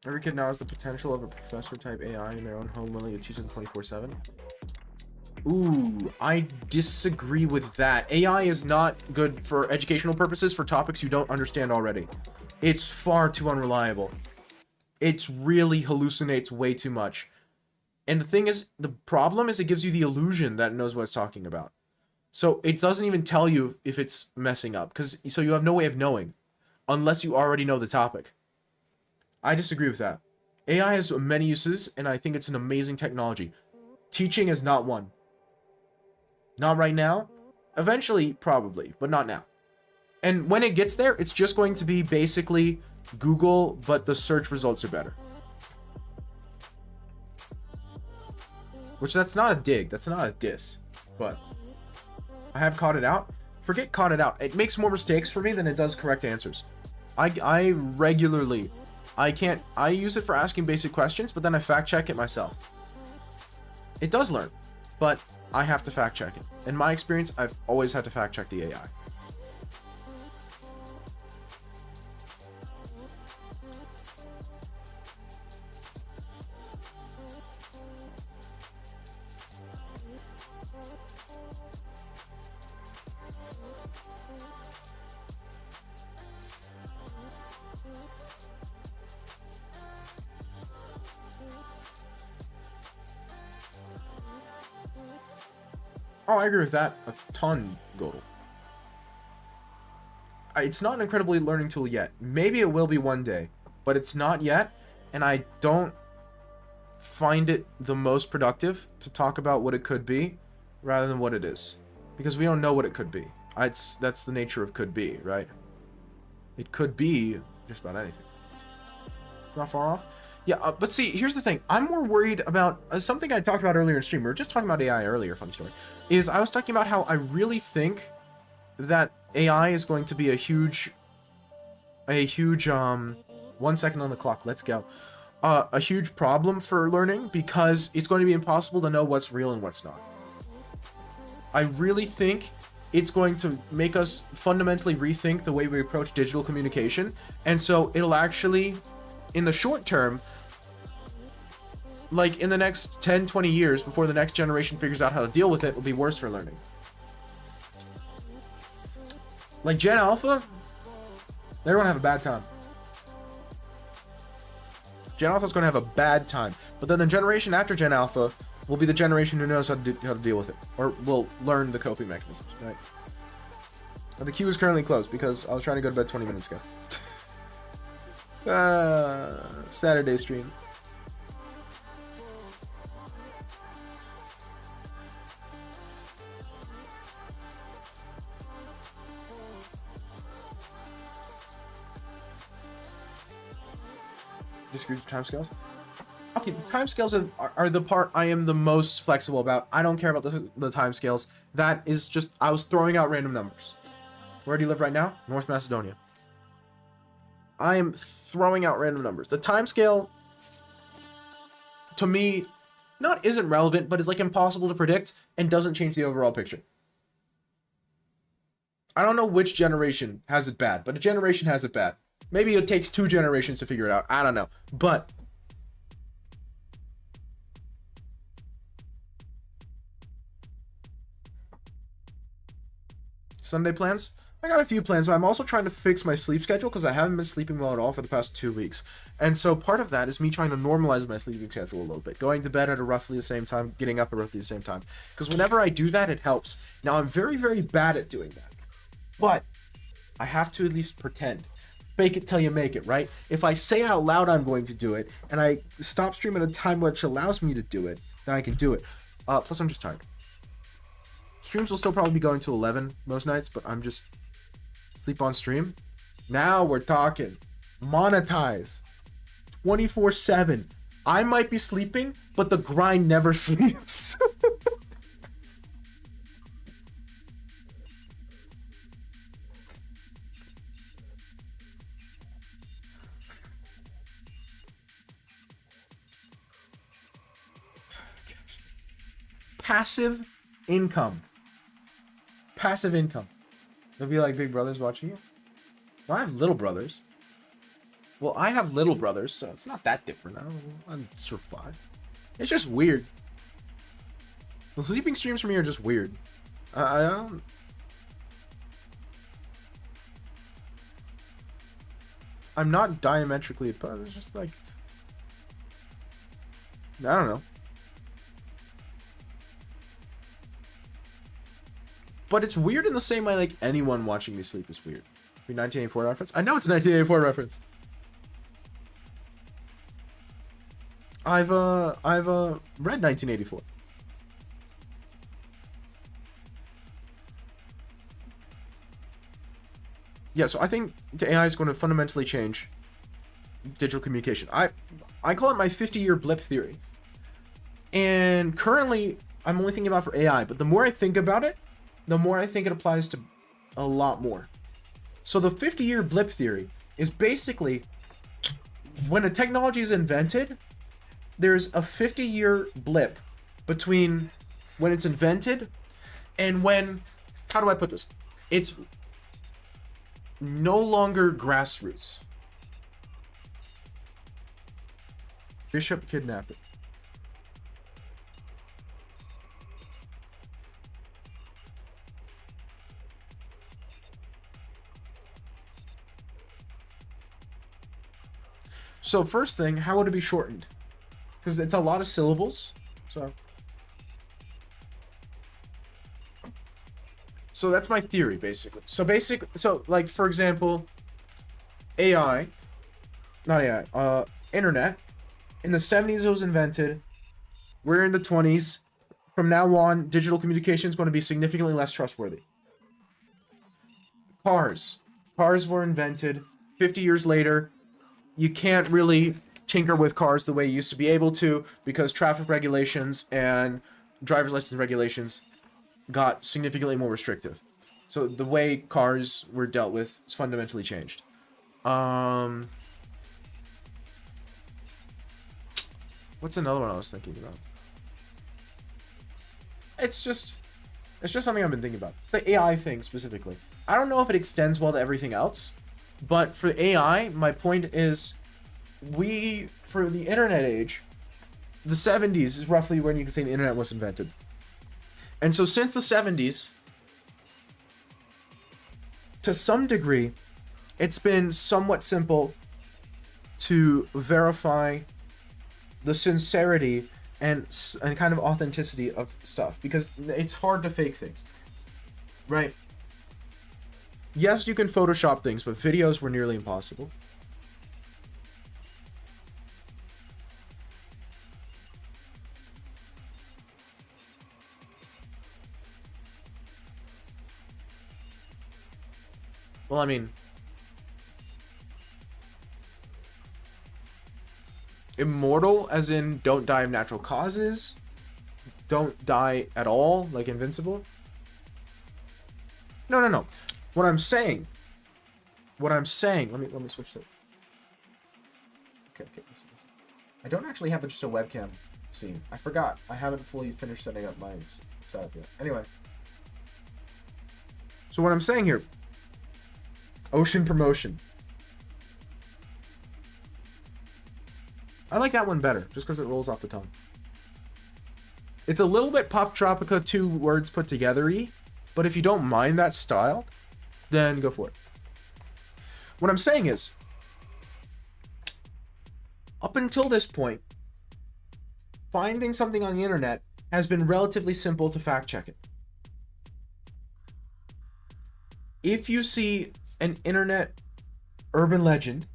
Every kid now has the potential of a professor type AI in their own home willing to teach them 24/7. Ooh, I disagree with that. AI is not good for educational purposes for topics you don't understand already. It's far too unreliable. It really hallucinates way too much. And the thing is, the problem is it gives you the illusion that it knows what it's talking about. So it doesn't even tell you if it's messing up, so you have no way of knowing unless you already know the topic. I disagree with that. AI has many uses, and I think it's an amazing technology. Teaching is not one. Not right now. Eventually, probably, but not now. And when it gets there, it's just going to be basically Google, but the search results are better. Which, that's not a dig. That's not a diss. But I have caught it out. Forget caught it out. It makes more mistakes for me than it does correct answers. I regularly... I use it for asking basic questions, but then I fact check it myself. It does learn, but I have to fact check it. In my experience, I've always had to fact check the AI. Oh, I agree with that a ton, Godel. It's not an incredibly learning tool yet. Maybe it will be one day, but it's not yet, and I don't find it the most productive to talk about what it could be rather than what it is, because we don't know what it could be. That's the nature of could be, right? It could be just about anything. It's not far off. Yeah, but see, here's the thing. I'm more worried about something I talked about earlier in stream. We were just talking about AI earlier, funny story. Is I was talking about how I really think that AI is going to be a huge 1 second on the clock, let's go. A huge problem for learning, because it's going to be impossible to know what's real and what's not. I really think it's going to make us fundamentally rethink the way we approach digital communication, and so it'll actually, in the short term, like in the next 10, 20 years, before the next generation figures out how to deal with it, will be worse for learning. Like Gen Alpha, they're going to have a bad time. Gen Alpha is going to have a bad time. But then the generation after Gen Alpha will be the generation who knows how to deal with it, or will learn the coping mechanisms, right? And the queue is currently closed because I was trying to go to bed 20 minutes ago. Saturday stream. Disagree with timescales? Okay, the timescales are the part I am the most flexible about. I don't care about the timescales. That is just, I was throwing out random numbers. Where do you live right now? North Macedonia. I am throwing out random numbers. The timescale, to me, isn't relevant, but is like impossible to predict and doesn't change the overall picture. I don't know which generation has it bad, but a generation has it bad. Maybe it takes 2 generations to figure it out. I don't know. But Sunday plans? I got a few plans, but I'm also trying to fix my sleep schedule because I haven't been sleeping well at all for the past 2 weeks. And so part of that is me trying to normalize my sleeping schedule a little bit. Going to bed at roughly the same time, getting up at roughly the same time. Because whenever I do that, it helps. Now, I'm very, very bad at doing that. But I have to at least pretend. Fake it till you make it, right? If I say out loud I'm going to do it, and I stop stream at a time which allows me to do it, then I can do it. Plus, I'm just tired. Streams will still probably be going to 11 most nights, but I'm just... Sleep on stream? Now we're talking. Monetize. 24/7. I might be sleeping, but the grind never sleeps. Passive income. Passive income. It'll be like Big Brother's watching you. Well, I have little brothers. Well, I have little brothers, so it's not that different. I'm survive. It's just weird. The sleeping streams for me are just weird. I'm not diametrically opposed. It's just like, I don't know. But it's weird in the same way like anyone watching me sleep is weird. 1984 reference? I know it's a 1984 reference. I've read 1984. Yeah, so I think the AI is going to fundamentally change digital communication. I call it my 50-year blip theory. And currently, I'm only thinking about for AI, but the more I think about it, the more I think it applies to a lot more. So the 50-year blip theory is basically when a technology is invented, there's a 50-year blip between when it's invented and when, how do I put this? It's no longer grassroots. Bishop kidnapping. So first thing, how would it be shortened? Because it's a lot of syllables. So that's my theory, basically. So like, for example, AI, not AI, internet. In the 70s, it was invented. We're in the 20s. From now on, digital communication is going to be significantly less trustworthy. Cars were invented. 50 years later, you can't really tinker with cars the way you used to be able to because traffic regulations and driver's license regulations got significantly more restrictive. So the way cars were dealt with is fundamentally changed. What's another one I was thinking about? It's just something I've been thinking about. The AI thing specifically. I don't know if it extends well to everything else, but for AI, my point is for the internet age, the 70s is roughly when you can say the internet was invented. And so since the 70s, to some degree, it's been somewhat simple to verify the sincerity and kind of authenticity of stuff because it's hard to fake things, right? Yes, you can Photoshop things, but videos were nearly impossible. Well, I mean, immortal as in don't die of natural causes, don't die at all, like invincible. No. What I'm saying, let me switch to. Okay, listen. I don't actually have just a webcam scene. I forgot. I haven't fully finished setting up my setup yet. Anyway. So what I'm saying here, ocean promotion. I like that one better, just because it rolls off the tongue. It's a little bit Pop Tropica, 2 words put together-y, but if you don't mind that style, then go for it. What I'm saying is, up until this point, finding something on the internet has been relatively simple to fact check it. If you see an internet urban legend,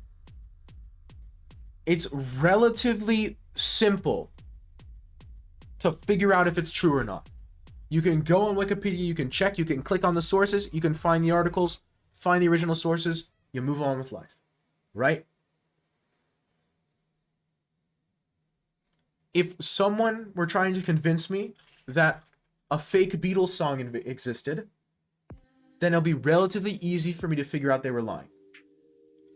it's relatively simple to figure out if it's true or not. You can go on Wikipedia, you can check, you can click on the sources, you can find the articles, find the original sources, you move on with life, right? If someone were trying to convince me that a fake Beatles song existed, then it'll be relatively easy for me to figure out they were lying.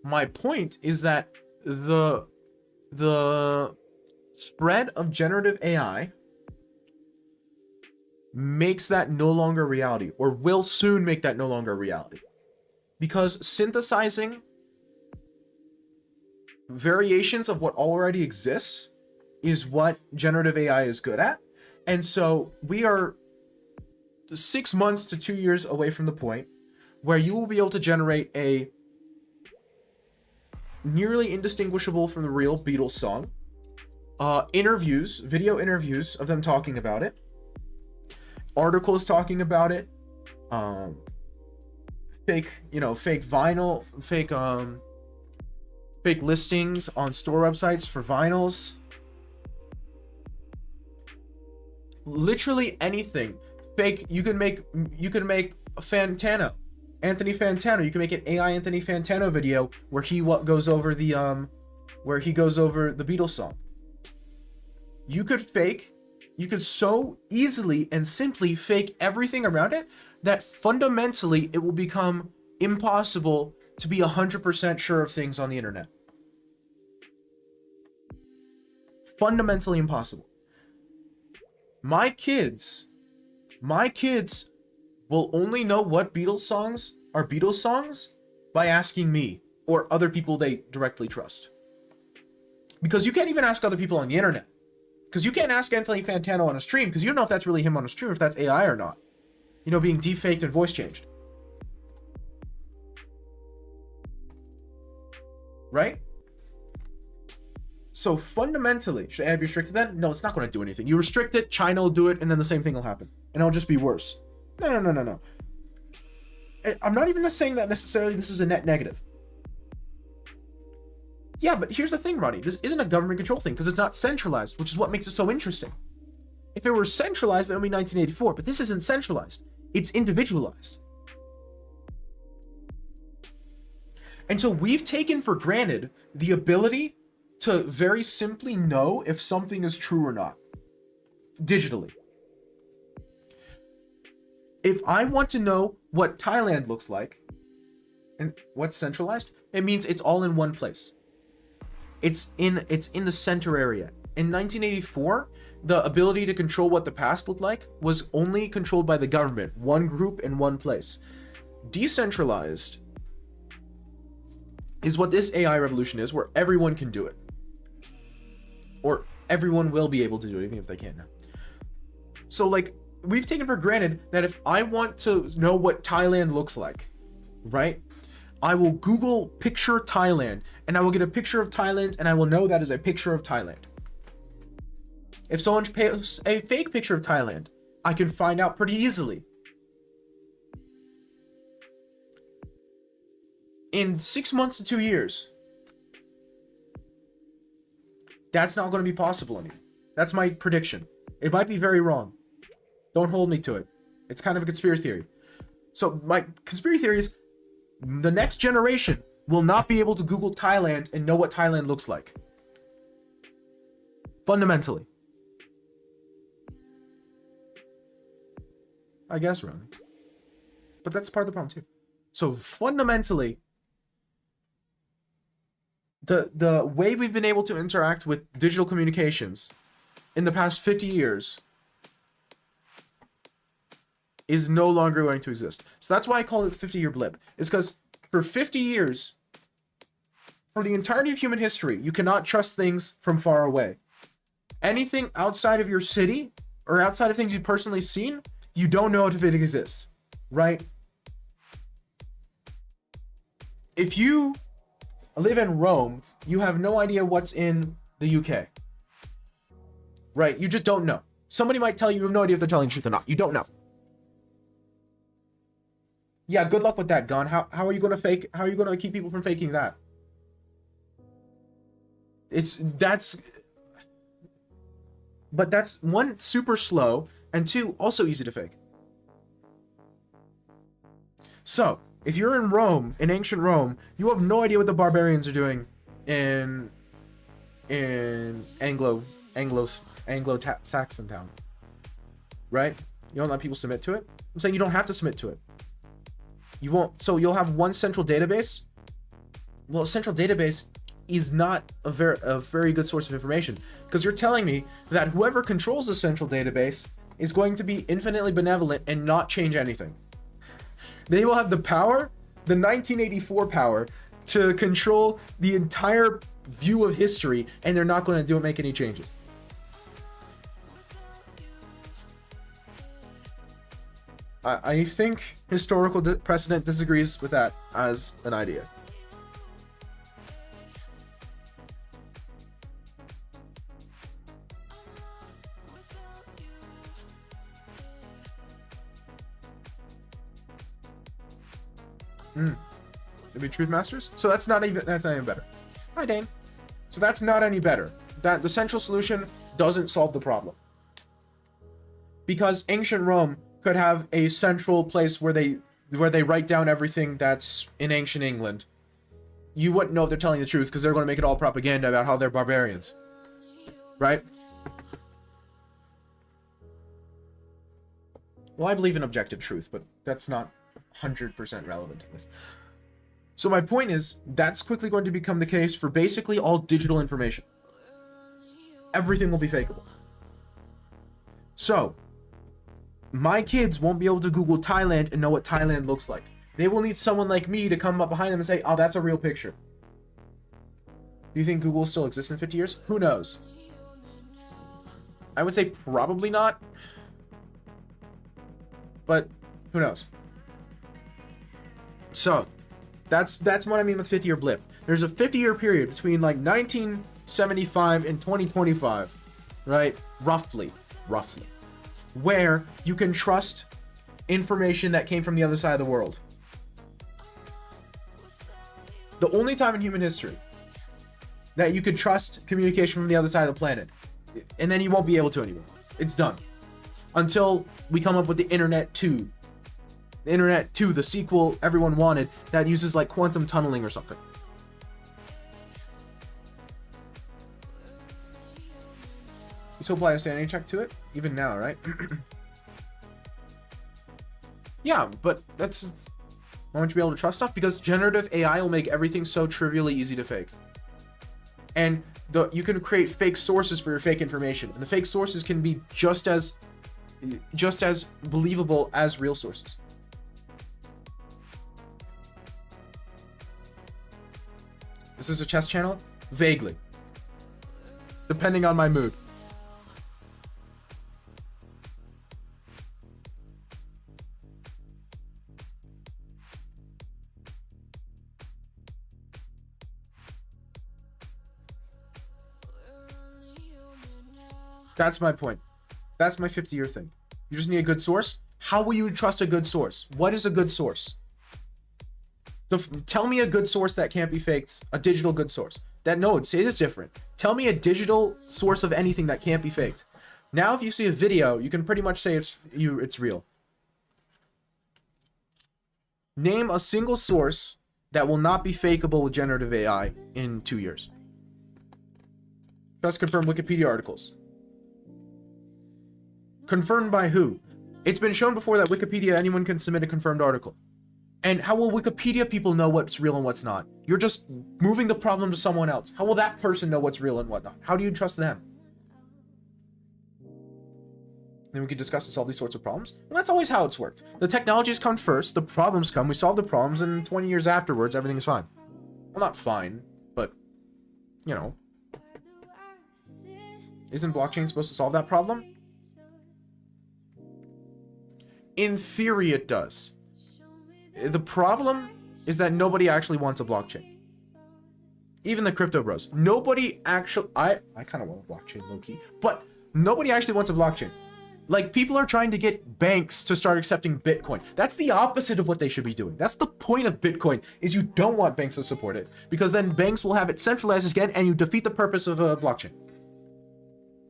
My point is that the spread of generative AI makes that no longer reality, or will soon make that no longer reality. Because synthesizing variations of what already exists is what generative AI is good at. And so we are 6 months to 2 years away from the point where you will be able to generate a nearly indistinguishable from the real Beatles song, video interviews of them talking about it, articles talking about it, fake vinyl, fake listings on store websites for vinyls, literally anything. Fake. You can make Fantano, Anthony Fantano. You can make an AI Anthony Fantano video where he goes over the Beatles song. You could so easily and simply fake everything around it that fundamentally it will become impossible to be 100% sure of things on the internet. Fundamentally impossible. My kids will only know what Beatles songs are Beatles songs by asking me or other people they directly trust. Because you can't even ask other people on the internet. Because you can't ask Anthony Fantano on a stream, because you don't know if that's really him on a stream, if that's AI or not. You know, being defaked and voice changed. Right? So fundamentally, should AI be restricted then? No, it's not going to do anything. You restrict it, China will do it, and then the same thing will happen. And it'll just be worse. No. I'm not even saying that necessarily this is a net negative. Yeah, but here's the thing, Ronnie. This isn't a government control thing because it's not centralized, which is what makes it so interesting. If it were centralized, it would be 1984, but this isn't centralized. It's individualized. And so we've taken for granted the ability to very simply know if something is true or not, digitally. If I want to know what Thailand looks like, and what's centralized, it means it's all in one place. It's in the center area. In 1984, the ability to control what the past looked like was only controlled by the government, one group in one place. Decentralized is what this AI revolution is, where everyone can do it. Or everyone will be able to do it, even if they can't now. So, like, we've taken for granted that if I want to know what Thailand looks like, right? I will Google picture Thailand, and I will get a picture of Thailand, and I will know that is a picture of Thailand. If someone posts a fake picture of Thailand, I can find out pretty easily. In 6 months to 2 years, that's not going to be possible anymore. That's my prediction. It might be very wrong. Don't hold me to it. It's kind of a conspiracy theory. So my conspiracy theory is the next generation will not be able to Google Thailand and know what Thailand looks like. Fundamentally. I guess, Ron. But that's part of the problem too. So fundamentally, the way we've been able to interact with digital communications in the past 50 years is no longer going to exist. So that's why I call it the 50-year blip. It's because for 50 years, for the entirety of human history, you cannot trust things from far away. Anything outside of your city or outside of things you've personally seen, you don't know if it exists, right? If you live in Rome, you have no idea what's in the UK, right? You just don't know. Somebody might tell you, you have no idea if they're telling the truth or not. You don't know. Yeah, good luck with that, Gon. How are you going to fake? How are you going to keep people from faking that? But that's one, super slow, and two, also easy to fake. So, if you're in Rome, in ancient Rome, you have no idea what the barbarians are doing in Anglo-Saxon town, right? You don't let people submit to it. I'm saying you don't have to submit to it. You won't. So you'll have one central database. Well, a central database is not a very good source of information, because you're telling me that whoever controls the central database is going to be infinitely benevolent and not change anything. They will have the power, the 1984 power, to control the entire view of history, and they're not going to make any changes. I think historical precedent disagrees with that as an idea. It'd be Truth Masters? So that's not even better. Hi, Dane. So that's not any better. That the central solution doesn't solve the problem. because ancient Rome could have a central place where they write down everything that's in ancient England. You wouldn't know if they're telling the truth because they're going to make it all propaganda about how they're barbarians. Right? Well, I believe in objective truth, but that's not 100% relevant to this. So my point is, that's quickly going to become the case for basically all digital information. Everything will be fakeable. So, my kids won't be able to Google Thailand and know what Thailand looks like. They will need someone like me to come up behind them and say, oh, that's a real picture. Do you think Google will still exist in 50 years? Who knows? I would say probably not. But who knows? So, that's what I mean with 50-year blip. There's a 50-year period between like 1975 and 2025, right? Roughly, where you can trust information that came from the other side of the world. The only time in human history that you could trust communication from the other side of the planet, and then you won't be able to anymore. It's done. Until we come up with the Internet 2. The Internet 2, the sequel everyone wanted, that uses like quantum tunneling or something. You still apply a sanity check to it? Even now, right? Yeah, but that's... Why won't you be able to trust stuff? Because generative AI will make everything so trivially easy to fake. And you can create fake sources for your fake information. And the fake sources can be just as believable as real sources. Is this a chess channel? Vaguely. Depending on my mood. That's my point. That's my 50-year thing. You just need a good source. How will you trust a good source? What is a good source? Tell me a good source that can't be faked. A digital good source. No, it is different. Tell me a digital source of anything that can't be faked. Now, if you see a video, you can pretty much say it's real. Name a single source that will not be fakeable with generative AI in 2 years. Just confirm Wikipedia articles. Confirmed by who? It's been shown before that Wikipedia, anyone can submit a confirmed article. And how will Wikipedia people know what's real and what's not? You're just moving the problem to someone else. How will that person know what's real and whatnot? How do you trust them? Then we can discuss and solve these sorts of problems. Well, that's always how it's worked. The technologies come first, the problems come, we solve the problems, and 20 years afterwards, everything is fine. Well, not fine, but, you know. Isn't blockchain supposed to solve that problem? In theory, it does. The problem is that nobody actually wants a blockchain. Even the crypto bros. Nobody actually... I kind of want a blockchain, low-key. But nobody actually wants a blockchain. Like, people are trying to get banks to start accepting Bitcoin. That's the opposite of what they should be doing. That's the point of Bitcoin, is you don't want banks to support it. Because then banks will have it centralized again, and you defeat the purpose of a blockchain.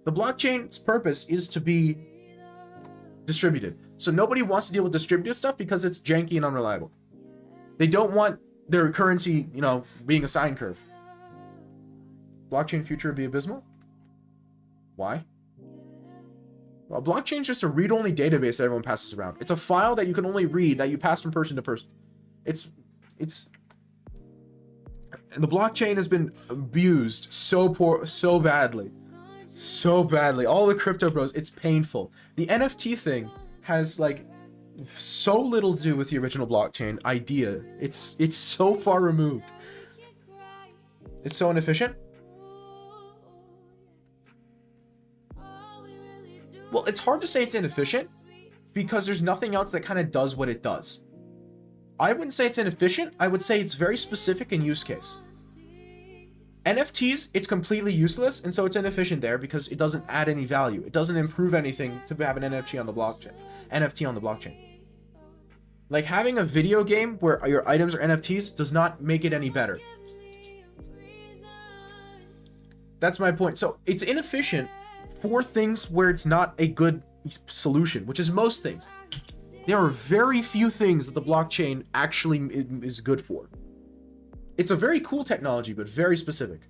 The blockchain's purpose is to be distributed. So nobody wants to deal with distributed stuff because it's janky and unreliable. They don't want their currency, you know, being a sine curve. Blockchain future would be abysmal? Why? Well, blockchain is just a read-only database that everyone passes around. It's a file that you can only read, that you pass from person to person. And the blockchain has been abused so badly. So badly. All the crypto bros, it's painful. The NFT thing has like so little to do with the original blockchain idea. It's so far removed. It's so inefficient. Well, it's hard to say it's inefficient because there's nothing else that kind of does what it does. I wouldn't say it's inefficient. I would say it's very specific in use case. NFTs, it's completely useless, and so it's inefficient there because it doesn't add any value. It doesn't improve anything to have an NFT on the blockchain. Like, having a video game where your items are NFTs does not make it any better. That's my point. So it's inefficient for things where it's not a good solution, which is most things. There are very few things that the blockchain actually is good for. It's a very cool technology, but very specific.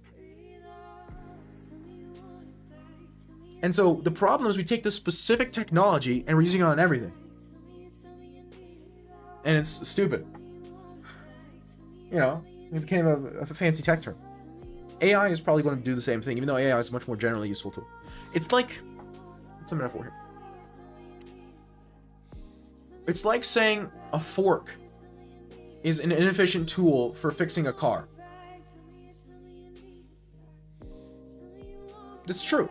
And so the problem is we take this specific technology and we're using it on everything. And it's stupid. You know, it became a fancy tech term. AI is probably going to do the same thing, even though AI is a much more generally useful tool. It's like, what's a metaphor here? It's like saying a fork is an inefficient tool for fixing a car. That's true.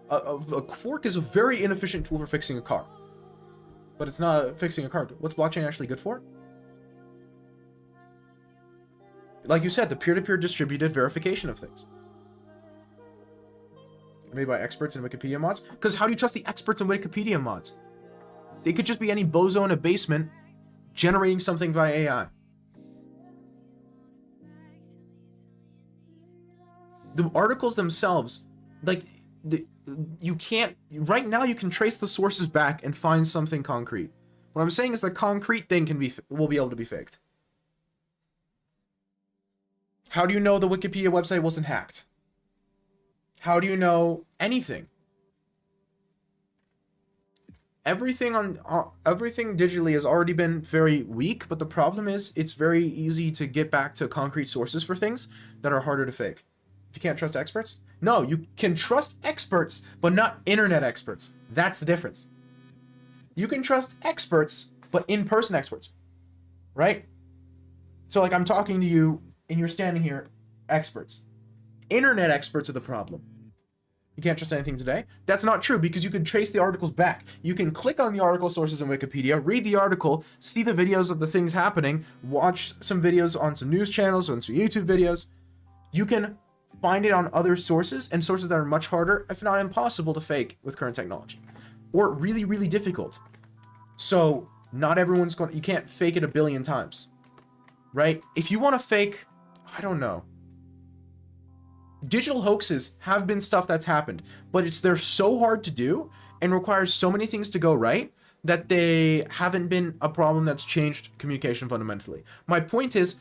A fork is a very inefficient tool for fixing a car. But it's not fixing a car. What's blockchain actually good for? Like you said, the peer-to-peer distributed verification of things. Made by experts in Wikipedia mods? Because how do you trust the experts in Wikipedia mods? They could just be any bozo in a basement generating something via AI. The articles themselves, like, you can't, right now you can trace the sources back and find something concrete. What I'm saying is the concrete thing will be able to be faked. How do you know the Wikipedia website wasn't hacked? How do you know anything? Everything digitally has already been very weak, but the problem is it's very easy to get back to concrete sources for things that are harder to fake. If you can't trust experts? No, you can trust experts, but not internet experts. That's the difference. You can trust experts, but in-person experts, right? So like I'm talking to you and you're standing here, experts. Internet experts are the problem. You can't trust anything today? That's not true because you can trace the articles back. You can click on the article sources in Wikipedia, read the article, see the videos of the things happening, watch some videos on some news channels, on some YouTube videos. You can find it on other sources and sources that are much harder, if not impossible, to fake with current technology. Or really, really difficult. So not everyone's you can't fake it a billion times, right? If you want to fake, I don't know. Digital hoaxes have been stuff that's happened, but they're so hard to do and requires so many things to go right that they haven't been a problem that's changed communication fundamentally. My point is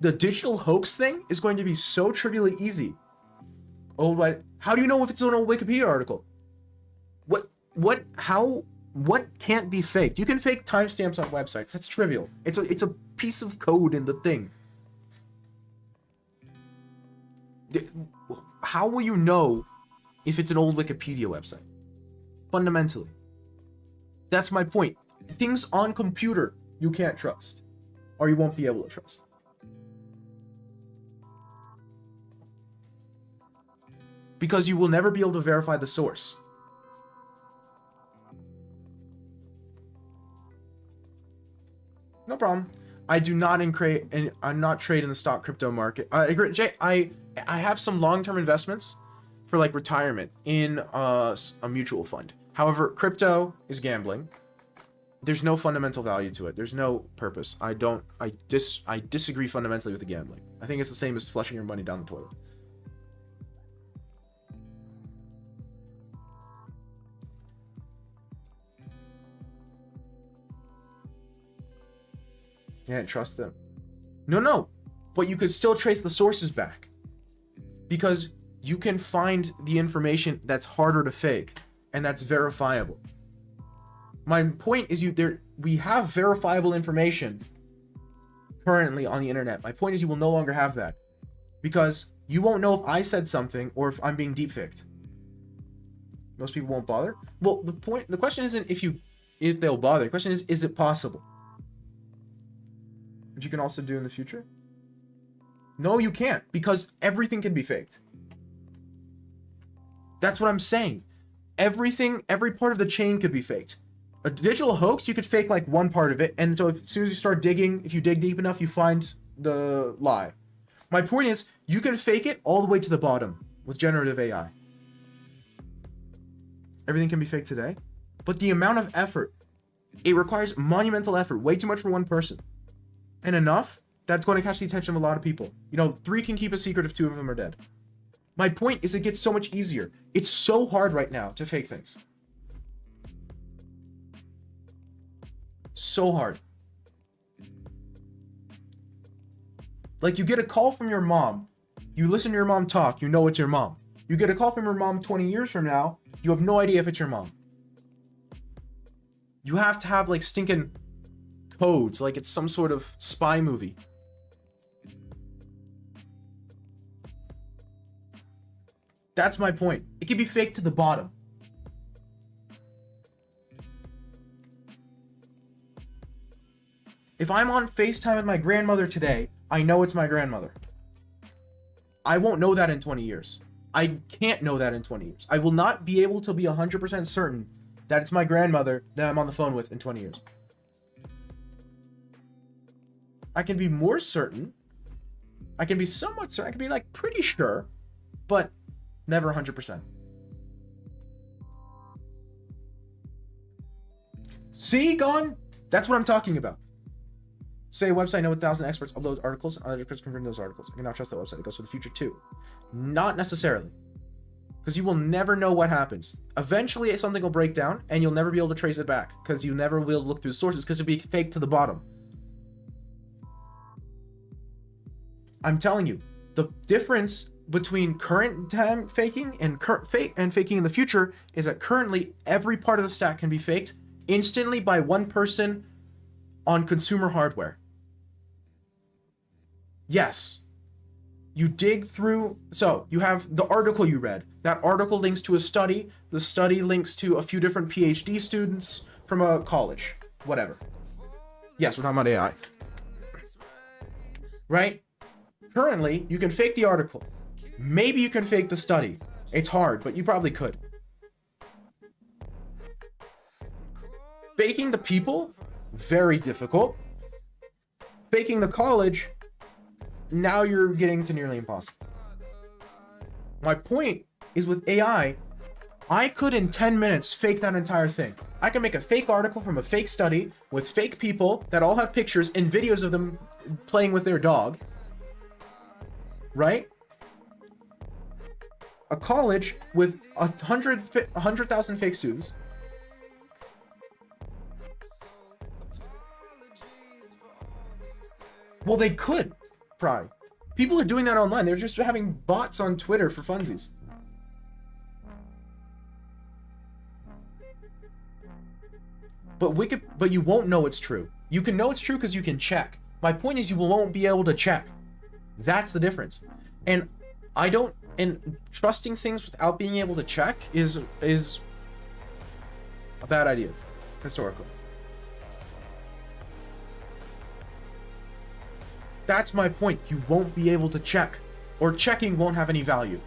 the digital hoax thing is going to be so trivially easy. Oh, but how do you know if it's an old Wikipedia article? What can't be faked? You can fake timestamps on websites. That's trivial. It's a piece of code in the thing. How will you know if it's an old Wikipedia website? Fundamentally. That's my point. Things on computer you can't trust, or you won't be able to trust. Because you will never be able to verify the source. No problem. I do not I'm not trade in the stock crypto market. I agree, Jay. I have some long-term investments for like retirement in a mutual fund. However, crypto is gambling. There's no fundamental value to it. There's no purpose. I disagree fundamentally with the gambling. I think it's the same as flushing your money down the toilet. You can't trust them. No. But you could still trace the sources back. Because you can find the information that's harder to fake. And that's verifiable. My point is we have verifiable information currently on the internet. My point is you will no longer have that. Because you won't know if I said something or if I'm being deepfaked. Most people won't bother. Well, the question isn't if they'll bother. The question is it possible? Which you can also do in the future? No, you can't, because everything can be faked. That's what I'm saying. Every part of the chain could be faked. A digital hoax, you could fake like one part of it, and so as soon as you start digging, if you dig deep enough, you find the lie. My point is, you can fake it all the way to the bottom with generative AI. Everything can be faked today, but the amount of effort, it requires monumental effort, way too much for one person. And enough that's going to catch the attention of a lot of people. 3 can keep a secret if 2 of them are dead. My point is it gets so much easier. It's so hard right now to fake things. So hard. Like, you get a call from your mom. You listen to your mom talk. You know it's your mom. You get a call from your mom 20 years from now. You have no idea if it's your mom. You have to have, like, stinking codes. Like it's some sort of spy movie. That's my point. It can be fake to the bottom. If I'm on FaceTime with my grandmother today, I know it's my grandmother. I won't know that in 20 years. I can't know that in 20 years. I will not be able to be 100% certain that it's my grandmother that I'm on the phone with in 20 years. I can be more certain. I can be somewhat certain. I can be like pretty sure, but never 100%. See, gone? That's what I'm talking about. Say a website, know 1,000 experts upload articles, other experts confirm those articles. I cannot trust that website. It goes for the future too. Not necessarily. Because you will never know what happens. Eventually, something will break down, and you'll never be able to trace it back. Because you never will be able to look through sources, because it'll be fake to the bottom. I'm telling you, the difference between current time faking and faking in the future is that currently every part of the stack can be faked instantly by one person on consumer hardware. Yes. You dig through, so you have the article you read. That article links to a study. The study links to a few different PhD students from a college. Whatever. Yes, we're talking about AI. Right? Currently, you can fake the article. Maybe you can fake the study. It's hard, but you probably could. Faking the people, very difficult. Faking the college, now you're getting to nearly impossible. My point is with AI, I could in 10 minutes fake that entire thing. I can make a fake article from a fake study with fake people that all have pictures and videos of them playing with their dog. Right? A college with 100,000 fake students. Well, they could, probably. People are doing that online. They're just having bots on Twitter for funsies. But you won't know it's true. You can know it's true because you can check. My point is you won't be able to check. That's the difference. And trusting things without being able to check is a bad idea, historically. That's my point. You won't be able to check, or checking won't have any value.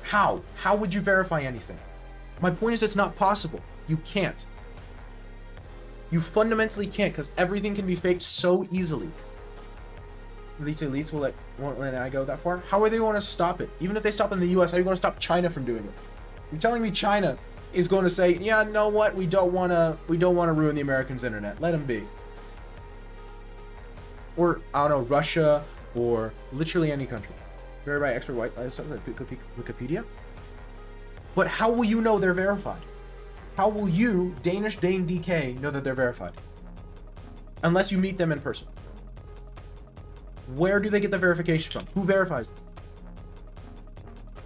How? How would you verify anything? My point is it's not possible. You can't. You fundamentally can't, because everything can be faked so easily. These elites won't let AI go that far? How are they going to stop it? Even if they stop in the US, how are you going to stop China from doing it? You're telling me China is going to say, yeah, know what? We don't want to ruin the Americans' internet. Let them be. Or, I don't know, Russia, or literally any country. Verified expert white, something like Wikipedia. But how will you know they're verified? How will you, Danish Dane DK, know that they're verified? Unless you meet them in person. Where do they get the verification from? Who verifies them?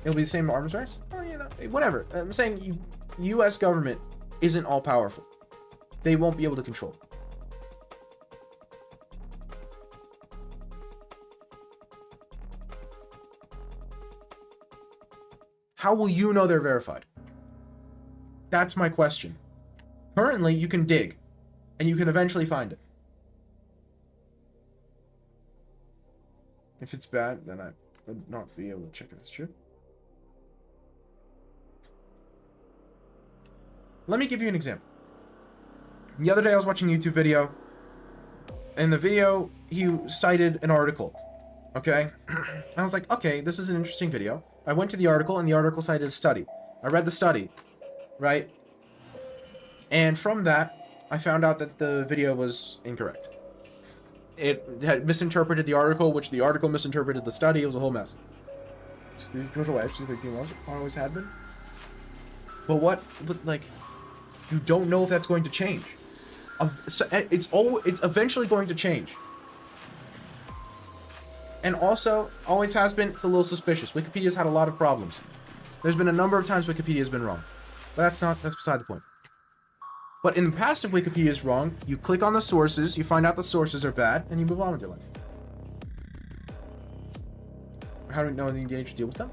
It'll be the same arms race? Well, you know, whatever. I'm saying U.S. government isn't all powerful. They won't be able to control it. How will you know they're verified? That's my question. Currently, you can dig, and you can eventually find it. If it's bad, then I would not be able to check if it's true. Let me give you an example. The other day I was watching a YouTube video. In the video, he cited an article. Okay? I was like, okay, this is an interesting video. I went to the article, and the article cited a study. I read the study, right? And from that, I found out that the video was incorrect. It had misinterpreted the article, which the article misinterpreted the study. It was a whole mess. Always had been. But like, You don't know if that's going to change. It's eventually going to change. And also, always has been, it's a little suspicious. Wikipedia's had a lot of problems. There's been a number of times Wikipedia's been wrong. But that's beside the point. But in the past, if Wikipedia is wrong, you click on the sources, you find out the sources are bad, and you move on with your life. How do we know the need to deal with them?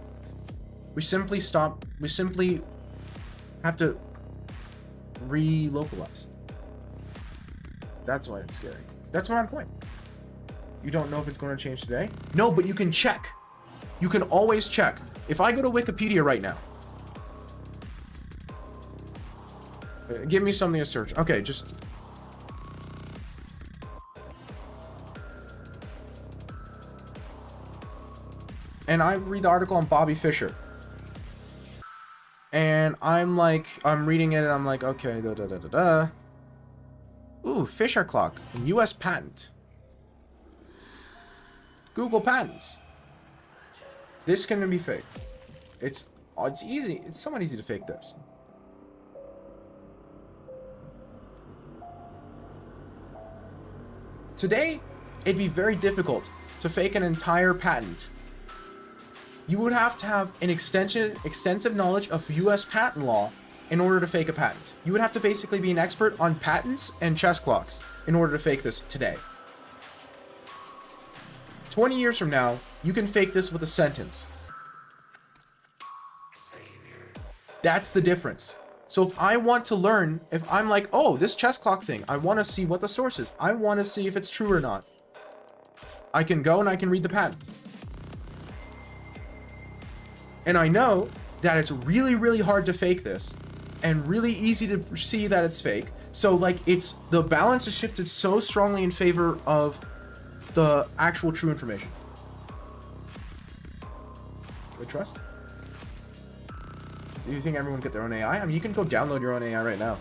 We simply have to relocalize. That's why it's scary. That's my point. You don't know if it's going to change today? No, but you can check. You can always check. If I go to Wikipedia right now, give me something to search. Okay, just... And I read the article on Bobby Fischer. And I'm reading it and I'm like, okay, Ooh, Fischer clock. US patent. Google patents. This can be faked. It's easy. It's somewhat easy to fake this. Today, it'd be very difficult to fake an entire patent. You would have to have an extensive knowledge of US patent law in order to fake a patent. You would have to basically be an expert on patents and chess clocks in order to fake this today. 20 years from now, you can fake this with a sentence. That's the difference. So if I want to learn, if I'm like, oh, this chess clock thing, I want to see what the source is. I want to see if it's true or not. I can go and I can read the patent. And I know that it's really, really hard to fake this and really easy to see that it's fake. So like the balance is shifted so strongly in favor of the actual true information. Do I trust? Do you think everyone would get their own AI? I mean, you can go download your own AI right now.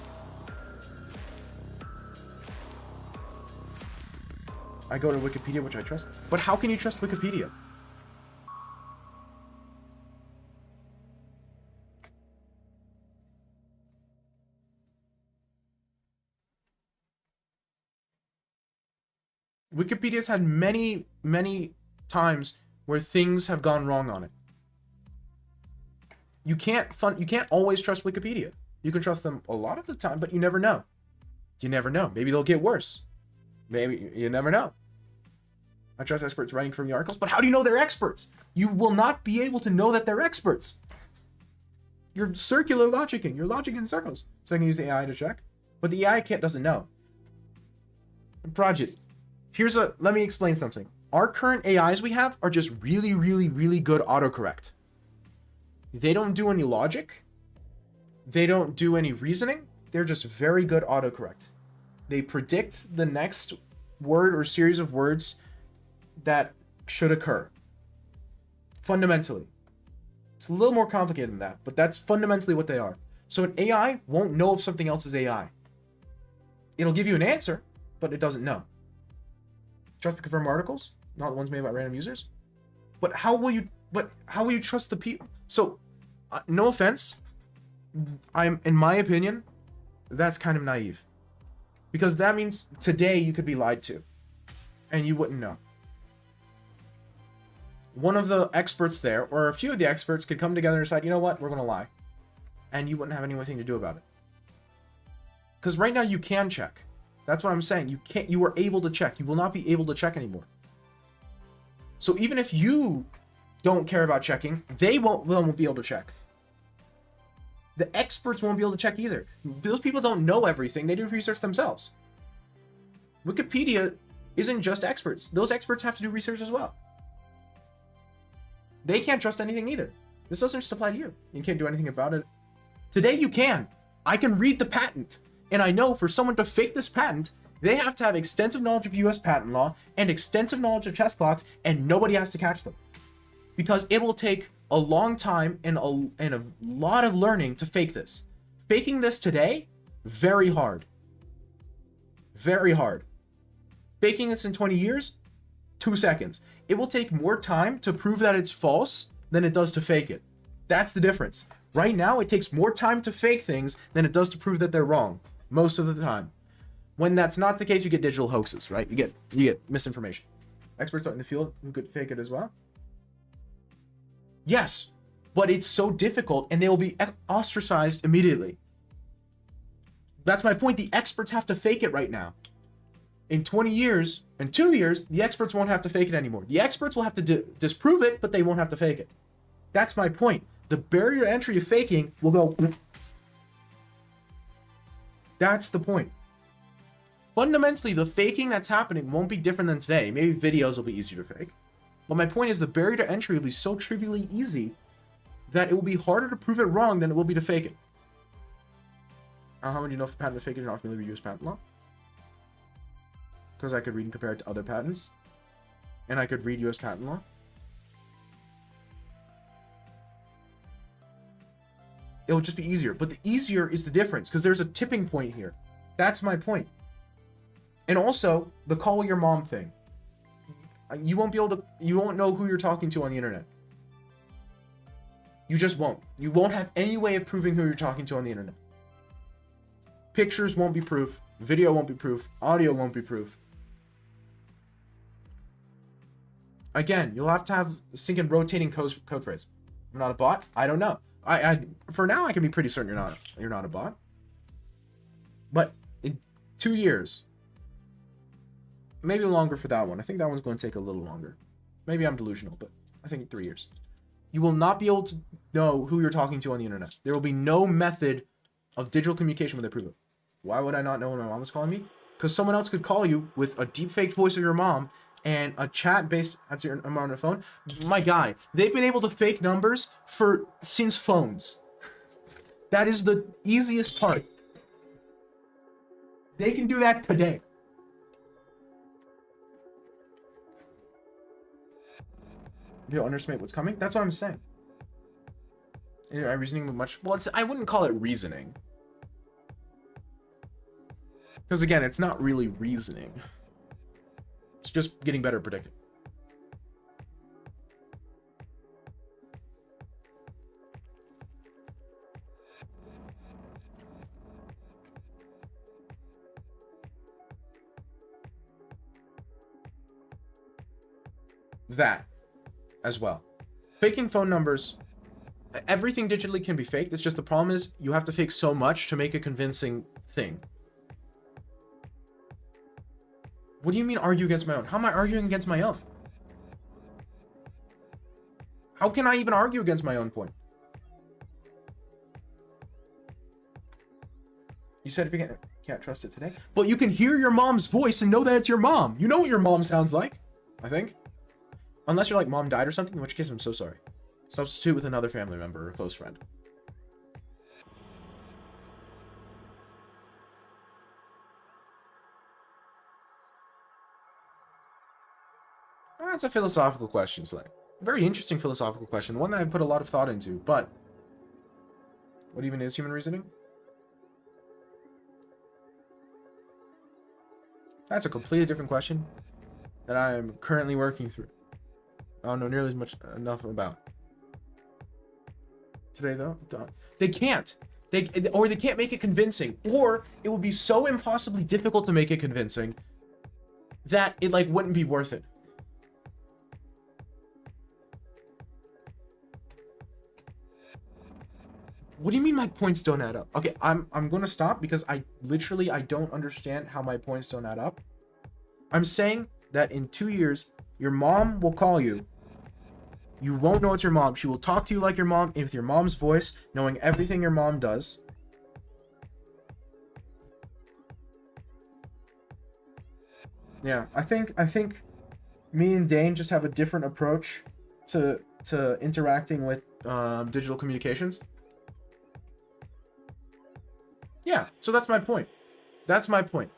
I go to Wikipedia, which I trust. But how can you trust Wikipedia? Wikipedia's had many, many times where things have gone wrong on it. You can't always trust Wikipedia. You can trust them a lot of the time, but you never know. You never know. Maybe they'll get worse. Maybe you never know. I trust experts writing from the articles, but how do you know they're experts? You will not be able to know that they're experts. You're circular logicking. You're logicking in circles. So I can use the AI to check, but the AI doesn't know. Project. Let me explain something. Our current AIs we have are just really, really, really good autocorrect. They don't do any logic. They don't do any reasoning. They're just very good autocorrect. They predict the next word or series of words that should occur. Fundamentally. It's a little more complicated than that, but that's fundamentally what they are. So an AI won't know if something else is AI. It'll give you an answer, but it doesn't know. Trust the confirmed articles, not the ones made by random users. But how will you trust the people? So, no offense, in my opinion, that's kind of naive, because that means today you could be lied to, and you wouldn't know. One of the experts there, or a few of the experts, could come together and decide, you know what, we're going to lie, and you wouldn't have anything to do about it. Because right now you can check. That's what I'm saying. You were able to check. You will not be able to check anymore. So even if you don't care about checking, they won't be able to check. The experts won't be able to check either. Those people don't know everything. They do research themselves. Wikipedia isn't just experts. Those experts have to do research as well. They can't trust anything either. This doesn't just apply to you. You can't do anything about it. Today you can. I can read the patent. And I know for someone to fake this patent, they have to have extensive knowledge of US patent law and extensive knowledge of chess clocks, and nobody has to catch them. Because it will take a long time and a lot of learning to fake this. Faking this today, very hard. Very hard. Faking this in 20 years, 2 seconds. It will take more time to prove that it's false than it does to fake it. That's the difference. Right now, it takes more time to fake things than it does to prove that they're wrong, most of the time. When that's not the case, you get digital hoaxes, right? You get misinformation. Experts out in the field who could fake it as well. Yes, but it's so difficult, and they will be ostracized immediately. That's my point. The experts have to fake it right now. In 20 years, in 2 years, the experts won't have to fake it anymore. The experts will have to disprove it, but they won't have to fake it. That's my point. The barrier to entry of faking will go. That's the point. Fundamentally, the faking that's happening won't be different than today. Maybe videos will be easier to fake. But my point is the barrier to entry will be so trivially easy that it will be harder to prove it wrong than it will be to fake it. How would you know if a patent is fake or not familiar with US patent law? Because I could read and compare it to other patents. And I could read US patent law. It will just be easier. But the easier is the difference, because there's a tipping point here. That's my point. And also, the call your mom thing. You won't know who you're talking to on the internet. You just won't. You won't have any way of proving who you're talking to on the internet. Pictures won't be proof. Video won't be proof. Audio won't be proof. Again, you'll have to have a sinking rotating code phrase. I'm not a bot. I don't know. I for now I can be pretty certain you're not a bot. But in 2 years, maybe longer for that one. I think that one's going to take a little longer. Maybe I'm delusional, but I think 3 years. You will not be able to know who you're talking to on the internet. There will be no method of digital communication when they prove it. Why would I not know when my mom was calling me? Because someone else could call you with a deepfaked voice of your mom and a chat-based answer on the phone. My guy, they've been able to fake numbers since phones. That is the easiest part. They can do that today. You'll underestimate what's coming? That's what I'm saying. Am I reasoning much? Well, I wouldn't call it reasoning. Because again, it's not really reasoning. It's just getting better at predicting. That as well. Faking phone numbers. Everything digitally can be faked. It's just the problem is you have to fake so much to make a convincing thing. What do you mean argue against my own? How am I arguing against my own? How can I even argue against my own point? You said if you can't trust it today. But you can hear your mom's voice and know that it's your mom. You know what your mom sounds like, I think. Unless you're like, mom died or something, in which case I'm so sorry. Substitute with another family member or a close friend. That's a philosophical question, Slay. Very interesting philosophical question. One that I put a lot of thought into, but what even is human reasoning? That's a completely different question that I am currently working through. I don't know nearly enough about. Today, though, they can't. They can't make it convincing, or it would be so impossibly difficult to make it convincing that it wouldn't be worth it. What do you mean my points don't add up? Okay, I'm going to stop because I don't understand how my points don't add up. I'm saying that in 2 years, your mom will call you. You won't know it's your mom. She will talk to you like your mom, with your mom's voice, knowing everything your mom does. Yeah, I think me and Dane just have a different approach to interacting with digital communications. Yeah, so that's my point. That's my point.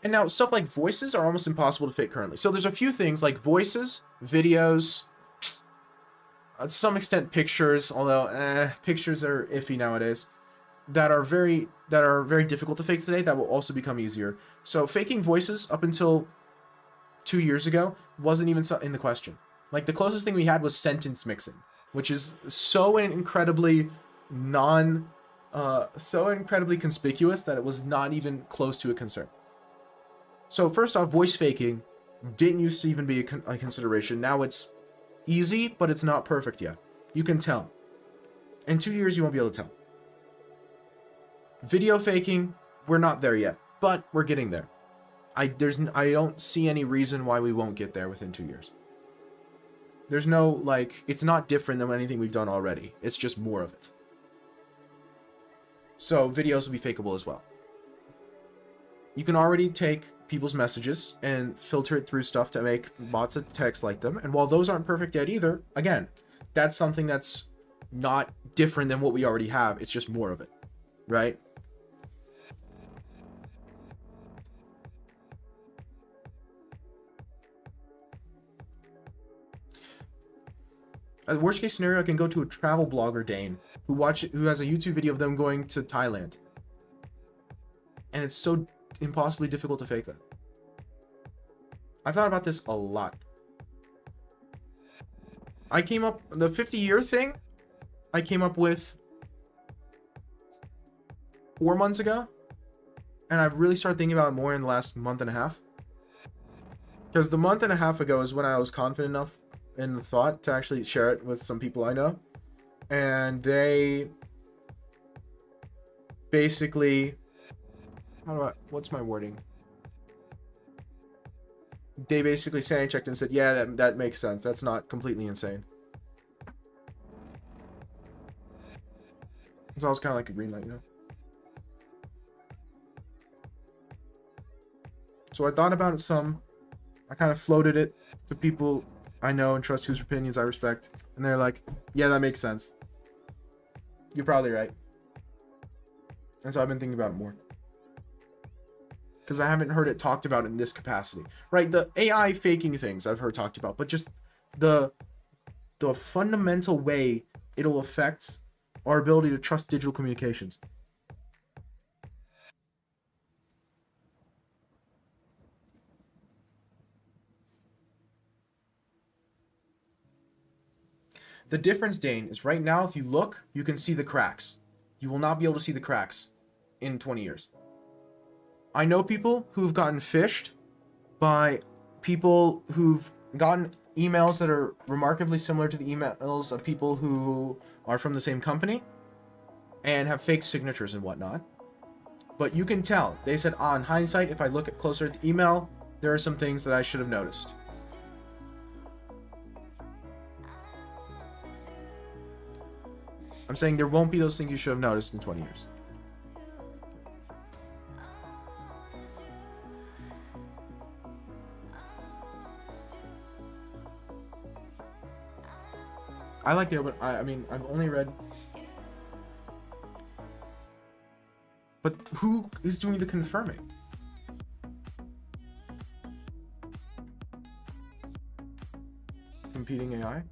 And now stuff like voices are almost impossible to fake currently. So there's a few things like voices, videos, to some extent pictures, although pictures are iffy nowadays, that are very difficult to fake today that will also become easier. So faking voices up until 2 years ago wasn't even in the question. Like the closest thing we had was sentence mixing, which is so incredibly so incredibly conspicuous that it was not even close to a concern. So first off, voice faking didn't used to even be a consideration. Now it's easy, but it's not perfect yet. You can tell. In 2 years, you won't be able to tell. Video faking, we're not there yet, but we're getting there. I don't see any reason why we won't get there within 2 years. There's no, like, it's not different than anything we've done already. It's just more of it. So videos will be fakeable as well. You can already take people's messages and filter it through stuff to make bots of text like them. And while those aren't perfect yet either, again, that's something that's not different than what we already have. It's just more of it, right? Worst case scenario, I can go to a travel blogger, Dane, who has a YouTube video of them going to Thailand. And it's so impossibly difficult to fake that. I've thought about this a lot. I came up, the 50-year thing, I came up with 4 months ago. And I've really started thinking about it more in the last month and a half. Because the month and a half ago is when I was confident enough in the thought to actually share it with some people I know. And they basically, what's my wording? They basically sanity checked and said, yeah, that makes sense. That's not completely insane. So I was kind of like a green light, you know? So I thought about it some. I kind of floated it to people I know and trust whose opinions I respect. And they're like, yeah, that makes sense. You're probably right. And so I've been thinking about it more. Because I haven't heard it talked about in this capacity. Right, the AI faking things I've heard talked about. But just the fundamental way it'll affect our ability to trust digital communications. The difference, Dane, is right now, if you look, you can see the cracks. You will not be able to see the cracks in 20 years. I know people who've gotten phished by people who've gotten emails that are remarkably similar to the emails of people who are from the same company and have fake signatures and whatnot. But you can tell. They said, in hindsight, if I look closer at the email, there are some things that I should have noticed. I'm saying there won't be those things you should have noticed in 20 years. I like the open. I mean, I've only read. But who is doing the confirming? Competing AI?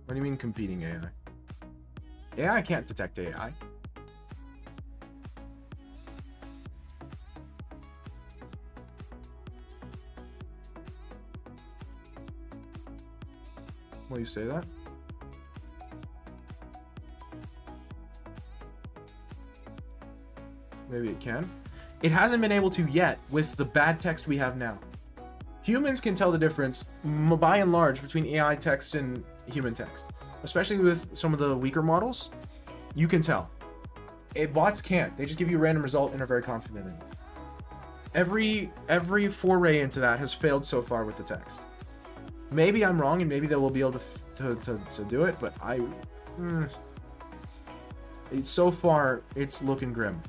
What do you mean competing AI? AI can't detect AI. Will you say that? Maybe it can. It hasn't been able to yet with the bad text we have now. Humans can tell the difference, by and large, between AI text and human text. Especially with some of the weaker models, you can tell. Bots can't. They just give you a random result and are very confident in it. Every foray into that has failed so far with the text. Maybe I'm wrong, and maybe they will be able to do it, but so far it's looking grim.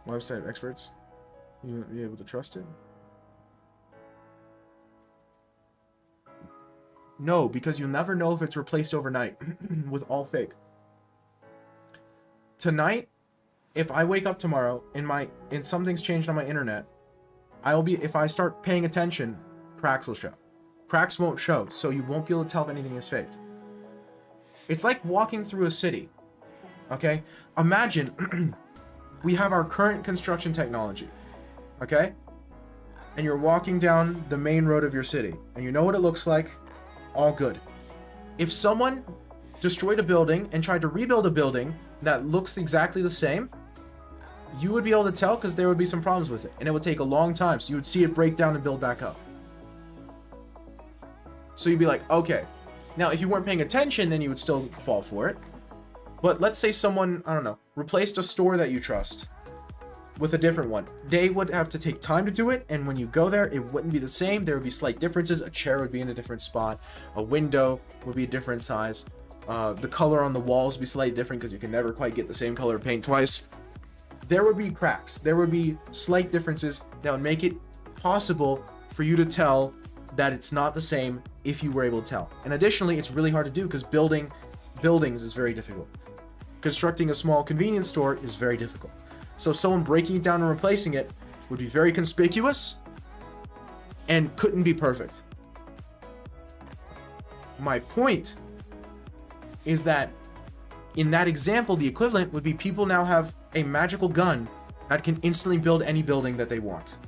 Website experts, you won't be able to trust it. No, because you'll never know if it's replaced overnight with all fake. Tonight, if I wake up tomorrow and something's changed on my internet, if I start paying attention, cracks will show. Cracks won't show, so you won't be able to tell if anything is faked. It's like walking through a city. Okay? Imagine we have our current construction technology. Okay? And you're walking down the main road of your city, and you know what it looks like. All good. If someone destroyed a building and tried to rebuild a building that looks exactly the same, you would be able to tell because there would be some problems with it. And it would take a long time. So you would see it break down and build back up. So you'd be like, okay. Now, if you weren't paying attention, then you would still fall for it. But let's say someone, I don't know, replaced a store that you trust with a different one. They would have to take time to do it, and when you go there, it wouldn't be the same. There would be slight differences. A chair would be in a different spot. A window would be a different size. The color on the walls would be slightly different because you can never quite get the same color of paint twice. There would be cracks. There would be slight differences that would make it possible for you to tell that it's not the same if you were able to tell. And additionally, it's really hard to do because buildings is very difficult. Constructing a small convenience store is very difficult. So someone breaking it down and replacing it would be very conspicuous and couldn't be perfect. My point is that in that example, the equivalent would be people now have a magical gun that can instantly build any building that they want.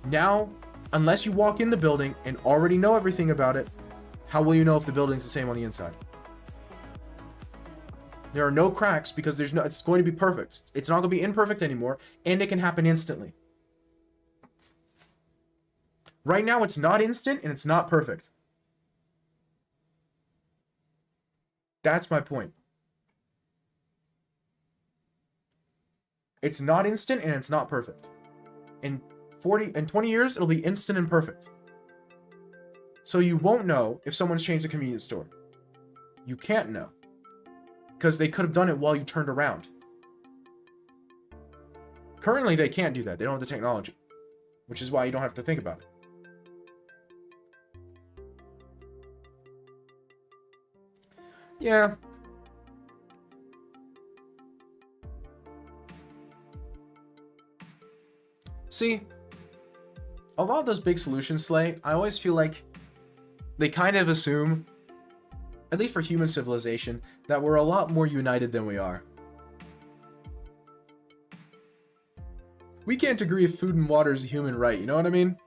Now, unless you walk in the building and already know everything about it, how will you know if the building's the same on the inside? There are no cracks because it's going to be perfect. It's not going to be imperfect anymore, and it can happen instantly. Right now, it's not instant and it's not perfect. That's my point. It's not instant and it's not perfect. In 20 years, it'll be instant and perfect. So you won't know if someone's changed the convenience store. You can't know. Because they could have done it while you turned around. Currently, they can't do that. They don't have the technology. Which is why you don't have to think about it. Yeah. See, a lot of those big solutions, Slay, I always feel like they kind of assume, at least for human civilization, that we're a lot more united than we are. We can't agree if food and water is a human right, you know what I mean?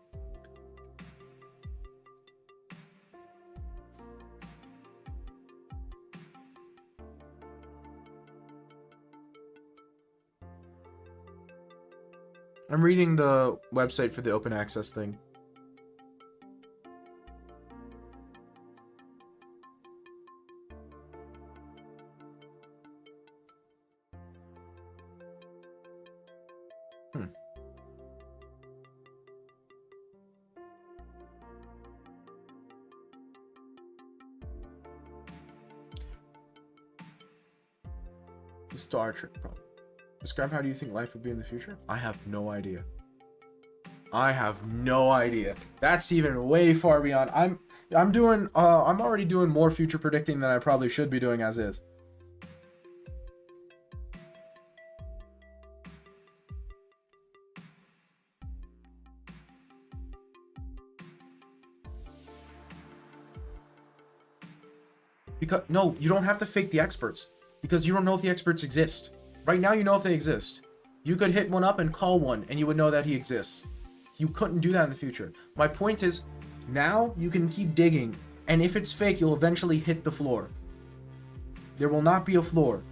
I'm reading the website for the open access thing. The Star Trek problem. Describe how do you think life would be in the future? I have no idea. I have no idea. That's even way far beyond. I'm already doing more future predicting than I probably should be doing as is. Because no, you don't have to fake the experts because you don't know if the experts exist. Right now, you know if they exist. You could hit one up and call one, and you would know that he exists. You couldn't do that in the future. My point is, now you can keep digging, and if it's fake, you'll eventually hit the floor. There will not be a floor.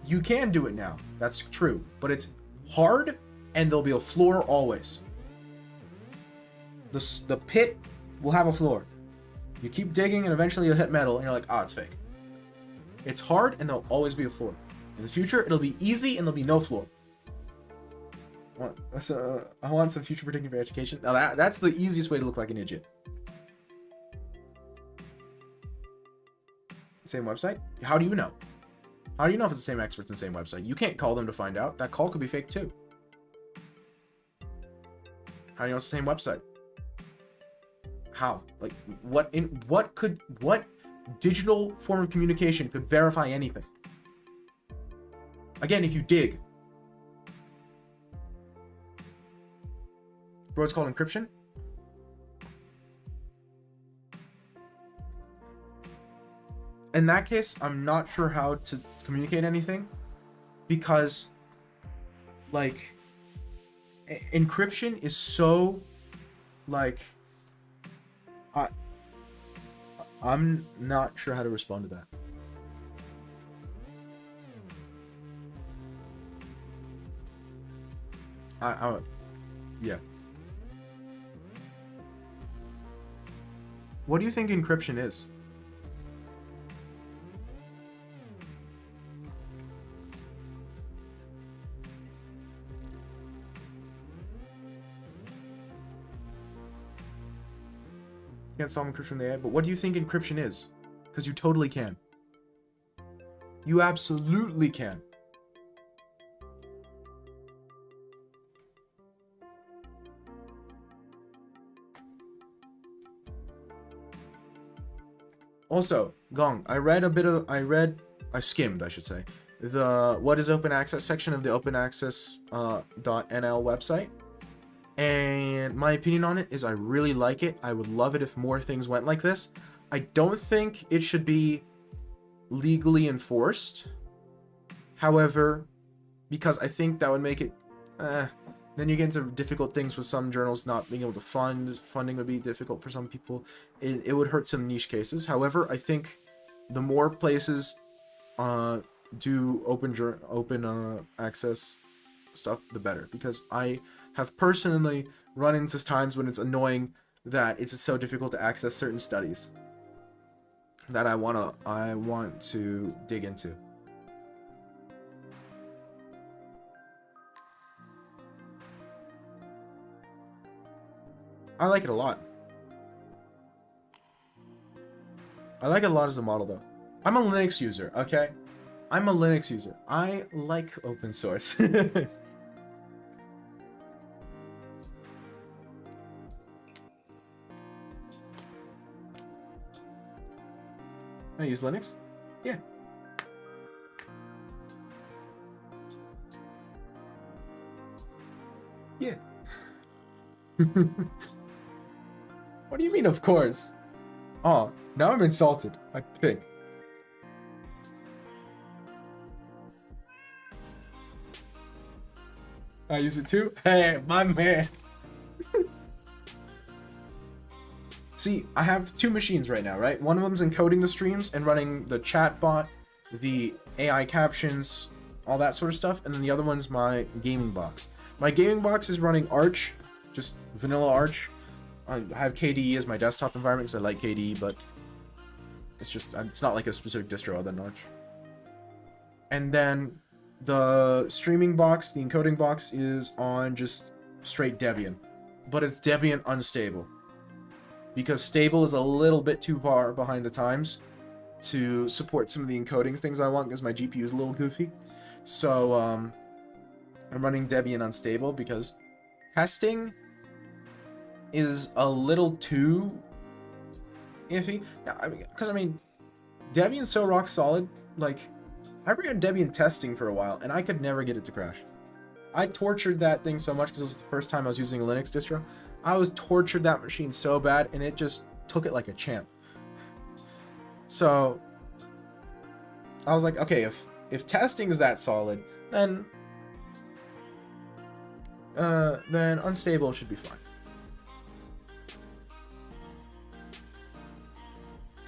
You can do it now. That's true. But it's hard, and there'll be a floor always. The pit will have a floor. You keep digging, and eventually you'll hit metal, and you're like, it's fake. It's hard, and there'll always be a floor. In the future, it'll be easy, and there'll be no floor. I want some future predicting for education. Now that's the easiest way to look like an idiot. Same website? How do you know? How do you know if it's the same experts and same website? You can't call them to find out. That call could be fake too. How do you know it's the same website? How? Like, what digital form of communication could verify anything? Again, if you dig. Bro, it's called encryption. In that case, I'm not sure how to communicate anything because, like, encryption is so, like, I I'm not sure how to respond to that. I yeah. What do you think encryption is? Can't solve encryption in the AI, but what do you think encryption is? Because you totally can. You absolutely can. Also, Gong, I skimmed, I should say, the what is open access section of the open access .nl website. And my opinion on it is I really like it. I would love it if more things went like this. I don't think it should be legally enforced. However, because I think that would make it then you get into difficult things with some journals not being able to funding would be difficult for some people. It would hurt some niche cases. However, I think the more places do open access stuff, the better, because I have personally run into times when it's annoying that it's so difficult to access certain studies that I want to dig into. I like it a lot. I like it a lot as a model, though. I'm a Linux user, okay? I'm a Linux user. I like open source. I use Linux? Yeah. Yeah. What do you mean, of course? Oh, now I'm insulted, I think. I use it too? Hey, my man. See, I have two machines right now, right? One of them's encoding the streams and running the chat bot, the AI captions, all that sort of stuff, and then the other one's my gaming box. My gaming box is running Arch, just vanilla Arch. I have KDE as my desktop environment because I like KDE, but it's not like a specific distro other than Arch. And then the streaming box, the encoding box, is on just straight Debian, but it's Debian unstable, because stable is a little bit too far behind the times to support some of the encoding things I want, because my GPU is a little goofy. So I'm running Debian unstable because testing is a little too iffy. Now, because Debian's so rock solid. Like, I ran Debian testing for a while, and I could never get it to crash. I tortured that thing so much because it was the first time I was using a Linux distro. I was tortured that machine so bad, and it just took it like a champ. So I was like, okay, if testing is that solid, then unstable should be fine.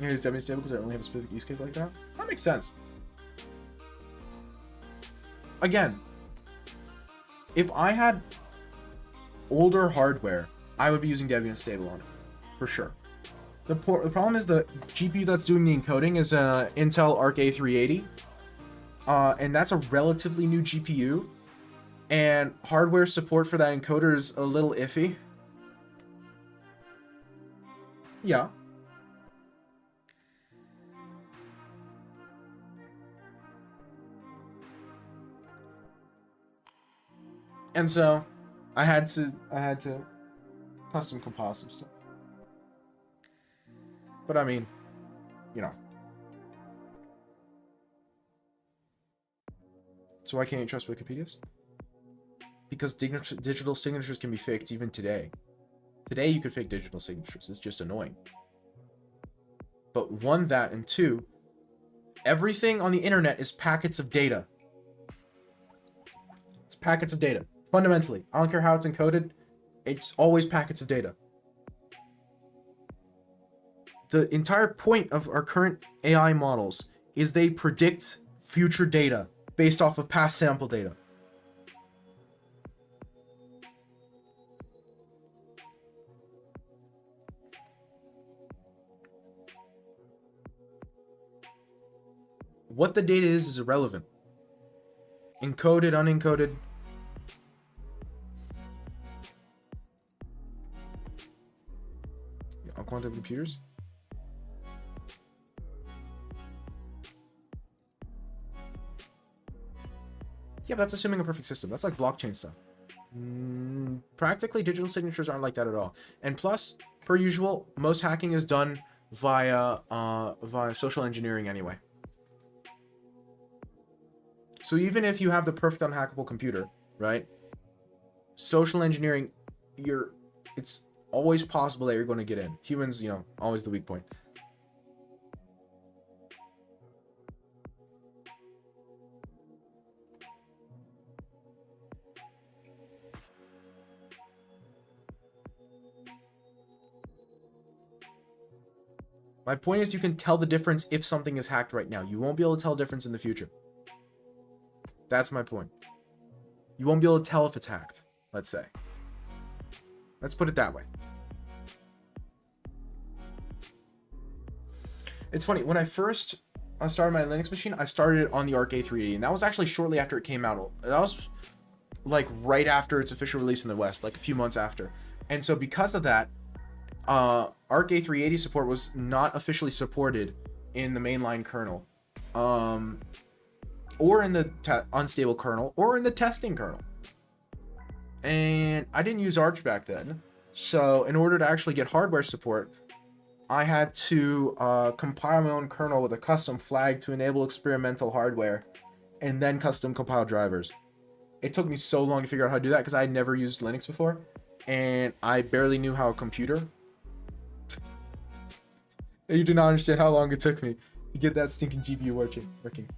Here's Debian stable because I only have a specific use case like that. That makes sense. Again, if I had older hardware, I would be using Debian stable on it, for sure. The problem is the GPU that's doing the encoding is Intel Arc A380, and that's a relatively new GPU, and hardware support for that encoder is a little iffy. Yeah. And so I had to custom compile some stuff. But I mean, you know. So why can't you trust Wikipedia's? Because digital signatures can be faked even today. Today you could fake digital signatures. It's just annoying. But one, that, and two, everything on the internet is packets of data. It's packets of data. Fundamentally, I don't care how it's encoded, it's always packets of data. The entire point of our current AI models is they predict future data based off of past sample data. What the data is irrelevant. Encoded, unencoded. On quantum computers? Yeah, but that's assuming a perfect system. That's like blockchain stuff. Practically, digital signatures aren't like that at all. And plus, per usual, most hacking is done via social engineering anyway. So even if you have the perfect unhackable computer, right? Social engineering, it's always possible that you're going to get in. Humans, you know, always the weak point. My point is you can tell the difference if something is hacked right now. You won't be able to tell the difference in the future. That's my point. You won't be able to tell if it's hacked, let's say. Let's put it that way. It's funny, when I first started my Linux machine, I started it on the Arc A380, and that was actually shortly after it came out. That was like right after its official release in the West, like a few months after. And so because of that, Arc A380 support was not officially supported in the mainline kernel, or in the unstable kernel, or in the testing kernel. And I didn't use Arch back then, so in order to actually get hardware support, I had to compile my own kernel with a custom flag to enable experimental hardware, and then custom compile drivers. It took me so long to figure out how to do that because I had never used Linux before, and I barely knew how a computer. You do not understand how long it took me to get that stinking GPU working.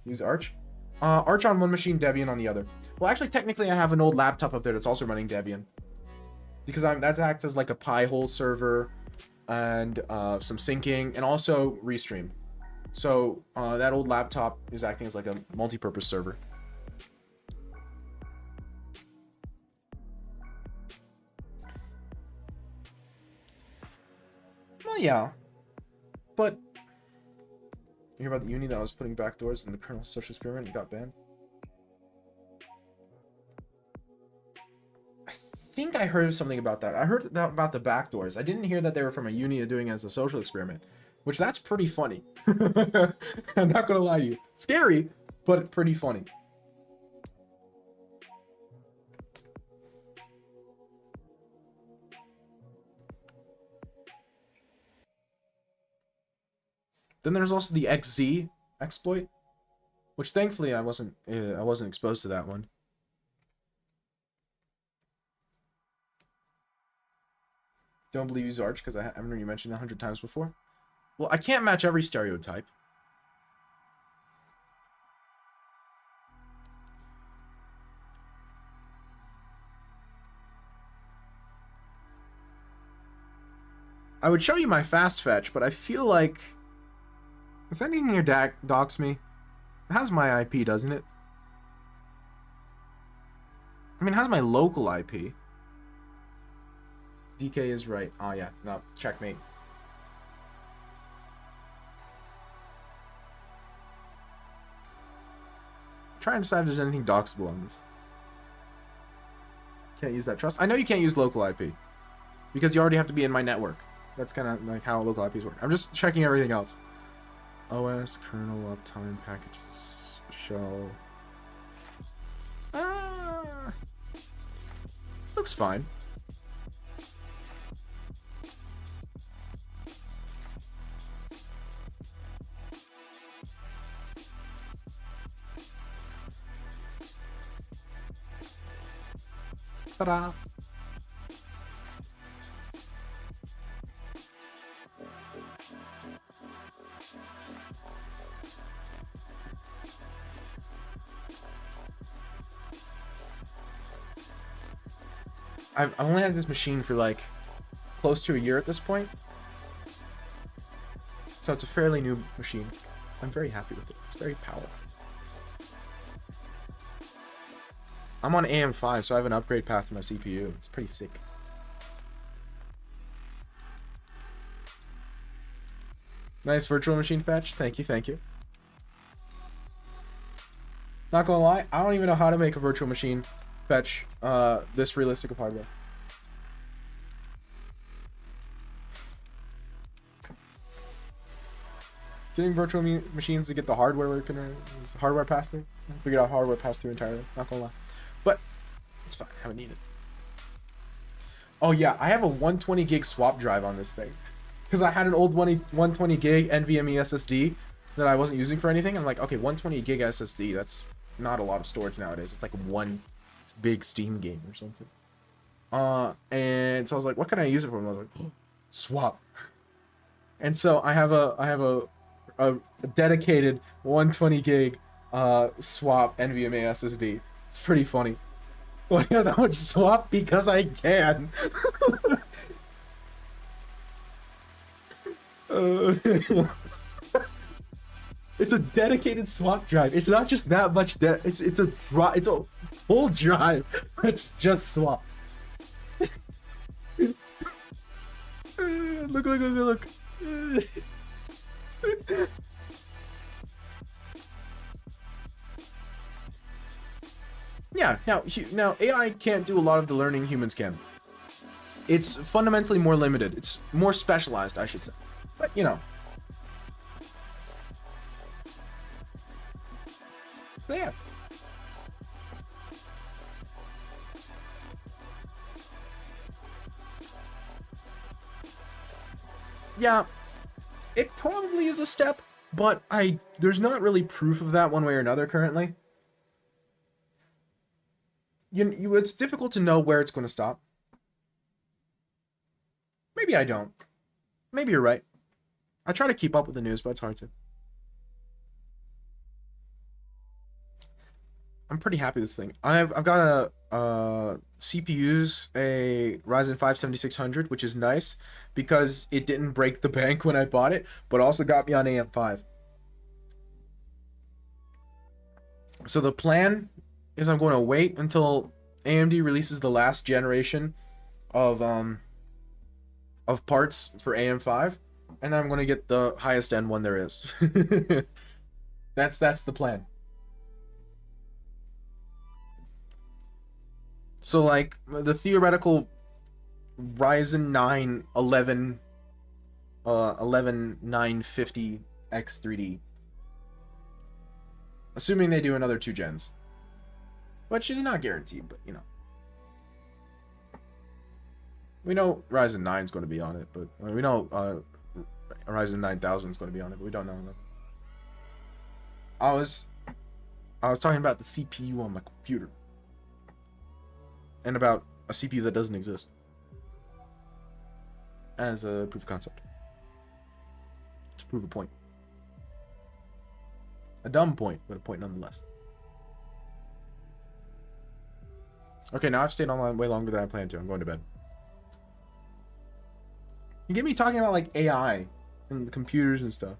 Use Arch. Arch on one machine, Debian on the other. Well, actually, technically, I have an old laptop up there that's also running Debian, because that acts as like a Pi-hole server and some syncing and also Restream. So that old laptop is acting as like a multi-purpose server. Well, yeah, but you hear about the uni that was putting backdoors in the kernel social experiment and got banned? I think I heard something about that. I heard that about the backdoors. I didn't hear that they were from a uni doing it as a social experiment, which that's pretty funny. I'm not gonna lie to you. Scary, but pretty funny. Then there's also the XZ exploit, which thankfully I wasn't exposed to that one. Don't believe use Arch because I haven't heard you mentioned it 100 times before. Well, I can't match every stereotype. I would show you my fast fetch, but I feel like... Is anything here docs me? It has my IP, doesn't it? I mean, it has my local IP. DK is right. Oh, yeah. No, checkmate. Try and decide if there's anything doxable on this. Can't use that trust. I know you can't use local IP because you already have to be in my network. That's kind of like how local IPs work. I'm just checking everything else. OS, kernel, uptime, packages, shell. Looks fine. Ta-da! I've only had this machine for like close to a year at this point. So it's a fairly new machine. I'm very happy with it. It's very powerful. I'm on AM5, so I have an upgrade path for my CPU. It's pretty sick. Nice virtual machine fetch. Thank you, thank you. Not gonna lie, I don't even know how to make a virtual machine fetch this realistic of hardware. Getting virtual machines to get the hardware working, hardware pass through. Figured out hardware pass through entirely. Not gonna lie, but it's fine. I haven't needed. Oh yeah, I have a 120 gig swap drive on this thing because I had an old 120 gig NVMe SSD that I wasn't using for anything. I'm like, okay, 120 gig SSD. That's not a lot of storage nowadays. It's like one big Steam game or something. And so I was like, what can I use it for? And I was like, oh, swap. And so I have a dedicated 120 gig swap NVMe SSD. It's pretty funny. Well, I have that much swap because I can. It's a dedicated swap drive. It's not just that much. It's a full drive. It's just swap. Look. Yeah, now AI can't do a lot of the learning humans can. It's fundamentally more limited. It's more specialized, I should say. But, you know. So, yeah. Yeah, it probably is a step, but there's not really proof of that one way or another currently. It's difficult to know where it's going to stop. Maybe I don't. Maybe you're right. I try to keep up with the news, but it's hard to. I'm pretty happy with this thing. I've got a CPU's a Ryzen 5 7600, which is nice because it didn't break the bank when I bought it, but also got me on AM5. So the plan is I'm going to wait until AMD releases the last generation of parts for AM5, and then I'm going to get the highest end one there is. That's the plan. So like the theoretical Ryzen 9 11950 X3D, assuming they do another 2 gens, which is not guaranteed, but you know, we know Ryzen 9 is going to be on it, but we know Ryzen 9000 is going to be on it, but we don't know them. I was talking about the CPU on my computer. And about a CPU that doesn't exist. As a proof of concept. To prove a point. A dumb point, but a point nonetheless. Okay, now I've stayed online way longer than I planned to. I'm going to bed. You get me talking about like AI and the computers and stuff.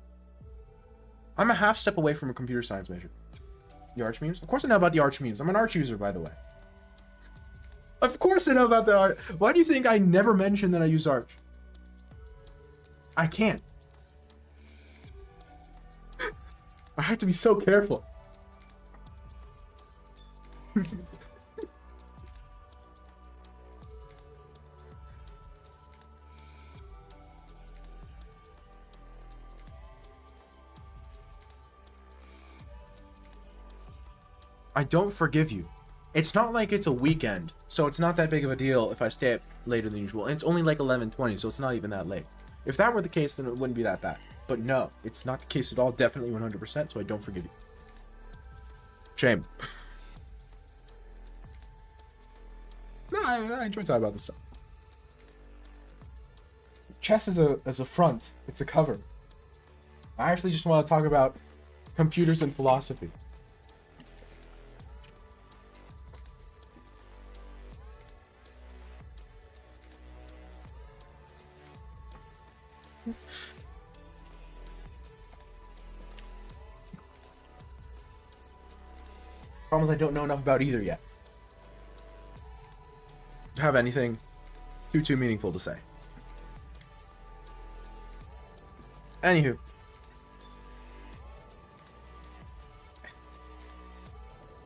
I'm a half step away from a computer science major. The Arch memes? Of course I know about the Arch memes. I'm an Arch user, by the way. Of course I know about the Arch. Why do you think I never mention that I use Arch? I can't. I have to be so careful. I don't forgive you. It's not like it's a weekend, so it's not that big of a deal if I stay up later than usual. And it's only like 11:20, so it's not even that late. If that were the case, then it wouldn't be that bad. But no, it's not the case at all. Definitely 100%, so I don't forgive you. Shame. No, I enjoy talking about this stuff. Chess is a front. It's a cover. I actually just want to talk about computers and philosophy. Problem is I don't know enough about either yet to have anything too meaningful to say. Anywho.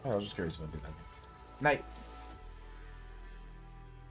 I was just curious about that. Night.